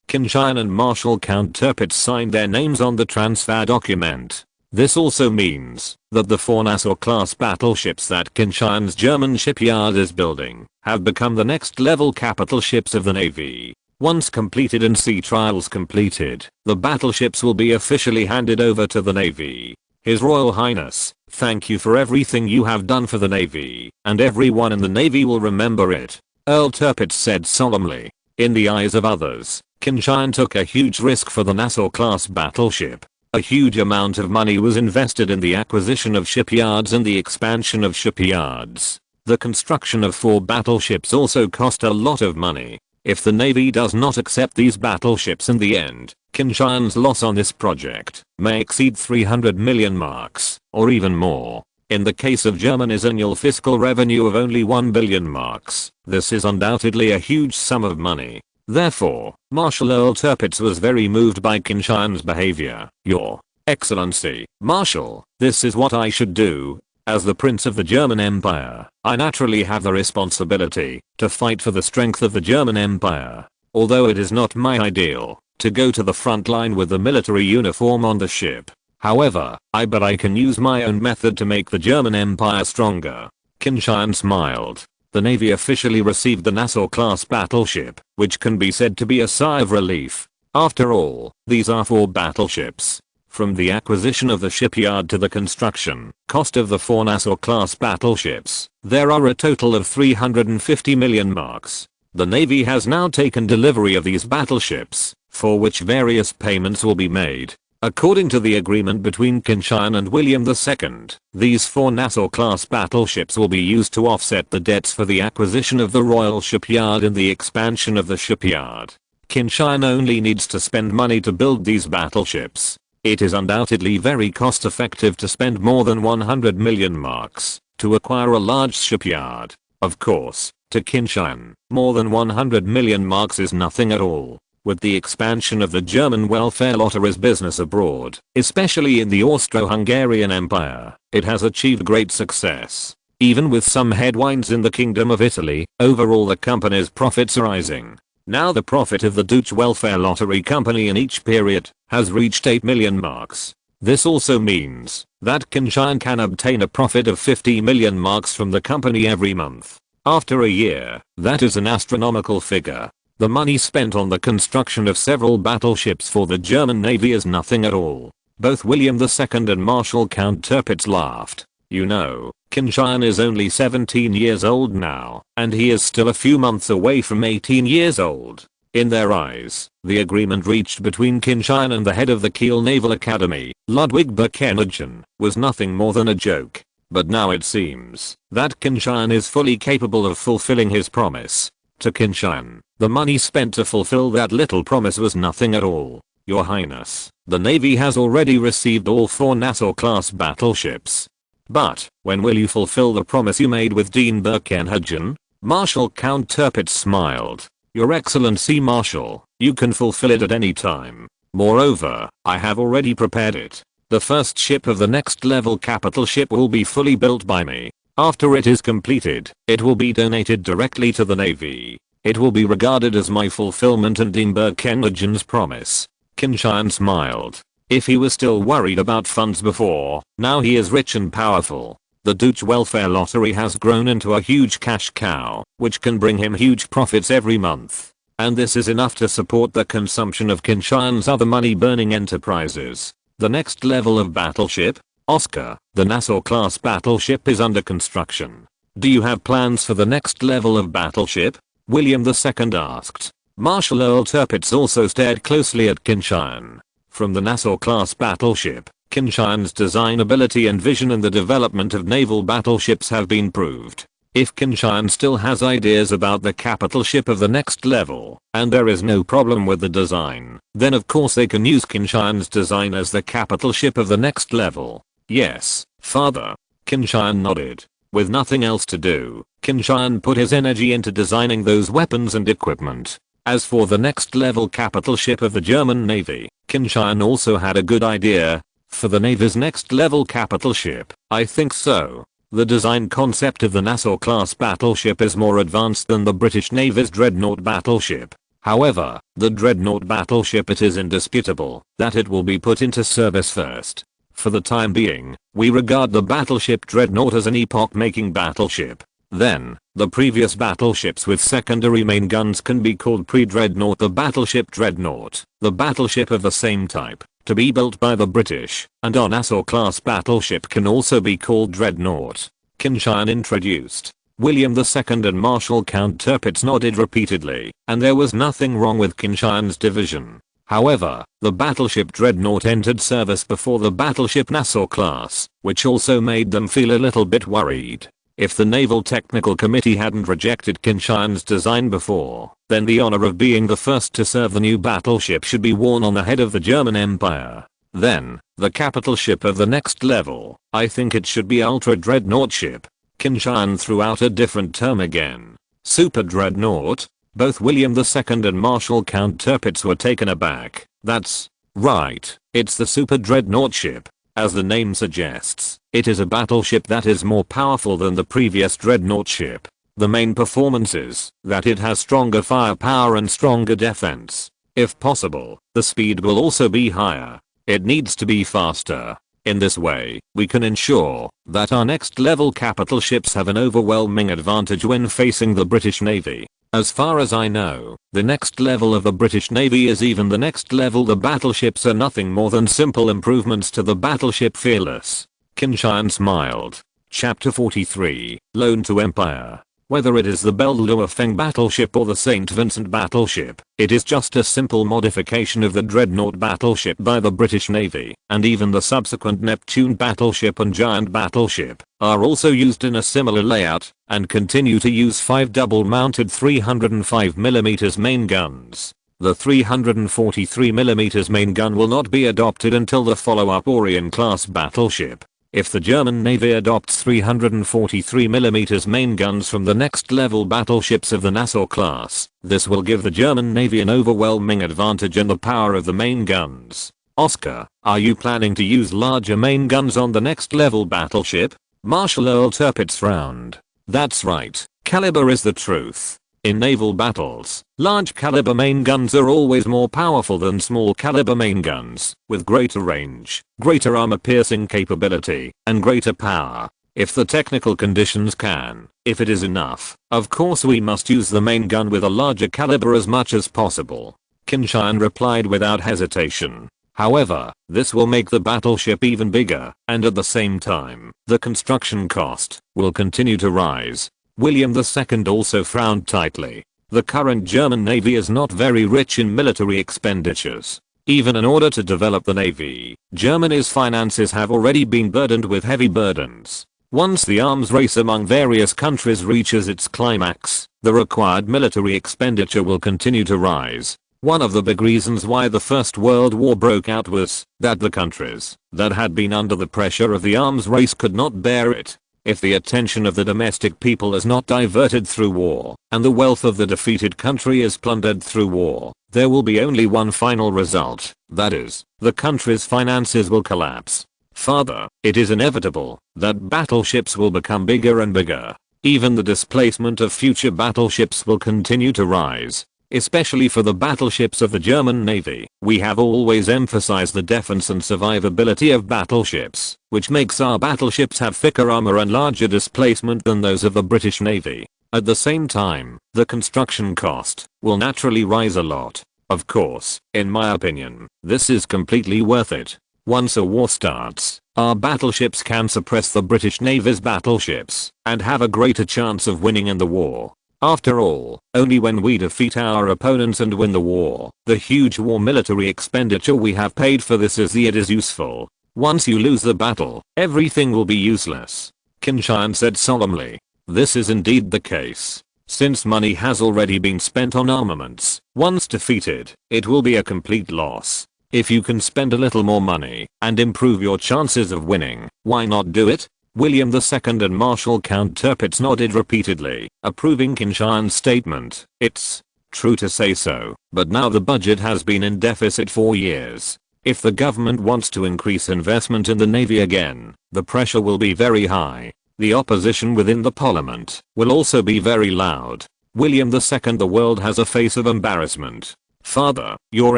Qin Tian and Marshal Count Tirpitz signed their names on the transfer document. This also means that the 4 Nassau-class battleships that Qin Tian's German shipyard is building have become the next level capital ships of the Navy. Once completed and sea trials completed, the battleships will be officially handed over to the Navy. His Royal Highness, thank you for everything you have done for the Navy, and everyone in the Navy will remember it, Earl Tirpitz said solemnly. In the eyes of others, Qin Tian took a huge risk for the Nassau-class battleship. A huge amount of money was invested in the acquisition of shipyards and the expansion of shipyards. The construction of 4 battleships also cost a lot of money. If the Navy does not accept these battleships in the end, Qin Tian's loss on this project may exceed 300 million marks, or even more. In the case of Germany's annual fiscal revenue of only 1 billion marks, this is undoubtedly a huge sum of money. Therefore, Marshal Earl Tirpitz was very moved by Qin Tian's behavior. Your Excellency, Marshal, this is what I should do. As the Prince of the German Empire, I naturally have the responsibility to fight for the strength of the German Empire. Although it is not my ideal to go to the front line with the military uniform on the ship. However, I bet I can use my own method to make the German Empire stronger. Qin Tian smiled. The Navy officially received the Nassau-class battleship, which can be said to be a sigh of relief. After all, these are 4 battleships. From the acquisition of the shipyard to the construction cost of the 4 Nassau-class battleships, there are a total of 350 million marks. The Navy has now taken delivery of these battleships, for which various payments will be made. According to the agreement between Qin Tian and William II, these 4 Nassau-class battleships will be used to offset the debts for the acquisition of the Royal Shipyard and the expansion of the shipyard. Qin Tian only needs to spend money to build these battleships. It is undoubtedly very cost-effective to spend more than 100 million marks to acquire a large shipyard. Of course, to Qin Tian, more than 100 million marks is nothing at all. With the expansion of the German welfare lottery's business abroad, especially in the Austro-Hungarian Empire, it has achieved great success. Even with some headwinds in the Kingdom of Italy, overall the company's profits are rising. Now the profit of the Deutsche Welfare Lottery Company in each period has reached 8 million marks. This also means that Qin Tian can obtain a profit of 50 million marks from the company every month. After a year, that is an astronomical figure. The money spent on the construction of several battleships for the German Navy is nothing at all. Both William II and Marshal Count Tirpitz laughed. You know, Qin Tian is only 17 years old now, and he is still a few months away from 18 years old. In their eyes, the agreement reached between Qin Tian and the head of the Kiel Naval Academy, Ludwig Birkenhagen, was nothing more than a joke. But now it seems that Qin Tian is fully capable of fulfilling his promise. To Qin Tian, the money spent to fulfill that little promise was nothing at all. Your Highness, the Navy has already received all 4 Nassau-class battleships. But, when will you fulfill the promise you made with Dean Birkenhagen? Marshal Count Tirpitz smiled. Your Excellency Marshal, you can fulfill it at any time. Moreover, I have already prepared it. The first ship of the next level capital ship will be fully built by me. After it is completed, it will be donated directly to the Navy. It will be regarded as my fulfillment and Dean Birkenhagen's promise. Qin Tian smiled. If he was still worried about funds before, now he is rich and powerful. The Deutsche Welfare Lottery has grown into a huge cash cow, which can bring him huge profits every month. And this is enough to support the consumption of Qin Tian's other money-burning enterprises. The next level of battleship? Oscar, the Nassau-class battleship is under construction. Do you have plans for the next level of battleship? William II asked. Marshal Earl Tirpitz also stared closely at Qin Tian. From the Nassau-class battleship, Qin Tian's design ability and vision in the development of naval battleships have been proved. If Qin Tian still has ideas about the capital ship of the next level, and there is no problem with the design, then of course they can use Qin Tian's design as the capital ship of the next level. Yes, father. Qin Tian nodded. With nothing else to do, Qin Tian put his energy into designing those weapons and equipment. As for the next level capital ship of the German Navy, Qin Tian also had a good idea. For the Navy's next level capital ship, I think so. The design concept of the Nassau-class battleship is more advanced than the British Navy's Dreadnought battleship. However, the Dreadnought battleship, it is indisputable that it will be put into service first. For the time being, we regard the battleship Dreadnought as an epoch-making battleship. Then, the previous battleships with secondary main guns can be called pre-Dreadnought. The battleship Dreadnought, the battleship of the same type, to be built by the British, and our Nassau-class battleship can also be called Dreadnought. Qin Tian introduced. William II and Marshal Count Tirpitz nodded repeatedly, and there was nothing wrong with Qin Tian's division. However, the battleship Dreadnought entered service before the battleship Nassau-class, which also made them feel a little bit worried. If the Naval Technical Committee hadn't rejected Qin Tian's design before, then the honor of being the first to serve the new battleship should be worn on the head of the German Empire. Then, the capital ship of the next level, I think it should be Ultra Dreadnought ship. Qin Tian threw out a different term again. Super Dreadnought? Both William II and Marshal Count Tirpitz were taken aback. That's right, it's the Super Dreadnought ship. As the name suggests, it is a battleship that is more powerful than the previous Dreadnought ship. The main performance is that it has stronger firepower and stronger defense. If possible, the speed will also be higher. It needs to be faster. In this way, we can ensure that our next level capital ships have an overwhelming advantage when facing the British Navy. As far as I know, the next level of the British Navy is even the next level. The battleships are nothing more than simple improvements to the battleship Fearless. Qin Tian smiled. Chapter 43, Loan to Empire. Whether it is the Belle-Feng battleship or the St. Vincent battleship, it is just a simple modification of the Dreadnought battleship by the British Navy, and even the subsequent Neptune battleship and Giant battleship are also used in a similar layout, and continue to use 5 double-mounted 305mm main guns. The 343mm main gun will not be adopted until the follow-up Orion-class battleship. If the German Navy adopts 343mm main guns from the next level battleships of the Nassau class, this will give the German Navy an overwhelming advantage in the power of the main guns. Oscar, are you planning to use larger main guns on the next level battleship? Marshal Earl Tirpitz frowned. That's right, caliber is the truth. In naval battles, large caliber main guns are always more powerful than small caliber main guns, with greater range, greater armor piercing capability, and greater power. If the technical conditions can, if it is enough, of course we must use the main gun with a larger caliber as much as possible. Qin Tian replied without hesitation. However, this will make the battleship even bigger, and at the same time, the construction cost will continue to rise. William II also frowned tightly. The current German Navy is not very rich in military expenditures. Even in order to develop the Navy, Germany's finances have already been burdened with heavy burdens. Once the arms race among various countries reaches its climax, the required military expenditure will continue to rise. One of the big reasons why the First World War broke out was that the countries that had been under the pressure of the arms race could not bear it. If the attention of the domestic people is not diverted through war, and the wealth of the defeated country is plundered through war, there will be only one final result, that is, the country's finances will collapse. Further, it is inevitable that battleships will become bigger and bigger. Even the displacement of future battleships will continue to rise. Especially for the battleships of the German Navy, we have always emphasized the defense and survivability of battleships, which makes our battleships have thicker armor and larger displacement than those of the British Navy. At the same time, the construction cost will naturally rise a lot. Of course, in my opinion, this is completely worth it. Once a war starts, our battleships can suppress the British Navy's battleships and have a greater chance of winning in the war. After all, only when we defeat our opponents and win the war, the huge war military expenditure we have paid for this is useful. Once you lose the battle, everything will be useless. Qin Tian said solemnly. This is indeed the case. Since money has already been spent on armaments, once defeated, it will be a complete loss. If you can spend a little more money and improve your chances of winning, why not do it? William II and Marshal Count Tirpitz nodded repeatedly, approving Qin Tian's statement. It's True to say so, but now the budget has been in deficit for years. If the government wants to increase investment in the navy again, the pressure will be very high. The opposition within the parliament will also be very loud. William II. The world has a face of embarrassment. Father, Your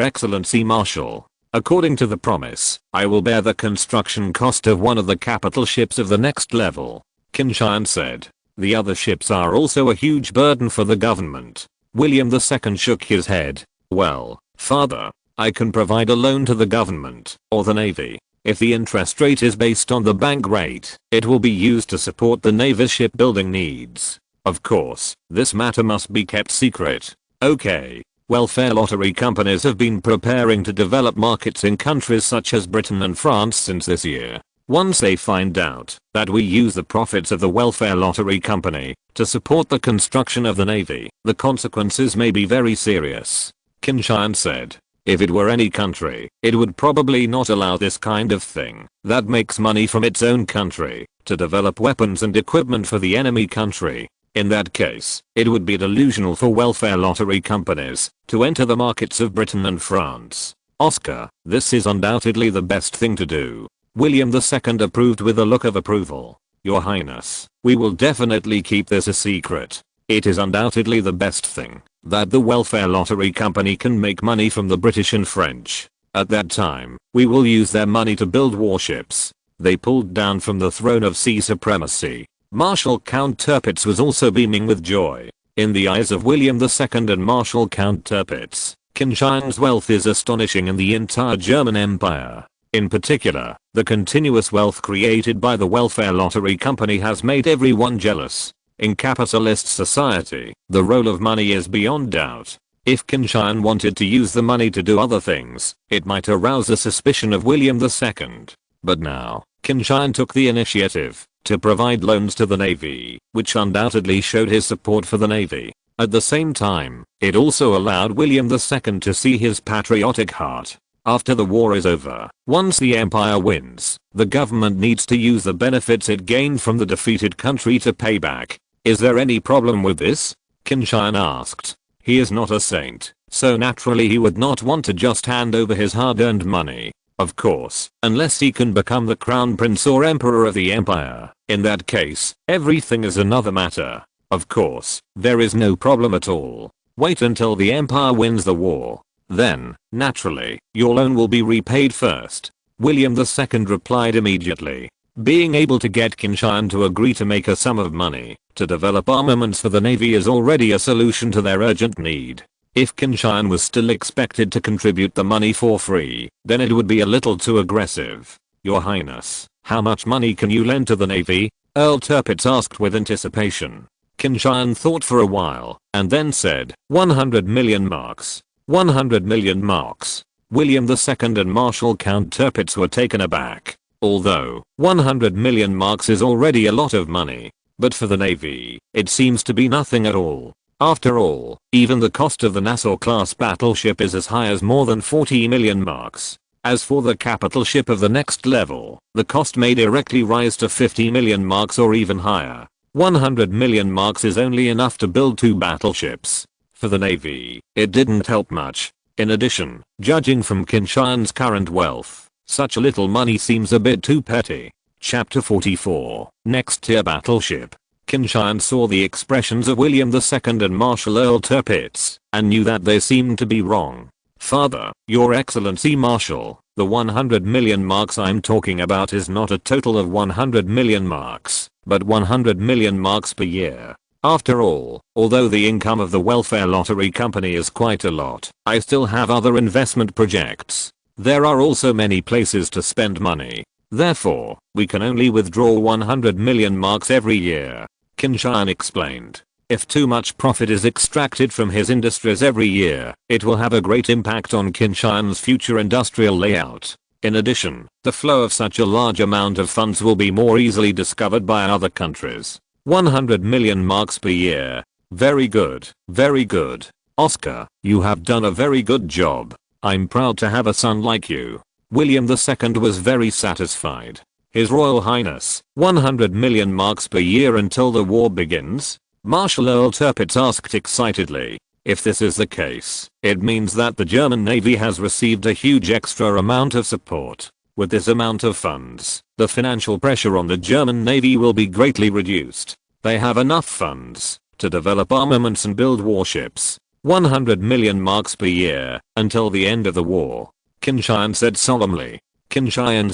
Excellency Marshal. According to the promise, I will bear the construction cost of one of the capital ships of the next level. Qin Tian said. The other ships are also a huge burden for the government. William II shook his head. Well, father, I can provide a loan to the government or the navy. If the interest rate is based on the bank rate, it will be used to support the navy's shipbuilding needs. Of course, this matter must be kept secret. Okay. Welfare lottery companies have been preparing to develop markets in countries such as Britain and France since this year. Once they find out that we use the profits of the welfare lottery company to support the construction of the navy, the consequences may be very serious. Qin Tian said. If it were any country, it would probably not allow this kind of thing that makes money from its own country to develop weapons and equipment for the enemy country. In that case, it would be delusional for welfare lottery companies to enter the markets of Britain and France. Oscar, this is undoubtedly the best thing to do. William II approved with a look of approval. Your Highness, we will definitely keep this a secret. It is undoubtedly the best thing that the welfare lottery company can make money from the British and French. At that time, we will use their money to build warships. They pulled down from the throne of sea supremacy. Marshal Count Tirpitz was also beaming with joy. In the eyes of William II and Marshal Count Tirpitz, Qin Tian's wealth is astonishing in the entire German Empire. In particular, the continuous wealth created by the welfare lottery company has made everyone jealous. In capitalist society, the role of money is beyond doubt. If Qin Tian wanted to use the money to do other things, it might arouse the suspicion of William II. But now, Qin Tian took the initiative to provide loans to the navy, which undoubtedly showed his support for the navy. At the same time, it also allowed William II to see his patriotic heart. After the war is over, once the empire wins, the government needs to use the benefits it gained from the defeated country to pay back. Is there any problem with this? Qin Tian asked. He is not a saint, so naturally he would not want to just hand over his hard-earned money. Of course, unless he can become the crown prince or emperor of the empire. In that case, everything is another matter. Of course, there is no problem at all. Wait until the empire wins the war. Then, naturally, your loan will be repaid first. William II replied immediately. Being able to get Qin Tian to agree to make a sum of money to develop armaments for the navy is already a solution to their urgent need. If Qin Tian was still expected to contribute the money for free, then it would be a little too aggressive. Your Highness, how much money can you lend to the navy? Earl Tirpitz asked with anticipation. Qin Tian thought for a while, and then said, 100 million marks. 100 million marks. William II and Marshal Count Tirpitz were taken aback. Although, 100 million marks is already a lot of money. But for the navy, it seems to be nothing at all. After all, even the cost of the Nassau-class battleship is as high as more than 40 million marks. As for the capital ship of the next level, the cost may directly rise to 50 million marks or even higher. 100 million marks is only enough to build 2 battleships. For the navy, it didn't help much. In addition, judging from Qin Tian's current wealth, such little money seems a bit too petty. Chapter 44, Next Tier Battleship. Qin Tian saw the expressions of William II and Marshal Earl Tirpitz, and knew that they seemed to be wrong. Father, Your Excellency Marshal, the 100 million marks I'm talking about is not a total of 100 million marks, but 100 million marks per year. After all, although the income of the welfare lottery company is quite a lot, I still have other investment projects. There are also many places to spend money. Therefore, we can only withdraw 100 million marks every year. Qin Tian explained. If too much profit is extracted from his industries every year, it will have a great impact on Qin Tian's future industrial layout. In addition, the flow of such a large amount of funds will be more easily discovered by other countries. 100 million marks per year. Very good, very good. Oscar, you have done a very good job. I'm proud to have a son like you. William II was very satisfied. His Royal Highness, 100 million marks per year until the war begins? Marshal Earl Tirpitz asked excitedly. If this is the case, it means that the German Navy has received a huge extra amount of support. With this amount of funds, the financial pressure on the German Navy will be greatly reduced. They have enough funds to develop armaments and build warships. 100 million marks per year until the end of the war, Qin Tian said solemnly. Qin Tian,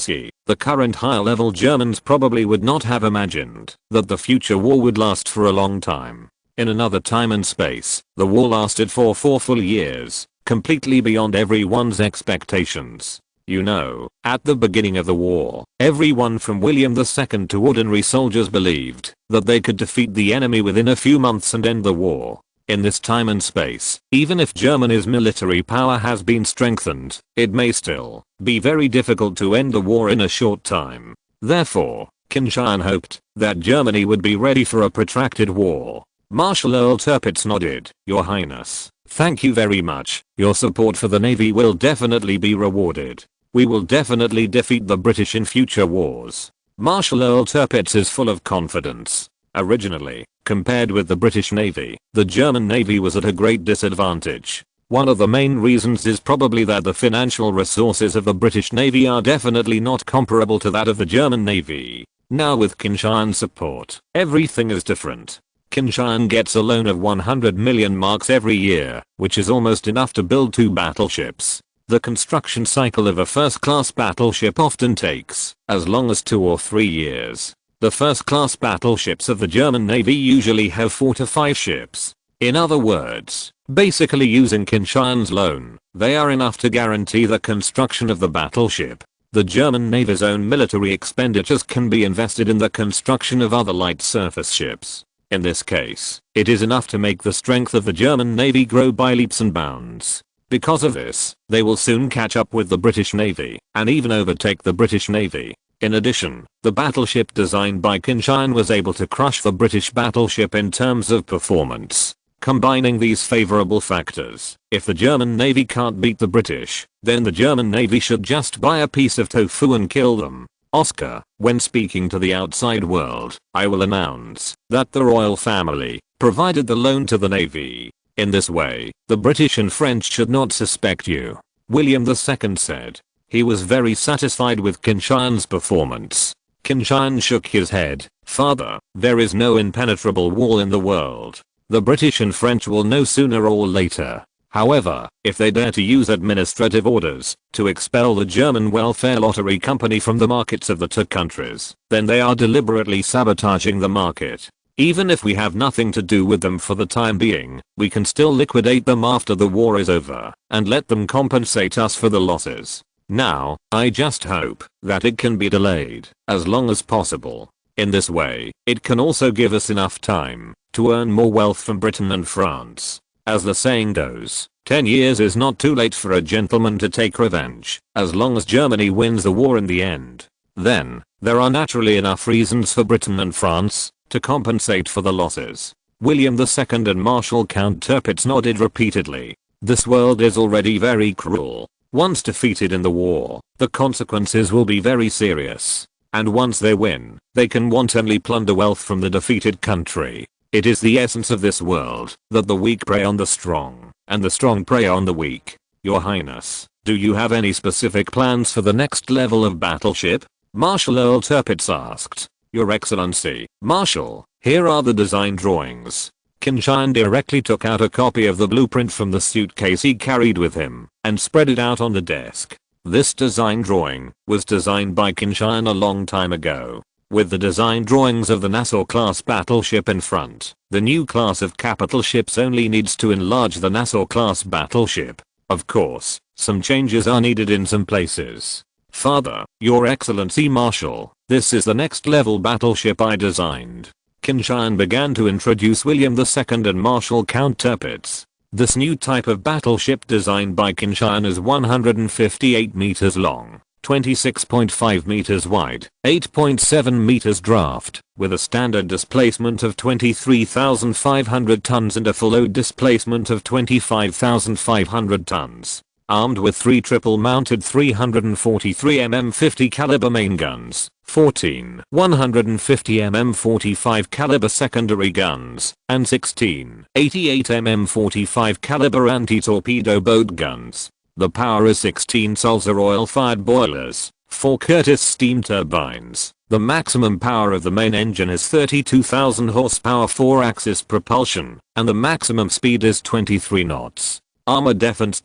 the current high-level Germans probably would not have imagined that the future war would last for a long time. In another time and space, the war lasted for 4 full years, completely beyond everyone's expectations. You know, at the beginning of the war, everyone from William II to ordinary soldiers believed that they could defeat the enemy within a few months and end the war. In this time and space, even if Germany's military power has been strengthened, it may still be very difficult to end the war in a short time. Therefore, Qin Tian hoped that Germany would be ready for a protracted war. Marshal Earl Tirpitz nodded. Your Highness, thank you very much. Your support for the Navy will definitely be rewarded. We will definitely defeat the British in future wars. Marshal Earl Tirpitz is full of confidence. Originally, compared with the British Navy, the German Navy was at a great disadvantage. One of the main reasons is probably that the financial resources of the British Navy are definitely not comparable to that of the German Navy. Now with Qin Tian's support, everything is different. Qin Tian gets a loan of 100 million marks every year, which is almost enough to build 2 battleships. The construction cycle of a first-class battleship often takes as long as 2 or 3 years. The first-class battleships of the German Navy usually have 4 to 5 ships. In other words, basically using Qin Tian's loan, they are enough to guarantee the construction of the battleship. The German Navy's own military expenditures can be invested in the construction of other light surface ships. In this case, it is enough to make the strength of the German Navy grow by leaps and bounds. Because of this, they will soon catch up with the British Navy, and even overtake the British Navy. In addition, the battleship designed by Qin Tian was able to crush the British battleship in terms of performance. Combining these favorable factors, if the German Navy can't beat the British, then the German Navy should just buy a piece of tofu and kill them. Oscar, when speaking to the outside world, I will announce that the royal family provided the loan to the Navy. In this way, the British and French should not suspect you. William II said. He was very satisfied with Qin Tian's performance. Qin Tian shook his head. Father, there is no impenetrable wall in the world. The British and French will know sooner or later. However, if they dare to use administrative orders to expel the German welfare lottery company from the markets of the 2 countries, then they are deliberately sabotaging the market. Even if we have nothing to do with them for the time being, we can still liquidate them after the war is over and let them compensate us for the losses. Now, I just hope that it can be delayed as long as possible. In this way, it can also give us enough time to earn more wealth from Britain and France. As the saying goes, 10 years is not too late for a gentleman to take revenge, as long as Germany wins the war in the end. Then, there are naturally enough reasons for Britain and France to compensate for the losses. William II and Marshal Count Tirpitz nodded repeatedly. This world is already very cruel. Once defeated in the war, the consequences will be very serious. And once they win, they can wantonly plunder wealth from the defeated country. It is the essence of this world that the weak prey on the strong, and the strong prey on the weak. Your Highness, do you have any specific plans for the next level of battleship? Marshal Earl Tirpitz asked. Your Excellency, Marshal, here are the design drawings. Qin Tian directly took out a copy of the blueprint from the suitcase he carried with him and spread it out on the desk. This design drawing was designed by Qin Tian a long time ago. With the design drawings of the Nassau-class battleship in front, the new class of capital ships only needs to enlarge the Nassau-class battleship. Of course, some changes are needed in some places. Father, Your Excellency Marshal, this is the next level battleship I designed. Qin Tian began to introduce William II and Marshal Count Tirpitz. This new type of battleship designed by Qin Tian is 158 meters long, 26.5 meters wide, 8.7 meters draft, with a standard displacement of 23,500 tons and a full load displacement of 25,500 tons. armed with 3 triple-mounted 343mm 50 caliber main guns, 14 150mm 45 caliber secondary guns, and 16 88mm 45 caliber anti-torpedo boat guns. The power is 16 Sulzer oil-fired boilers, 4 Curtiss steam turbines. The maximum power of the main engine is 32,000 horsepower 4-axis propulsion, and the maximum speed is 23 knots. Armor defense.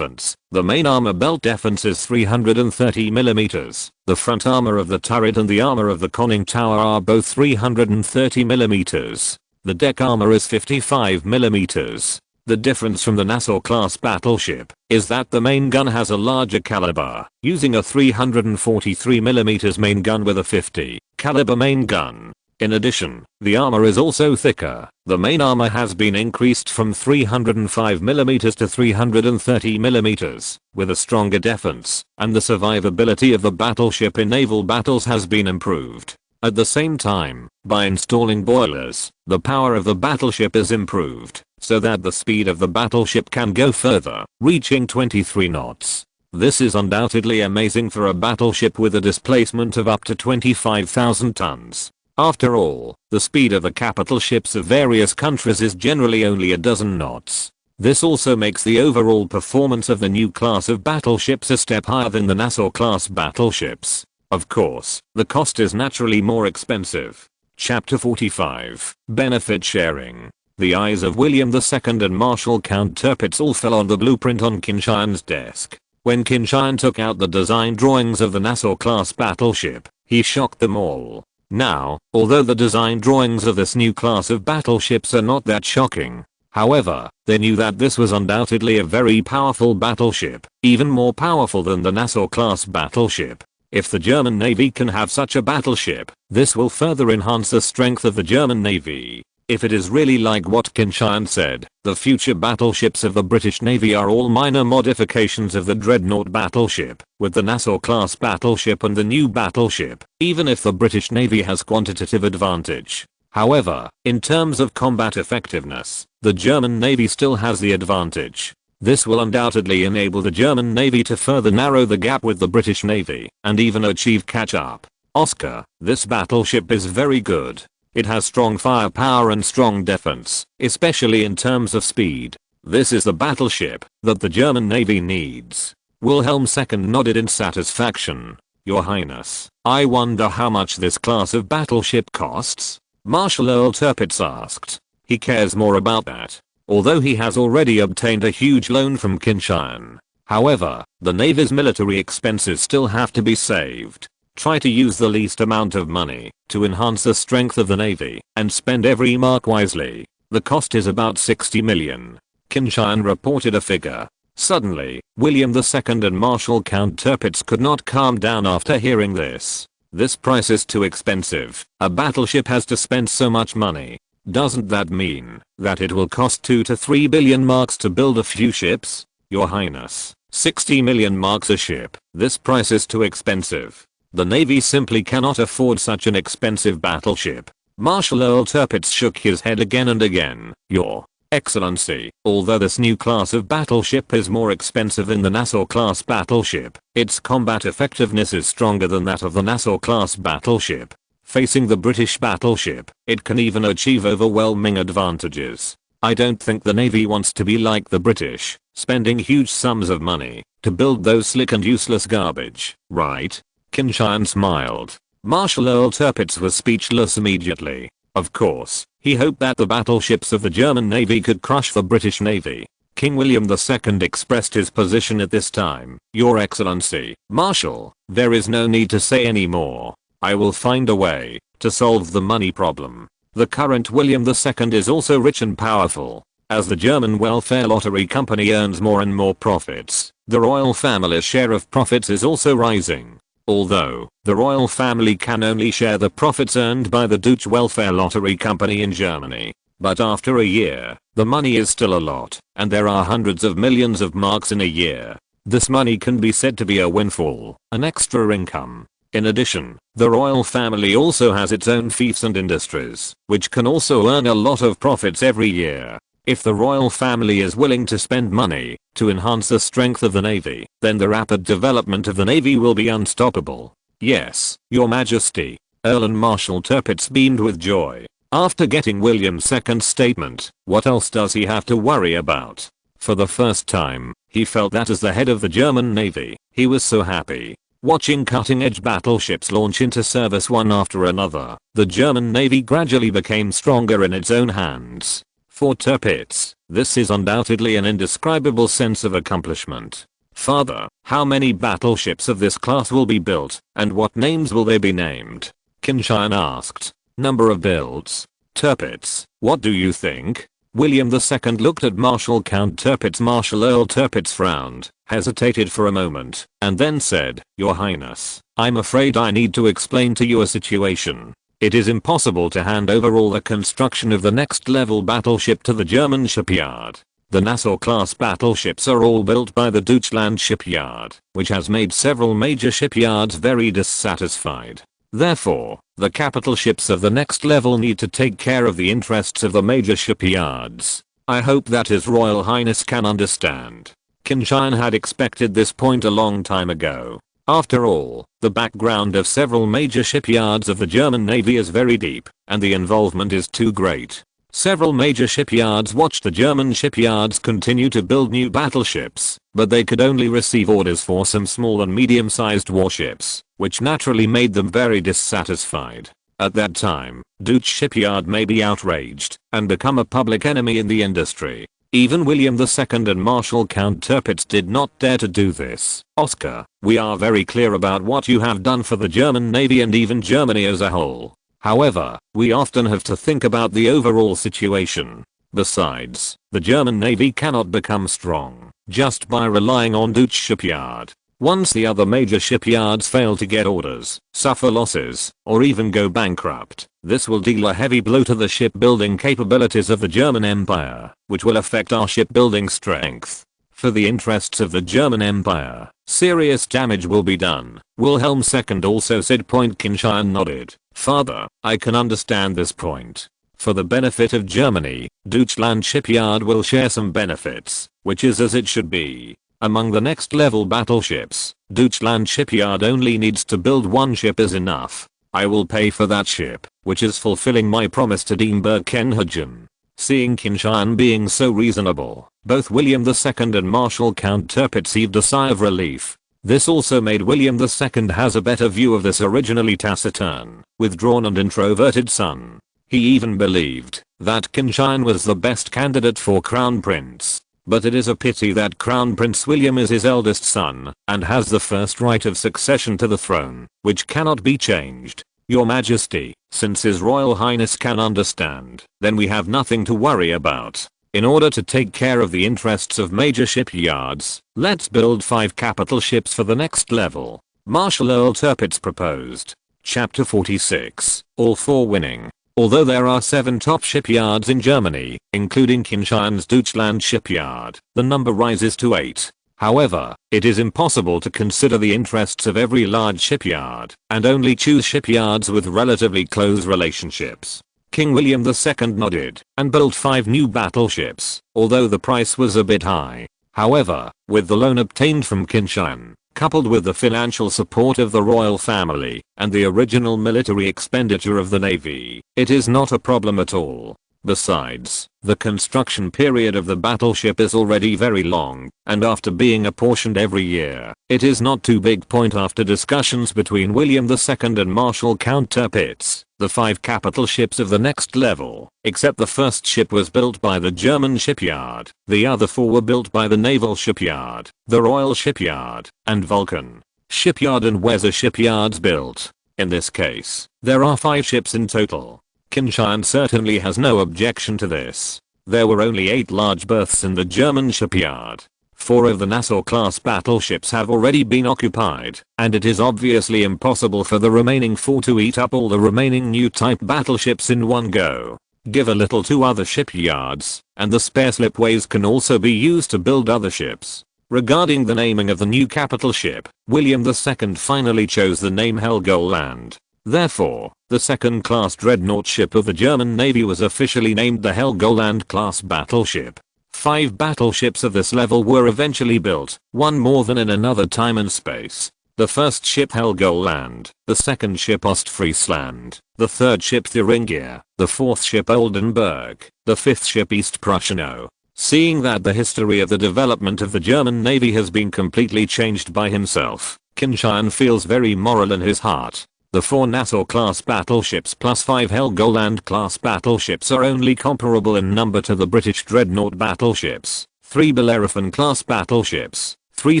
The main armor belt defense is 330mm. The front armor of the turret and the armor of the conning tower are both 330mm. The deck armor is 55mm. The difference from the Nassau-class battleship is that the main gun has a larger caliber, using a 343mm main gun with a 50 caliber main gun. In addition, the armor is also thicker. The main armor has been increased from 305mm to 330mm, with a stronger defense, and the survivability of the battleship in naval battles has been improved. At the same time, by installing boilers, the power of the battleship is improved, so that the speed of the battleship can go further, reaching 23 knots. This is undoubtedly amazing for a battleship with a displacement of up to 25,000 tons. After all, the speed of the capital ships of various countries is generally only a dozen knots. This also makes the overall performance of the new class of battleships a step higher than the Nassau-class battleships. Of course, the cost is naturally more expensive. Chapter 45. Benefit sharing. The eyes of William II and Marshal Count Tirpitz all fell on the blueprint on Qin Tian's desk. When Qin Tian took out the design drawings of the Nassau-class battleship, he shocked them all. Now, although the design drawings of this new class of battleships are not that shocking, however, they knew that this was undoubtedly a very powerful battleship, even more powerful than the Nassau-class battleship. If the German Navy can have such a battleship, this will further enhance the strength of the German Navy. If it is really like what Qin Tian said, the future battleships of the British Navy are all minor modifications of the Dreadnought battleship, with the Nassau-class battleship and the new battleship, even if the British Navy has quantitative advantage. However, in terms of combat effectiveness, the German Navy still has the advantage. This will undoubtedly enable the German Navy to further narrow the gap with the British Navy, and even achieve catch-up. Oscar, this battleship is very good. It has strong firepower and strong defense, especially in terms of speed. This is the battleship that the German Navy needs. Wilhelm II nodded in satisfaction. Your Highness, I wonder how much this class of battleship costs? Marshal Earl Tirpitz asked. He cares more about that, although he has already obtained a huge loan from Qin Tian. However, the Navy's military expenses still have to be saved. Try to use the least amount of money to enhance the strength of the Navy and spend every mark wisely. The cost is about 60 million. Qin Tian reported a figure. Suddenly, William II and Marshal Count Tirpitz could not calm down after hearing this. This price is too expensive. A battleship has to spend so much money. Doesn't that mean that it will cost 2 to 3 billion marks to build a few ships? Your Highness, 60 million marks a ship. This price is too expensive. The Navy simply cannot afford such an expensive battleship. Marshal Earl Tirpitz shook his head again and again. Your Excellency, although this new class of battleship is more expensive than the Nassau-class battleship, its combat effectiveness is stronger than that of the Nassau-class battleship. Facing the British battleship, it can even achieve overwhelming advantages. I don't think the Navy wants to be like the British, spending huge sums of money to build those slick and useless garbage, right? Qin Tian smiled. Marshal Earl Tirpitz was speechless immediately. Of course, he hoped that the battleships of the German Navy could crush the British Navy. King William II expressed his position at this time. Your Excellency, Marshal, there is no need to say any more. I will find a way to solve the money problem. The current William II is also rich and powerful. As the German welfare lottery company earns more and more profits, the royal family's share of profits is also rising. Although, the royal family can only share the profits earned by the Deutsche Welfare Lottery Company in Germany. But after a year, the money is still a lot, and there are hundreds of millions of marks in a year. This money can be said to be a windfall, an extra income. In addition, the royal family also has its own fiefs and industries, which can also earn a lot of profits every year. If the royal family is willing to spend money to enhance the strength of the navy, then the rapid development of the navy will be unstoppable. Yes, Your Majesty. Earl and Marshal Tirpitz beamed with joy. After getting William II's statement, what else does he have to worry about? For the first time, he felt that as the head of the German Navy, he was so happy. Watching cutting-edge battleships launch into service one after another, the German Navy gradually became stronger in its own hands. For Tirpitz, this is undoubtedly an indescribable sense of accomplishment. Father, how many battleships of this class will be built, and what names will they be named? Qin Tian asked. Number of builds. Tirpitz, what do you think? William II looked at Marshal Count Tirpitz. Marshal Earl Tirpitz frowned, hesitated for a moment, and then said, Your Highness, I'm afraid I need to explain to you a situation. It is impossible to hand over all the construction of the next level battleship to the German shipyard. The Nassau-class battleships are all built by the Deutschland shipyard, which has made several major shipyards very dissatisfied. Therefore, the capital ships of the next level need to take care of the interests of the major shipyards. I hope that His Royal Highness can understand. Qin Tian had expected this point a long time ago. After all, the background of several major shipyards of the German Navy is very deep, and the involvement is too great. Several major shipyards watched the German shipyards continue to build new battleships, but they could only receive orders for some small and medium-sized warships, which naturally made them very dissatisfied. At that time, Deutsche Shipyard may be outraged and become a public enemy in the industry. Even William II and Marshal Count Tirpitz did not dare to do this. Oscar, we are very clear about what you have done for the German Navy and even Germany as a whole. However, we often have to think about the overall situation. Besides, the German Navy cannot become strong just by relying on Deutsche Shipyard. Once the other major shipyards fail to get orders, suffer losses, or even go bankrupt, this will deal a heavy blow to the shipbuilding capabilities of the German Empire, which will affect our shipbuilding strength. For the interests of the German Empire, serious damage will be done. Wilhelm II also said. Qin Tian nodded. Father, I can understand this point. For the benefit of Germany, Deutschland Shipyard will share some benefits, which is as it should be. Among the next level battleships, Deutschland Shipyard only needs to build one ship is enough. I will pay for that ship, which is fulfilling my promise to Dienberg Kenhagen. Seeing Qin Tian being so reasonable, both William II and Marshal Count Tirpitz heaved a sigh of relief. This also made William II has a better view of this originally taciturn, withdrawn and introverted son. He even believed that Qin Tian was the best candidate for Crown Prince. But it is a pity that Crown Prince William is his eldest son and has the first right of succession to the throne, which cannot be changed. Your Majesty, since His Royal Highness can understand, then we have nothing to worry about. In order to take care of the interests of major shipyards, let's build 5 capital ships for the next level. Marshal Earl Tirpitz proposed. Chapter 46, All for Winning. Although there are 7 top shipyards in Germany, including Qin Tian's Deutschland shipyard, the number rises to 8. However, it is impossible to consider the interests of every large shipyard, and only choose shipyards with relatively close relationships. King William II nodded, and built 5 new battleships, although the price was a bit high. However, with the loan obtained from Qin Tian, coupled with the financial support of the royal family, and the original military expenditure of the navy, it is not a problem at all. Besides, the construction period of the battleship is already very long, and after being apportioned every year, it is not too big point. After discussions between William II and Marshal Count Tirpitz, the 5 capital ships of the next level, except the first ship was built by the German shipyard, the other 4 were built by the naval shipyard, the Royal Shipyard, and Vulcan Shipyard and Weser shipyards built. In this case, there are 5 ships in total. Qin Tian certainly has no objection to this. There were only 8 large berths in the German shipyard. 4 of the Nassau-class battleships have already been occupied, and it is obviously impossible for the remaining 4 to eat up all the remaining new type battleships in one go. Give a little to other shipyards, and the spare slipways can also be used to build other ships. Regarding the naming of the new capital ship, William II finally chose the name Helgoland. Therefore, The second-class dreadnought ship of the German Navy was officially named the Helgoland-class battleship. 5 battleships of this level were eventually built, one more than in another time and space. The first ship Helgoland, the second ship Ostfriesland, the third ship Thuringia, the fourth ship Oldenburg, the fifth ship East Prussiano. Seeing that the history of the development of the German Navy has been completely changed by himself, Qin Tian feels very moral in his heart. The 4 Nassau-class battleships plus 5 Helgoland-class battleships are only comparable in number to the British dreadnought battleships, 3 Bellerophon-class battleships, 3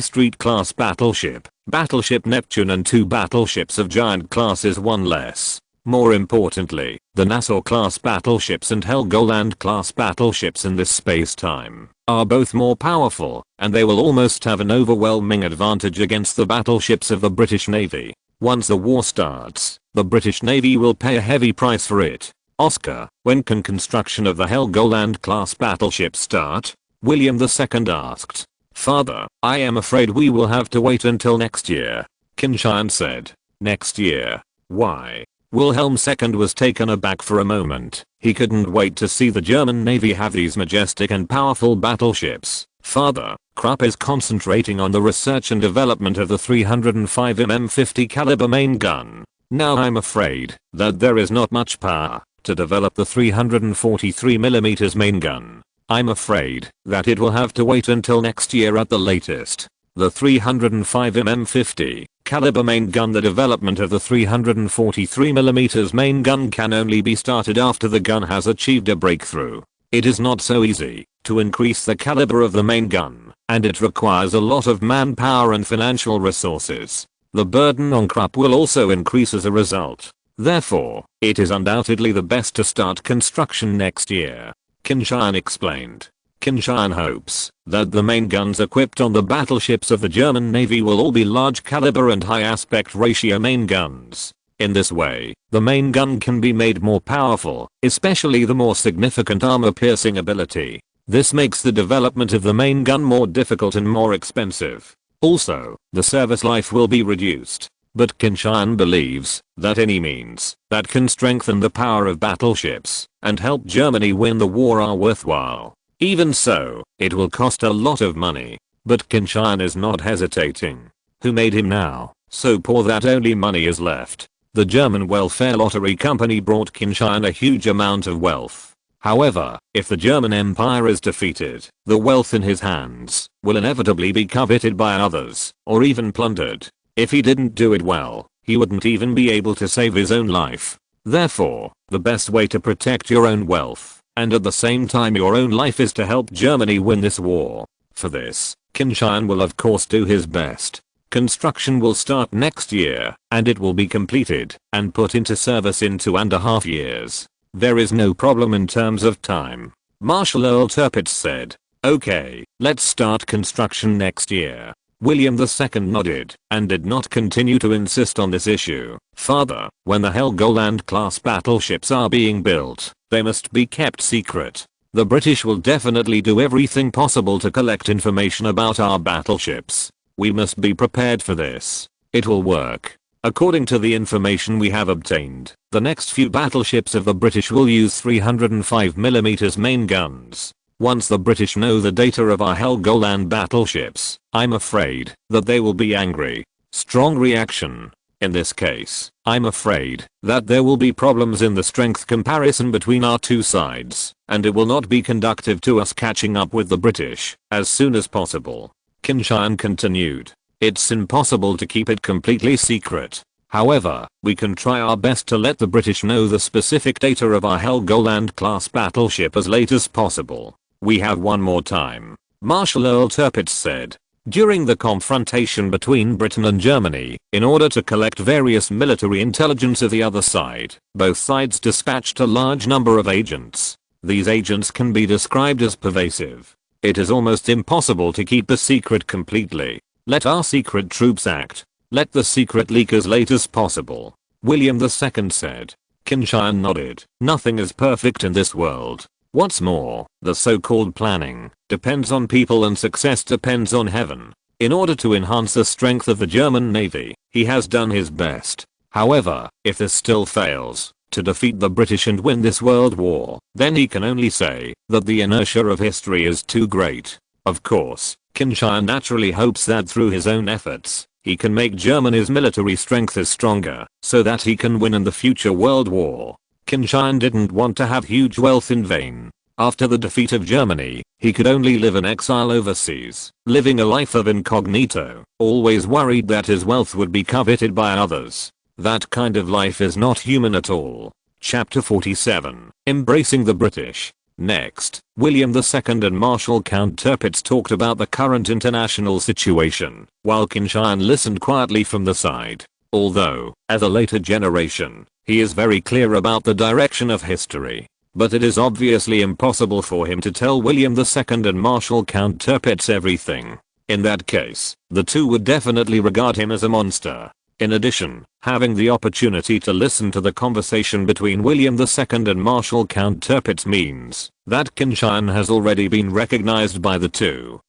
Street-class battleship, Battleship Neptune and 2 battleships of giant class is 1 less. More importantly, the Nassau-class battleships and Helgoland-class battleships in this space-time are both more powerful, and they will almost have an overwhelming advantage against the battleships of the British Navy. Once the war starts, the British Navy will pay a heavy price for it. Oscar, when can construction of the Helgoland-class battleship start? William II asked. Father, I am afraid we will have to wait until next year. Qin Tian said. Next year? Why? Wilhelm II was taken aback for a moment. He couldn't wait to see the German Navy have these majestic and powerful battleships. Father, Krupp is concentrating on the research and development of the 305 mm 50 caliber main gun. Now I'm afraid that there is not much power to develop the 343 mm main gun. I'm afraid that it will have to wait until next year at the latest. The 305 mm 50 caliber main gun. The development of the 343 mm main gun can only be started after the gun has achieved a breakthrough. It is not so easy to increase the caliber of the main gun, and it requires a lot of manpower and financial resources. The burden on Krupp will also increase as a result. Therefore, it is undoubtedly the best to start construction next year. Qin Tian explained. Qin Tian hopes that the main guns equipped on the battleships of the German Navy will all be large caliber and high aspect ratio main guns. In this way, the main gun can be made more powerful, especially the more significant armor-piercing ability. This makes the development of the main gun more difficult and more expensive. Also, the service life will be reduced. But Qin Tian believes that any means that can strengthen the power of battleships and help Germany win the war are worthwhile. Even so, it will cost a lot of money. But Qin Tian is not hesitating. Who made him now so poor that only money is left? The German welfare lottery company brought Qin Tian a huge amount of wealth. However, if the German Empire is defeated, the wealth in his hands will inevitably be coveted by others, or even plundered. If he didn't do it well, he wouldn't even be able to save his own life. Therefore, the best way to protect your own wealth, and at the same time your own life, is to help Germany win this war. For this, Qin Tian will of course do his best. Construction will start next year, and it will be completed and put into service in 2.5 years. There is no problem in terms of time. Marshal Earl Tirpitz said. Okay, let's start construction next year. William II nodded and did not continue to insist on this issue. Father, when the Helgoland-class battleships are being built, they must be kept secret. The British will definitely do everything possible to collect information about our battleships. We must be prepared for this. It will work. According to the information we have obtained, the next few battleships of the British will use 305mm main guns. Once the British know the data of our Helgoland battleships, I'm afraid that they will be angry. Strong reaction. In this case, I'm afraid that there will be problems in the strength comparison between our two sides, and it will not be conducive to us catching up with the British as soon as possible. Qin Tian continued. It's impossible to keep it completely secret. However, we can try our best to let the British know the specific data of our Helgoland-class battleship as late as possible. We have one more time. Marshal Earl Tirpitz said. During the confrontation between Britain and Germany, in order to collect various military intelligence of the other side, both sides dispatched a large number of agents. These agents can be described as pervasive. It is almost impossible to keep the secret completely. Let our secret troops act. Let the secret leak as late as possible. William II said. Qin Tian nodded. Nothing is perfect in this world. What's more, the so-called planning depends on people and success depends on heaven. In order to enhance the strength of the German Navy, he has done his best. However, if this still fails to defeat the British and win this world war, then he can only say that the inertia of history is too great. Of course, Qin Tian naturally hopes that through his own efforts, he can make Germany's military strength stronger, so that he can win in the future world war. Qin Tian didn't want to have huge wealth in vain. After the defeat of Germany, he could only live in exile overseas, living a life of incognito, always worried that his wealth would be coveted by others. That kind of life is not human at all. Chapter 47. Embracing the British. Next, William II and Marshal Count Tirpitz talked about the current international situation, while Qin Tian listened quietly from the side. Although, as a later generation, he is very clear about the direction of history. But it is obviously impossible for him to tell William II and Marshal Count Tirpitz everything. In that case, the two would definitely regard him as a monster. In addition, having the opportunity to listen to the conversation between William II and Marshal Count Tirpitz means that Qin Tian has already been recognized by the two.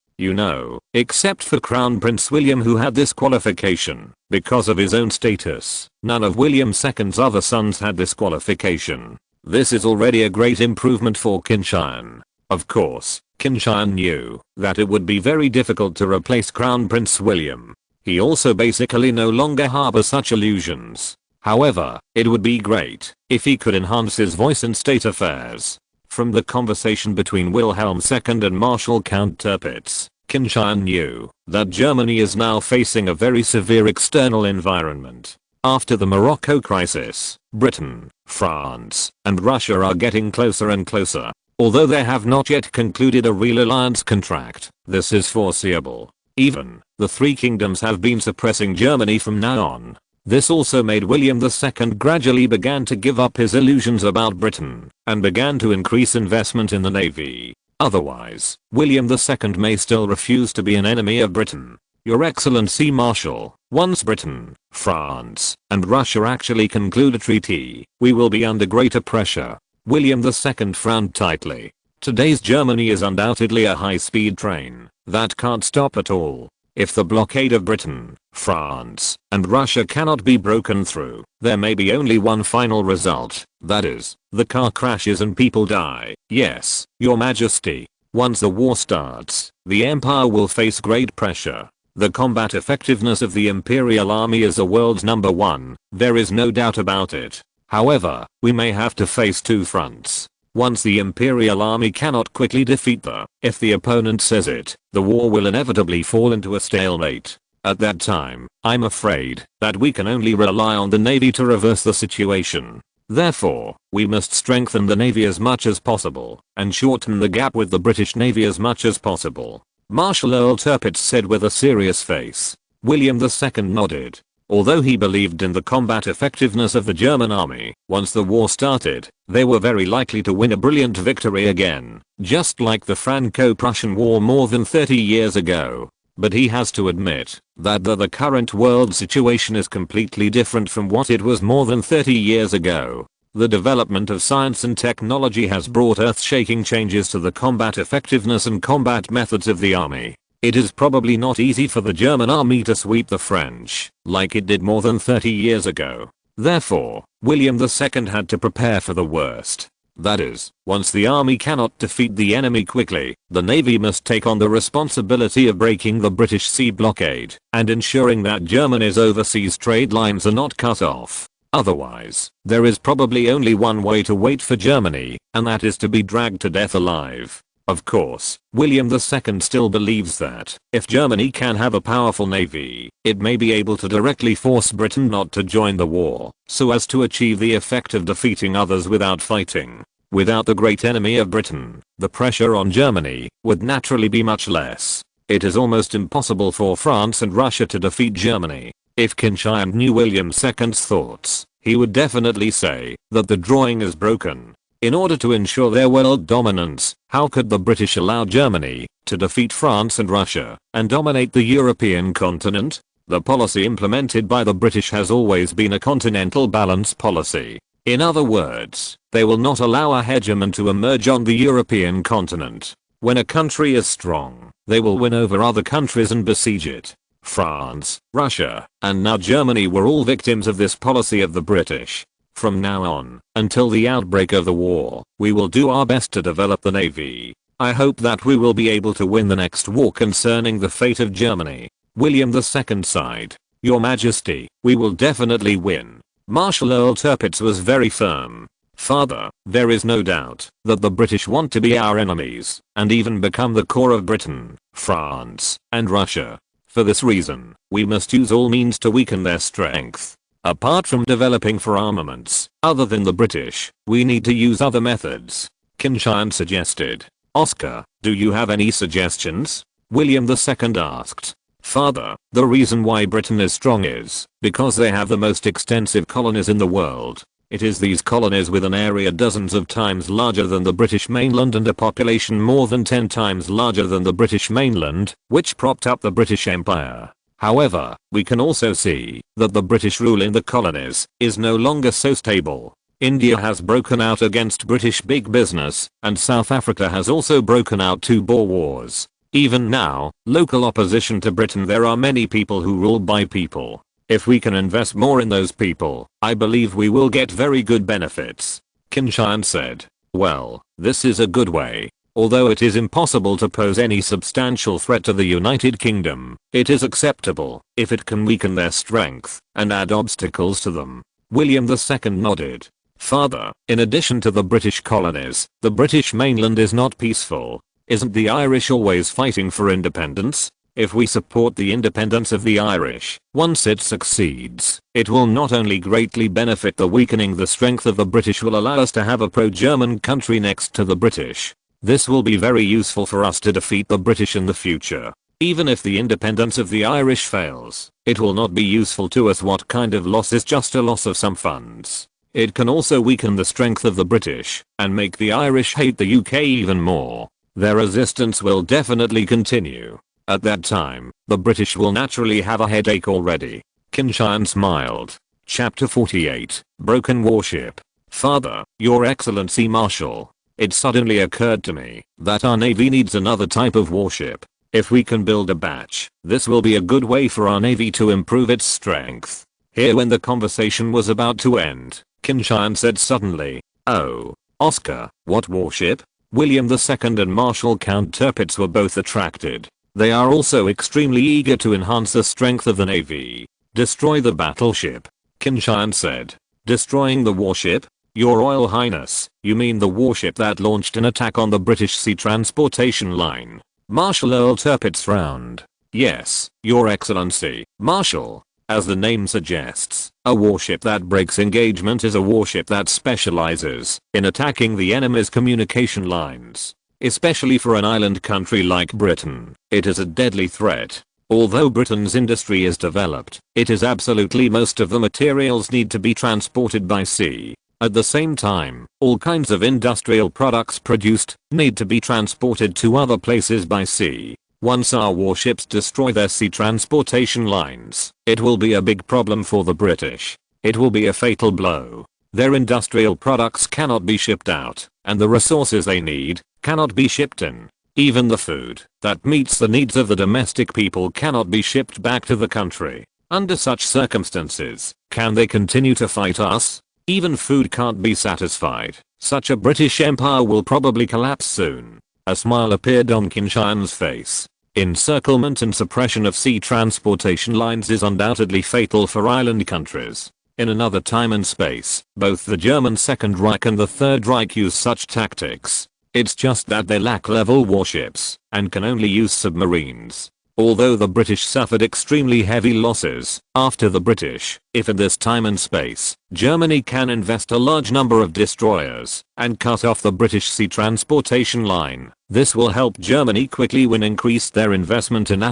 Except for Crown Prince William, who had this qualification because of his own status. None of William II's other sons had this qualification. This is already a great improvement for Qin Tian. Of course, Qin Tian knew that it would be very difficult to replace Crown Prince William. He also basically no longer harbor such illusions. However, it would be great if he could enhance his voice in state affairs. From the conversation between Wilhelm II and Marshal Count Tirpitz, Qin Tian knew that Germany is now facing a very severe external environment. After the Morocco crisis, Britain, France, and Russia are getting closer and closer. Although they have not yet concluded a real alliance contract, this is foreseeable. Even, the three kingdoms have been suppressing Germany from now on. This also made William II gradually began to give up his illusions about Britain, and began to increase investment in the navy. Otherwise, William II may still refuse to be an enemy of Britain. Your Excellency Marshal, once Britain, France, and Russia actually conclude a treaty, we will be under greater pressure. William II frowned tightly. Today's Germany is undoubtedly a high-speed train that can't stop at all. If the blockade of Britain, France, and Russia cannot be broken through, there may be only one final result, that is, the car crashes and people die. Yes, Your Majesty. Once the war starts, the Empire will face great pressure. The combat effectiveness of the Imperial Army is the world's #1, there is no doubt about it. However, we may have to face two fronts. Once the Imperial Army cannot quickly defeat if the opponent says it, the war will inevitably fall into a stalemate. At that time, I'm afraid that we can only rely on the Navy to reverse the situation. Therefore, we must strengthen the Navy as much as possible, and shorten the gap with the British Navy as much as possible. Marshal Earl Tirpitz said with a serious face. William II nodded. Although he believed in the combat effectiveness of the German army, once the war started, they were very likely to win a brilliant victory again, just like the Franco-Prussian War more than 30 years ago. But he has to admit that the current world situation is completely different from what it was more than 30 years ago. The development of science and technology has brought earth-shaking changes to the combat effectiveness and combat methods of the army. It is probably not easy for the German army to sweep the French, like it did more than 30 years ago. Therefore, William II had to prepare for the worst. That is, once the army cannot defeat the enemy quickly, the navy must take on the responsibility of breaking the British sea blockade, and ensuring that Germany's overseas trade lines are not cut off. Otherwise, there is probably only one way to wait for Germany, and that is to be dragged to death alive. Of course, William II still believes that, if Germany can have a powerful navy, it may be able to directly force Britain not to join the war, so as to achieve the effect of defeating others without fighting. Without the great enemy of Britain, the pressure on Germany would naturally be much less. It is almost impossible for France and Russia to defeat Germany. If Qin Tian knew William II's thoughts, he would definitely say that the drawing is broken. In order to ensure their world dominance, how could the British allow Germany to defeat France and Russia and dominate the European continent? The policy implemented by the British has always been a continental balance policy. In other words, they will not allow a hegemon to emerge on the European continent. When a country is strong, they will win over other countries and besiege it. France, Russia, and now Germany were all victims of this policy of the British. From now on, until the outbreak of the war, we will do our best to develop the navy. I hope that we will be able to win the next war concerning the fate of Germany. William II sighed. Your Majesty, we will definitely win. Marshal Earl Tirpitz was very firm. Father, there is no doubt that the British want to be our enemies and even become the core of Britain, France, and Russia. For this reason, we must use all means to weaken their strength. Apart from developing for armaments, other than the British, we need to use other methods. Qin Tian suggested. Oscar, do you have any suggestions? William II asked. Father, the reason why Britain is strong is because they have the most extensive colonies in the world. It is these colonies with an area dozens of times larger than the British mainland and a population more than 10 times larger than the British mainland, which propped up the British Empire. However, we can also see that the British rule in the colonies is no longer so stable. India has broken out against British big business, and South Africa has also broken out 2 Boer wars. Even now, local opposition to Britain, there are many people who rule by people. If we can invest more in those people, I believe we will get very good benefits. Qin Tian said. Well, this is a good way. Although it is impossible to pose any substantial threat to the United Kingdom, it is acceptable if it can weaken their strength and add obstacles to them. William II nodded. Father, in addition to the British colonies, the British mainland is not peaceful. Isn't the Irish always fighting for independence? If we support the independence of the Irish, once it succeeds, it will not only greatly benefit the weakening the strength of the British will allow us to have a pro-German country next to the British. This will be very useful for us to defeat the British in the future. Even if the independence of the Irish fails, it will not be useful to us. What kind of loss is just a loss of some funds? It can also weaken the strength of the British and make the Irish hate the UK even more. Their resistance will definitely continue. At that time, the British will naturally have a headache already. Qin Tian smiled. Chapter 48, Broken Warship. Father, Your Excellency Marshal. It suddenly occurred to me that our navy needs another type of warship. If we can build a batch, this will be a good way for our navy to improve its strength. Here when the conversation was about to end, Qin Tian said suddenly, Oh, Oscar, what warship? William II and Marshal Count Tirpitz were both attracted. They are also extremely eager to enhance the strength of the navy. Destroy the battleship. Qin Tian said. Destroying the warship? Your Royal Highness, you mean the warship that launched an attack on the British sea transportation line? Marshal Earl Tirpitz frowned. Yes, Your Excellency, Marshal. As the name suggests, a warship that breaks engagement is a warship that specializes in attacking the enemy's communication lines. Especially for an island country like Britain, it is a deadly threat. Although Britain's industry is developed, it is absolutely most of the materials need to be transported by sea. At the same time, all kinds of industrial products produced need to be transported to other places by sea. Once our warships destroy their sea transportation lines, it will be a big problem for the British. It will be a fatal blow. Their industrial products cannot be shipped out, and the resources they need cannot be shipped in. Even the food that meets the needs of the domestic people cannot be shipped back to the country. Under such circumstances, can they continue to fight us? Even food can't be satisfied. Such a British Empire will probably collapse soon. A smile appeared on Qin Tian's face. Encirclement and suppression of sea transportation lines is undoubtedly fatal for island countries. In another time and space, both the German Second Reich and the Third Reich use such tactics. It's just that they lack level warships and can only use submarines. Although the British suffered extremely heavy losses after the British, if in this time and space, Germany can invest a large number of destroyers and cut off the British sea transportation line, this will help Germany quickly increase their investment in *****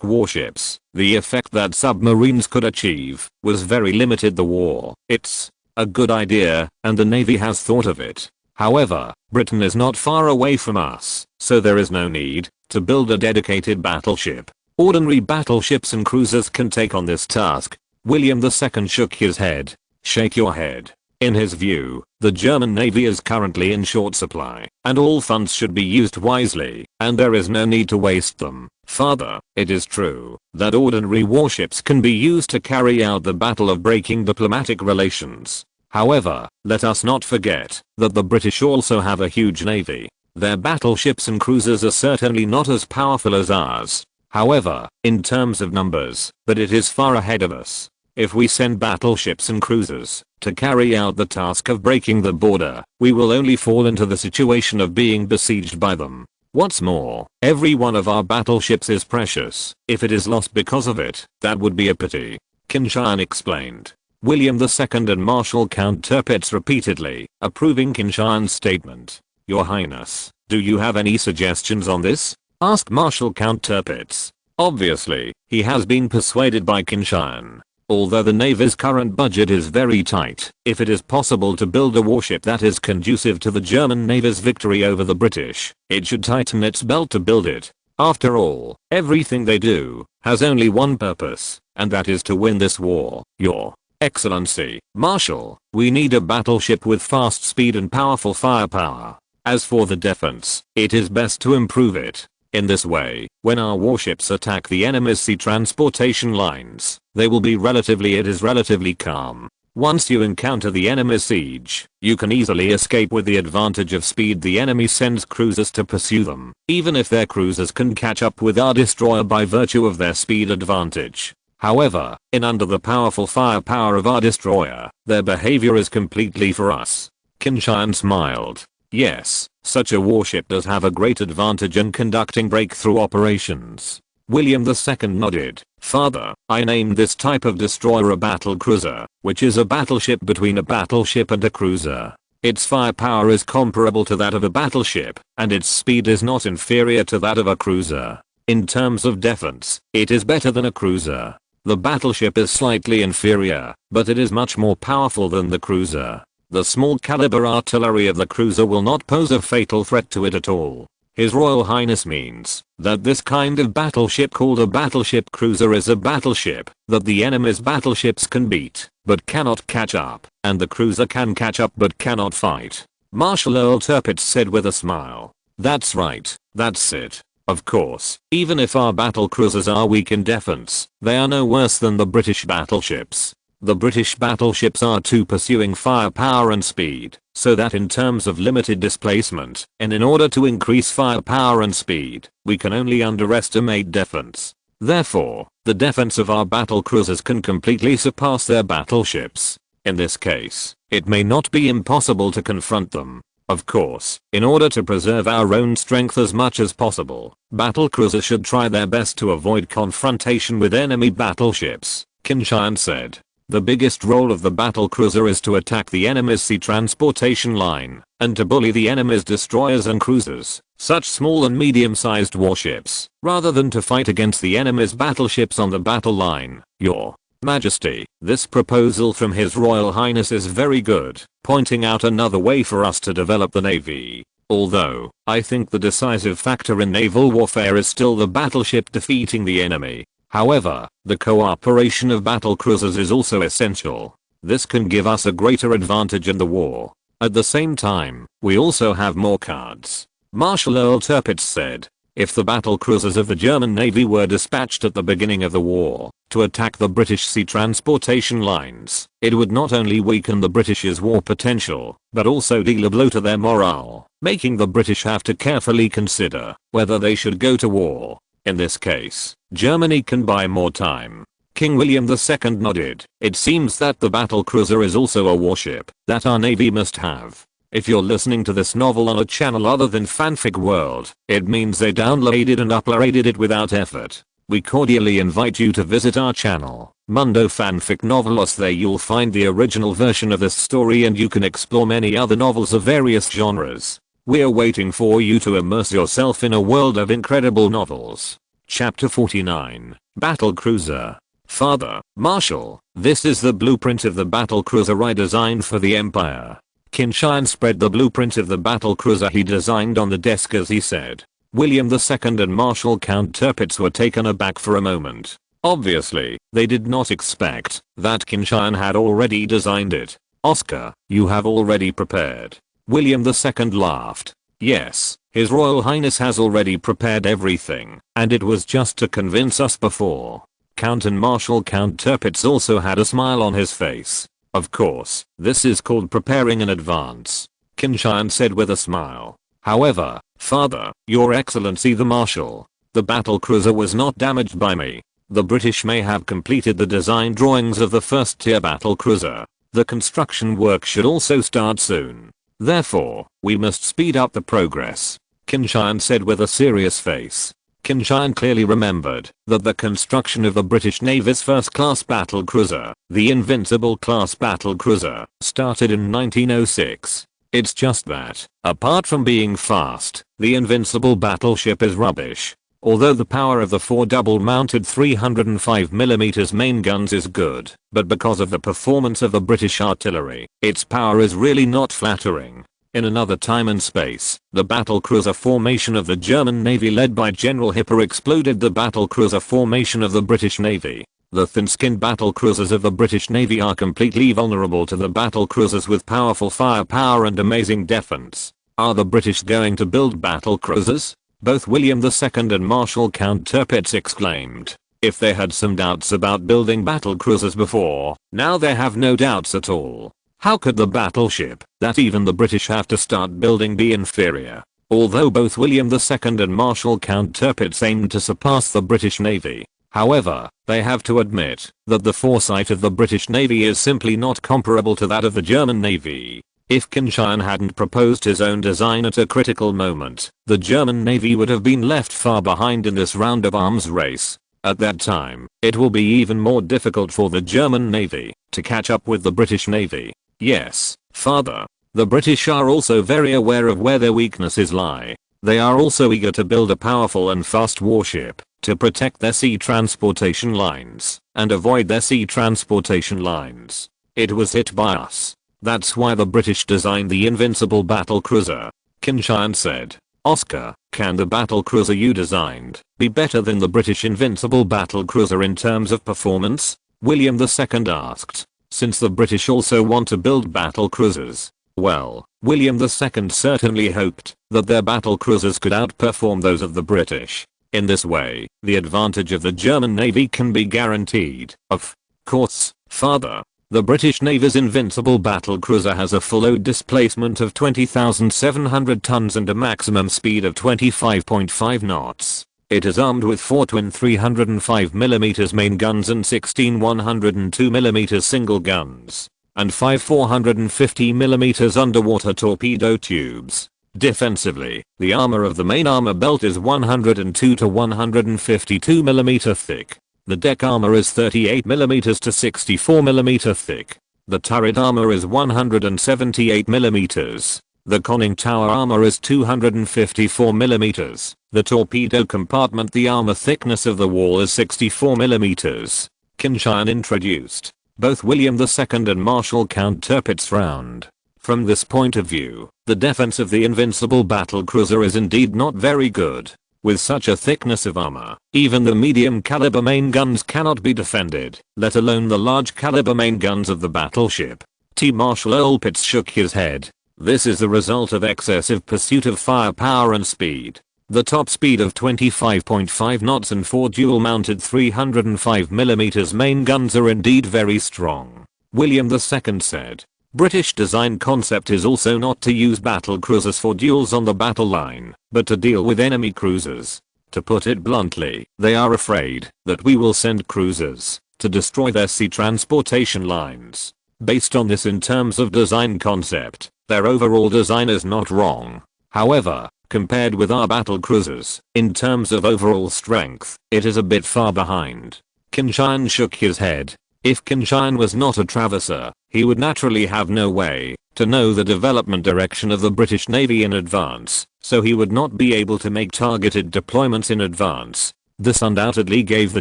warships. The effect that submarines could achieve was very limited. The war, it's a good idea, and the Navy has thought of it. However, Britain is not far away from us, so there is no need to build a dedicated battleship. Ordinary battleships and cruisers can take on this task. William II shook his head. Shake your head. In his view, the German Navy is currently in short supply, and all funds should be used wisely, and there is no need to waste them. Further, it is true that ordinary warships can be used to carry out the battle of breaking diplomatic relations. However, let us not forget that the British also have a huge navy. Their battleships and cruisers are certainly not as powerful as ours. However, in terms of numbers, but it is far ahead of us. If we send battleships and cruisers to carry out the task of breaking the border, we will only fall into the situation of being besieged by them. What's more, every one of our battleships is precious. If it is lost because of it, that would be a pity. Qin Tian explained. William II and Marshal Count Tirpitz repeatedly approving Qin Tian's statement. Your Highness, do you have any suggestions on this? Asked Marshal Count Tirpitz. Obviously, he has been persuaded by Qin Tian. Although the Navy's current budget is very tight, if it is possible to build a warship that is conducive to the German Navy's victory over the British, it should tighten its belt to build it. After all, everything they do has only one purpose, and that is to win this war. Your Excellency, Marshal, we need a battleship with fast speed and powerful firepower. As for the defense, it is best to improve it. In this way, when our warships attack the enemy's sea transportation lines, they will be relatively calm. Once you encounter the enemy's siege, you can easily escape with the advantage of speed. The enemy sends cruisers to pursue them, even if their cruisers can catch up with our destroyer by virtue of their speed advantage. However, under the powerful firepower of our destroyer, their behavior is completely for us. Qin Tian smiled. Yes, such a warship does have a great advantage in conducting breakthrough operations. William II nodded. Further, I named this type of destroyer a battle cruiser, which is a battleship between a battleship and a cruiser. Its firepower is comparable to that of a battleship, and its speed is not inferior to that of a cruiser. In terms of defense, it is better than a cruiser. The battleship is slightly inferior, but it is much more powerful than the cruiser. The small caliber artillery of the cruiser will not pose a fatal threat to it at all. His Royal Highness means that this kind of battleship called a battleship cruiser is a battleship that the enemy's battleships can beat, but cannot catch up, and the cruiser can catch up but cannot fight. Marshal Earl Tirpitz said with a smile. That's right, that's it. Of course, even if our battle cruisers are weak in defense, they are no worse than the British battleships. The British battleships are too pursuing firepower and speed, so that in terms of limited displacement, and in order to increase firepower and speed, we can only underestimate defense. Therefore, the defense of our battle cruisers can completely surpass their battleships. In this case, it may not be impossible to confront them. Of course, in order to preserve our own strength as much as possible, battle cruisers should try their best to avoid confrontation with enemy battleships, Qin Tian said. The biggest role of the battle cruiser is to attack the enemy's sea transportation line, and to bully the enemy's destroyers and cruisers, such small and medium-sized warships, rather than to fight against the enemy's battleships on the battle line. Your Majesty, this proposal from His Royal Highness is very good, pointing out another way for us to develop the Navy. Although, I think the decisive factor in naval warfare is still the battleship defeating the enemy. However, the cooperation of battle cruisers is also essential. This can give us a greater advantage in the war. At the same time, we also have more cards. Marshal Earl Tirpitz said, if the battle cruisers of the German Navy were dispatched at the beginning of the war to attack the British sea transportation lines, it would not only weaken the British's war potential, but also deal a blow to their morale, making the British have to carefully consider whether they should go to war. In this case, Germany can buy more time. King William II nodded. It seems that the battle cruiser is also a warship that our Navy must have. If you're listening to this novel on a channel other than Fanfic World, it means they downloaded and uploaded it without effort. We cordially invite you to visit our channel, Mundo Fanfic Novelos. There you'll find the original version of this story and you can explore many other novels of various genres. We're waiting for you to immerse yourself in a world of incredible novels. Chapter 49, Battle Cruiser. Father, Marshal, this is the blueprint of the battle cruiser I designed for the Empire. Qin Tian spread the blueprint of the battle cruiser he designed on the desk as he said. William II and Marshal Count Tirpitz were taken aback for a moment. Obviously, they did not expect that Qin Tian had already designed it. Oscar, you have already prepared. William II laughed. Yes, His Royal Highness has already prepared everything, and it was just to convince us before. Count and Marshal Count Tirpitz also had a smile on his face. Of course, this is called preparing in advance, Qin Tian said with a smile. However, Father, Your Excellency the Marshal, the battle cruiser was not damaged by me. The British may have completed the design drawings of the first tier battle cruiser. The construction work should also start soon. Therefore, we must speed up the progress, Qin Tian said with a serious face. Qin Tian clearly remembered that the construction of the British Navy's first-class battle cruiser, the Invincible class battle cruiser, started in 1906. It's just that, apart from being fast, the Invincible battleship is rubbish. Although the power of the 4 double-mounted 305mm main guns is good, but because of the performance of the British artillery, its power is really not flattering. In another time and space, the battlecruiser formation of the German Navy led by General Hipper exploded the battlecruiser formation of the British Navy. The thin-skinned battlecruisers of the British Navy are completely vulnerable to the battlecruisers with powerful firepower and amazing defense. Are the British going to build battlecruisers? Both William II and Marshal Count Tirpitz exclaimed. If they had some doubts about building battlecruisers before, now they have no doubts at all. How could the battleship that even the British have to start building be inferior? Although both William II and Marshal Count Tirpitz aimed to surpass the British Navy, however, they have to admit that the foresight of the British Navy is simply not comparable to that of the German Navy. If Qin Tian hadn't proposed his own design at a critical moment, the German Navy would have been left far behind in this round of arms race. At that time, it will be even more difficult for the German Navy to catch up with the British Navy. Yes, Father, the British are also very aware of where their weaknesses lie. They are also eager to build a powerful and fast warship to protect their sea transportation lines and avoid their sea transportation lines. It was hit by us. That's why the British designed the Invincible battle cruiser, Qin Tian said. Oscar, can the battle cruiser you designed be better than the British Invincible battle cruiser in terms of performance? William II asked. Since the British also want to build battle cruisers, well, William II certainly hoped that their battle cruisers could outperform those of the British. In this way, the advantage of the German Navy can be guaranteed. Of course, Father. The British Navy's Invincible battle cruiser has a full load displacement of 20,700 tons and a maximum speed of 25.5 knots. It is armed with 4 twin 305mm main guns and 16 102mm single guns, and 5 450mm underwater torpedo tubes. Defensively, the armor of the main armor belt is 102 to 152mm thick. The deck armor is 38mm to 64mm thick. The turret armor is 178mm. The conning tower armor is 254mm. The torpedo compartment the armor thickness of the wall is 64mm. Qin Tian introduced. Both William II and Marshal Count Tirpitz frowned. From this point of view, the defense of the Invincible battle cruiser is indeed not very good. With such a thickness of armor, even the medium caliber main guns cannot be defended, let alone the large caliber main guns of the battleship. Marshal Tirpitz shook his head. This is the result of excessive pursuit of firepower and speed. The top speed of 25.5 knots and 4 dual-mounted 305mm main guns are indeed very strong. William II said. British design concept is also not to use battle cruisers for duels on the battle line, but to deal with enemy cruisers. To put it bluntly, they are afraid that we will send cruisers to destroy their sea transportation lines. Based on this in terms of design concept, their overall design is not wrong. However, compared with our battle cruisers, in terms of overall strength, it is a bit far behind. Qin Tian shook his head. If Qin Tian was not a traverser, he would naturally have no way to know the development direction of the British Navy in advance, so he would not be able to make targeted deployments in advance. This undoubtedly gave the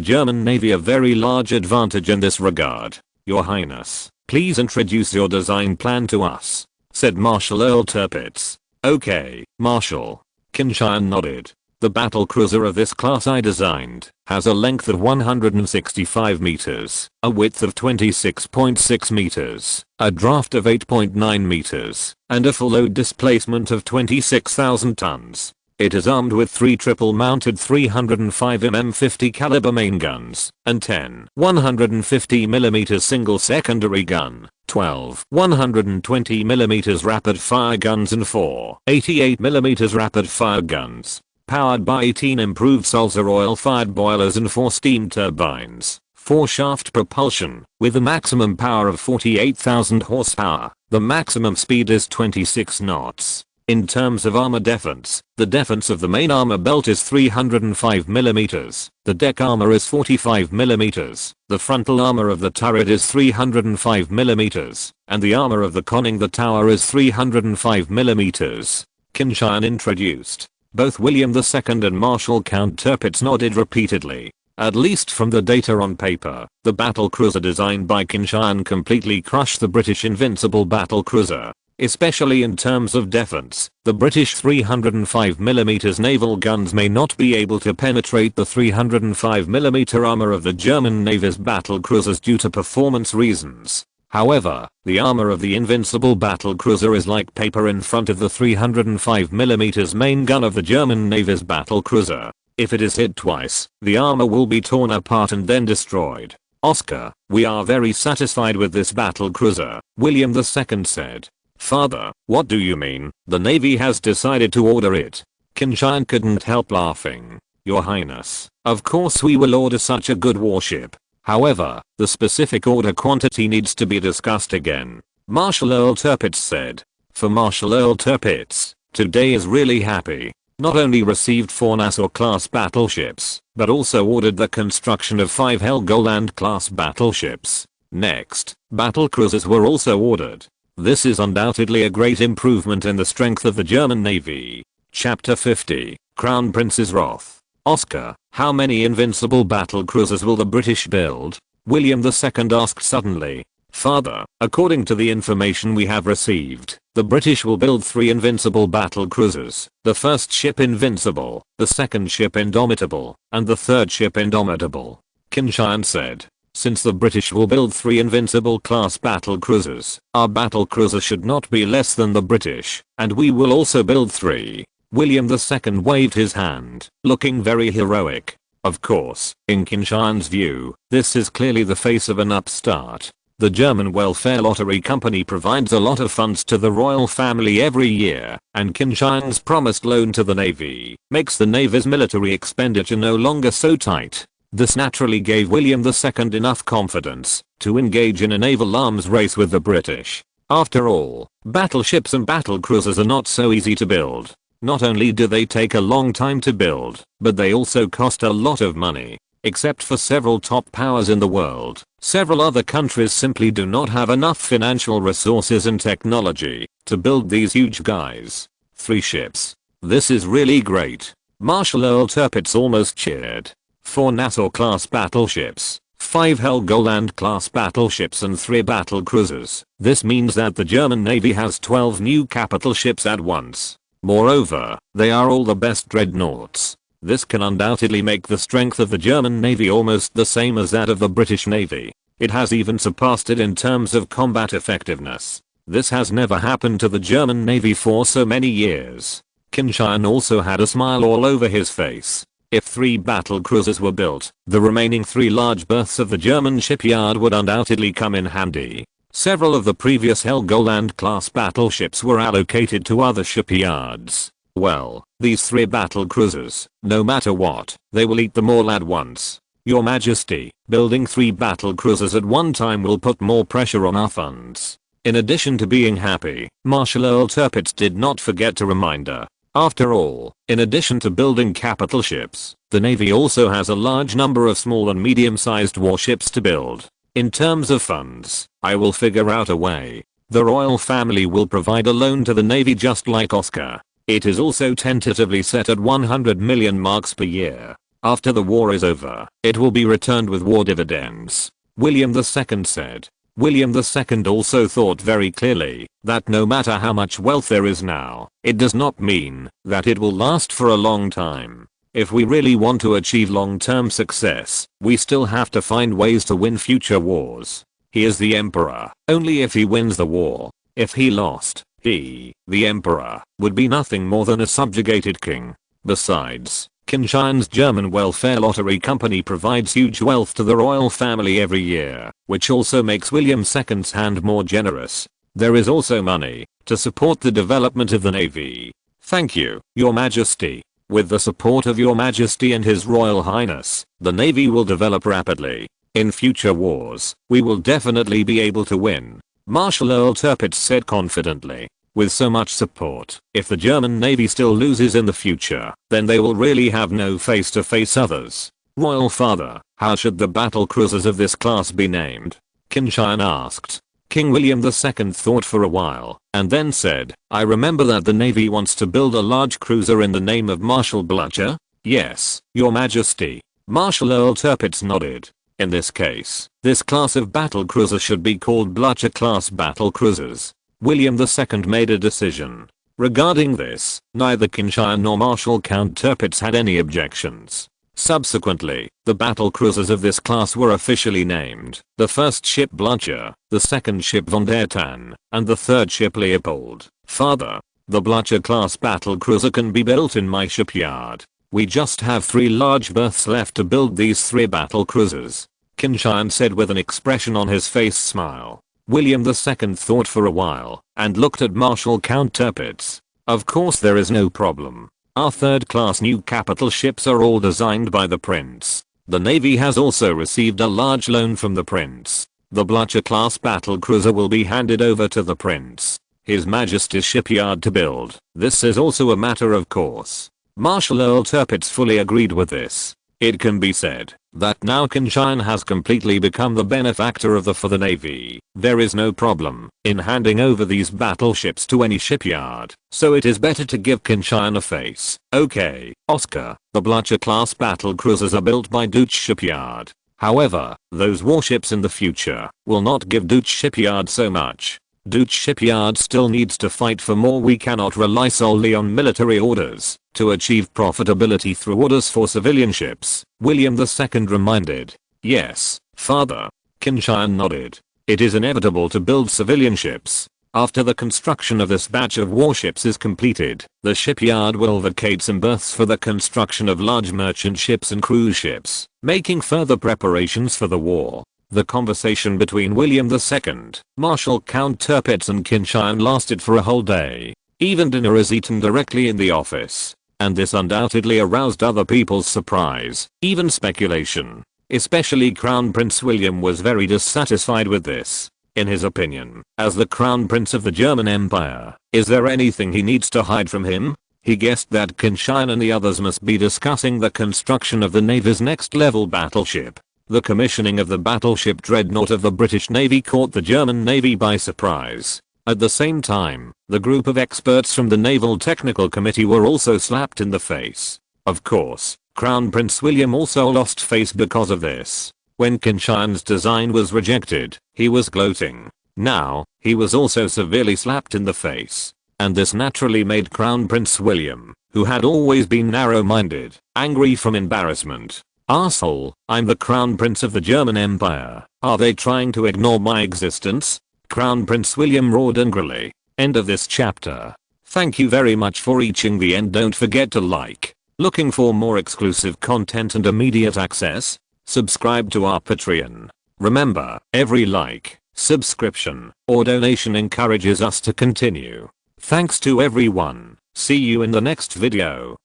German Navy a very large advantage in this regard. Your Highness, please introduce your design plan to us, said Marshal Tirpitz. Okay, Marshal. Qin Tian nodded. The battlecruiser of this class I designed has a length of 165 meters, a width of 26.6 meters, a draft of 8.9 meters, and a full load displacement of 26,000 tons. It is armed with 3 triple-mounted 305mm 50 caliber main guns, and 10 150mm single secondary gun, 12 120mm rapid-fire guns and 4 88mm rapid-fire guns, powered by 18 improved sulfur oil-fired boilers and 4 steam turbines, 4-shaft propulsion, with a maximum power of 48,000 horsepower. The maximum speed is 26 knots. In terms of armor defense, the defense of the main armor belt is 305mm, the deck armor is 45mm, the frontal armor of the turret is 305mm, and the armor of the conning the tower is 305mm. Qin Tian introduced. Both William II and Marshal Count Tirpitz nodded repeatedly. At least from the data on paper, the battlecruiser designed by Qin Tian completely crushed the British invincible battlecruiser. Especially in terms of defense, the British 305mm naval guns may not be able to penetrate the 305mm armor of the German Navy's battlecruisers due to performance reasons. However, the armor of the invincible battlecruiser is like paper in front of the 305mm main gun of the German Navy's battlecruiser. If it is hit twice, the armor will be torn apart and then destroyed. Oscar, we are very satisfied with this battlecruiser, William II said. Father, what do you mean? The Navy has decided to order it. Qin Tian couldn't help laughing. Your Highness, of course we will order such a good warship. However, the specific order quantity needs to be discussed again. Marshal Earl Tirpitz said. For Marshal Earl Tirpitz, today is really happy. Not only received 4 Nassau-class battleships, but also ordered the construction of 5 Helgoland-class battleships. Next, battlecruisers were also ordered. This is undoubtedly a great improvement in the strength of the German Navy. Chapter 50, Crown Prince's Wrath. Oscar, how many invincible battlecruisers will the British build? William II asked suddenly. Father, according to the information we have received, the British will build 3 invincible battlecruisers. The first ship Invincible, the second ship Indomitable, and the third ship Indomitable. Qin Tian said. Since the British will build 3 invincible class battlecruisers, our battlecruiser should not be less than the British, and we will also build 3. William II waved his hand, looking very heroic. Of course, in Qin Tian's view, this is clearly the face of an upstart. The German Welfare Lottery Company provides a lot of funds to the royal family every year, and Qin Tian's promised loan to the Navy makes the Navy's military expenditure no longer so tight. This naturally gave William II enough confidence to engage in a naval arms race with the British. After all, battleships and battlecruisers are not so easy to build. Not only do they take a long time to build, but they also cost a lot of money. Except for several top powers in the world, several other countries simply do not have enough financial resources and technology to build these huge guys. 3 ships. This is really great. Marshal Earl Tirpitz almost cheered. 4 Nassau-class battleships, 5 Helgoland-class battleships and 3 battlecruisers. This means that the German Navy has 12 new capital ships at once. Moreover, they are all the best dreadnoughts. This can undoubtedly make the strength of the German Navy almost the same as that of the British Navy. It has even surpassed it in terms of combat effectiveness. This has never happened to the German Navy for so many years. Qin Tian also had a smile all over his face. If 3 battlecruisers were built, the remaining 3 large berths of the German shipyard would undoubtedly come in handy. Several of the previous Helgoland-class battleships were allocated to other shipyards. Well, these 3 battlecruisers, no matter what, they will eat them all at once. Your Majesty, building 3 battlecruisers at one time will put more pressure on our funds. In addition to being happy, Marshal Earl Tirpitz did not forget to remind her. After all, in addition to building capital ships, the Navy also has a large number of small and medium-sized warships to build. In terms of funds, I will figure out a way. The royal family will provide a loan to the Navy just like Oscar. It is also tentatively set at 100 million marks per year. After the war is over, it will be returned with war dividends. William II said. William II also thought very clearly that no matter how much wealth there is now, it does not mean that it will last for a long time. If we really want to achieve long-term success, we still have to find ways to win future wars. He is the emperor, only if he wins the war. If he lost, he, the emperor, would be nothing more than a subjugated king. Besides, Qin Tian's German welfare lottery company provides huge wealth to the royal family every year, which also makes William II's hand more generous. There is also money to support the development of the navy. Thank you, Your Majesty. With the support of Your Majesty and His Royal Highness, the navy will develop rapidly. In future wars, we will definitely be able to win, Marshal Earl Tirpitz said confidently. With so much support, if the German navy still loses in the future, then they will really have no face to face others. Royal Father, how should the battle cruisers of this class be named? Qin Tian asked. King William II thought for a while, and then said, I remember that the navy wants to build a large cruiser in the name of Marshal Blucher? Yes, Your Majesty. Marshal Earl Tirpitz nodded. In this case, this class of battle cruiser should be called Blucher class battle cruisers. William II made a decision. Regarding this, neither Qin Tian nor Marshal Count Tirpitz had any objections. Subsequently, the battle cruisers of this class were officially named, the first ship Blucher, the second ship von der Tann, and the third ship Leopold. Father, the Blucher class battle cruiser can be built in my shipyard. We just have 3 large berths left to build these 3 battle cruisers. Qin Tian said with an expression on his face smile. William II thought for a while, and looked at Marshal Count Tirpitz. Of course there is no problem. Our third-class new capital ships are all designed by the Prince. The Navy has also received a large loan from the Prince. The Blucher-class battle cruiser will be handed over to the Prince, His Majesty's shipyard to build. This is also a matter of course. Marshal Earl Tirpitz fully agreed with this. It can be said that now Qin Tian has completely become the benefactor for the navy. There is no problem in handing over these battleships to any shipyard, so it is better to give Qin Tian a face. Okay, Oscar, the Blucher class battle cruisers are built by Deutsche Shipyard. However, those warships in the future will not give Deutsche Shipyard so much. Deutsche Shipyard still needs to fight for more. We cannot rely solely on military orders to achieve profitability through orders for civilian ships, William II reminded. Yes, Father. Qin Tian nodded. It is inevitable to build civilian ships. After the construction of this batch of warships is completed, the shipyard will vacate some berths for the construction of large merchant ships and cruise ships, making further preparations for the war. The conversation between William II, Marshal Count Tirpitz and Qin Tian lasted for a whole day. Even dinner is eaten directly in the office. And this undoubtedly aroused other people's surprise, even speculation. Especially Crown Prince William was very dissatisfied with this. In his opinion, as the Crown Prince of the German Empire, is there anything he needs to hide from him? He guessed that Qin Tian and the others must be discussing the construction of the Navy's next level battleship. The commissioning of the battleship Dreadnought of the British Navy caught the German Navy by surprise. At the same time, the group of experts from the Naval Technical Committee were also slapped in the face. Of course, Crown Prince William also lost face because of this. When Qin Tian's design was rejected, he was gloating. Now, he was also severely slapped in the face. And this naturally made Crown Prince William, who had always been narrow-minded, angry from embarrassment. Arsehole, I'm the Crown Prince of the German Empire. Are they trying to ignore my existence? Crown Prince William roared angrily. End of this chapter. Thank you very much for reaching the end. Don't forget to like. Looking for more exclusive content and immediate access? Subscribe to our Patreon. Remember, every like, subscription, or donation encourages us to continue. Thanks to everyone. See you in the next video.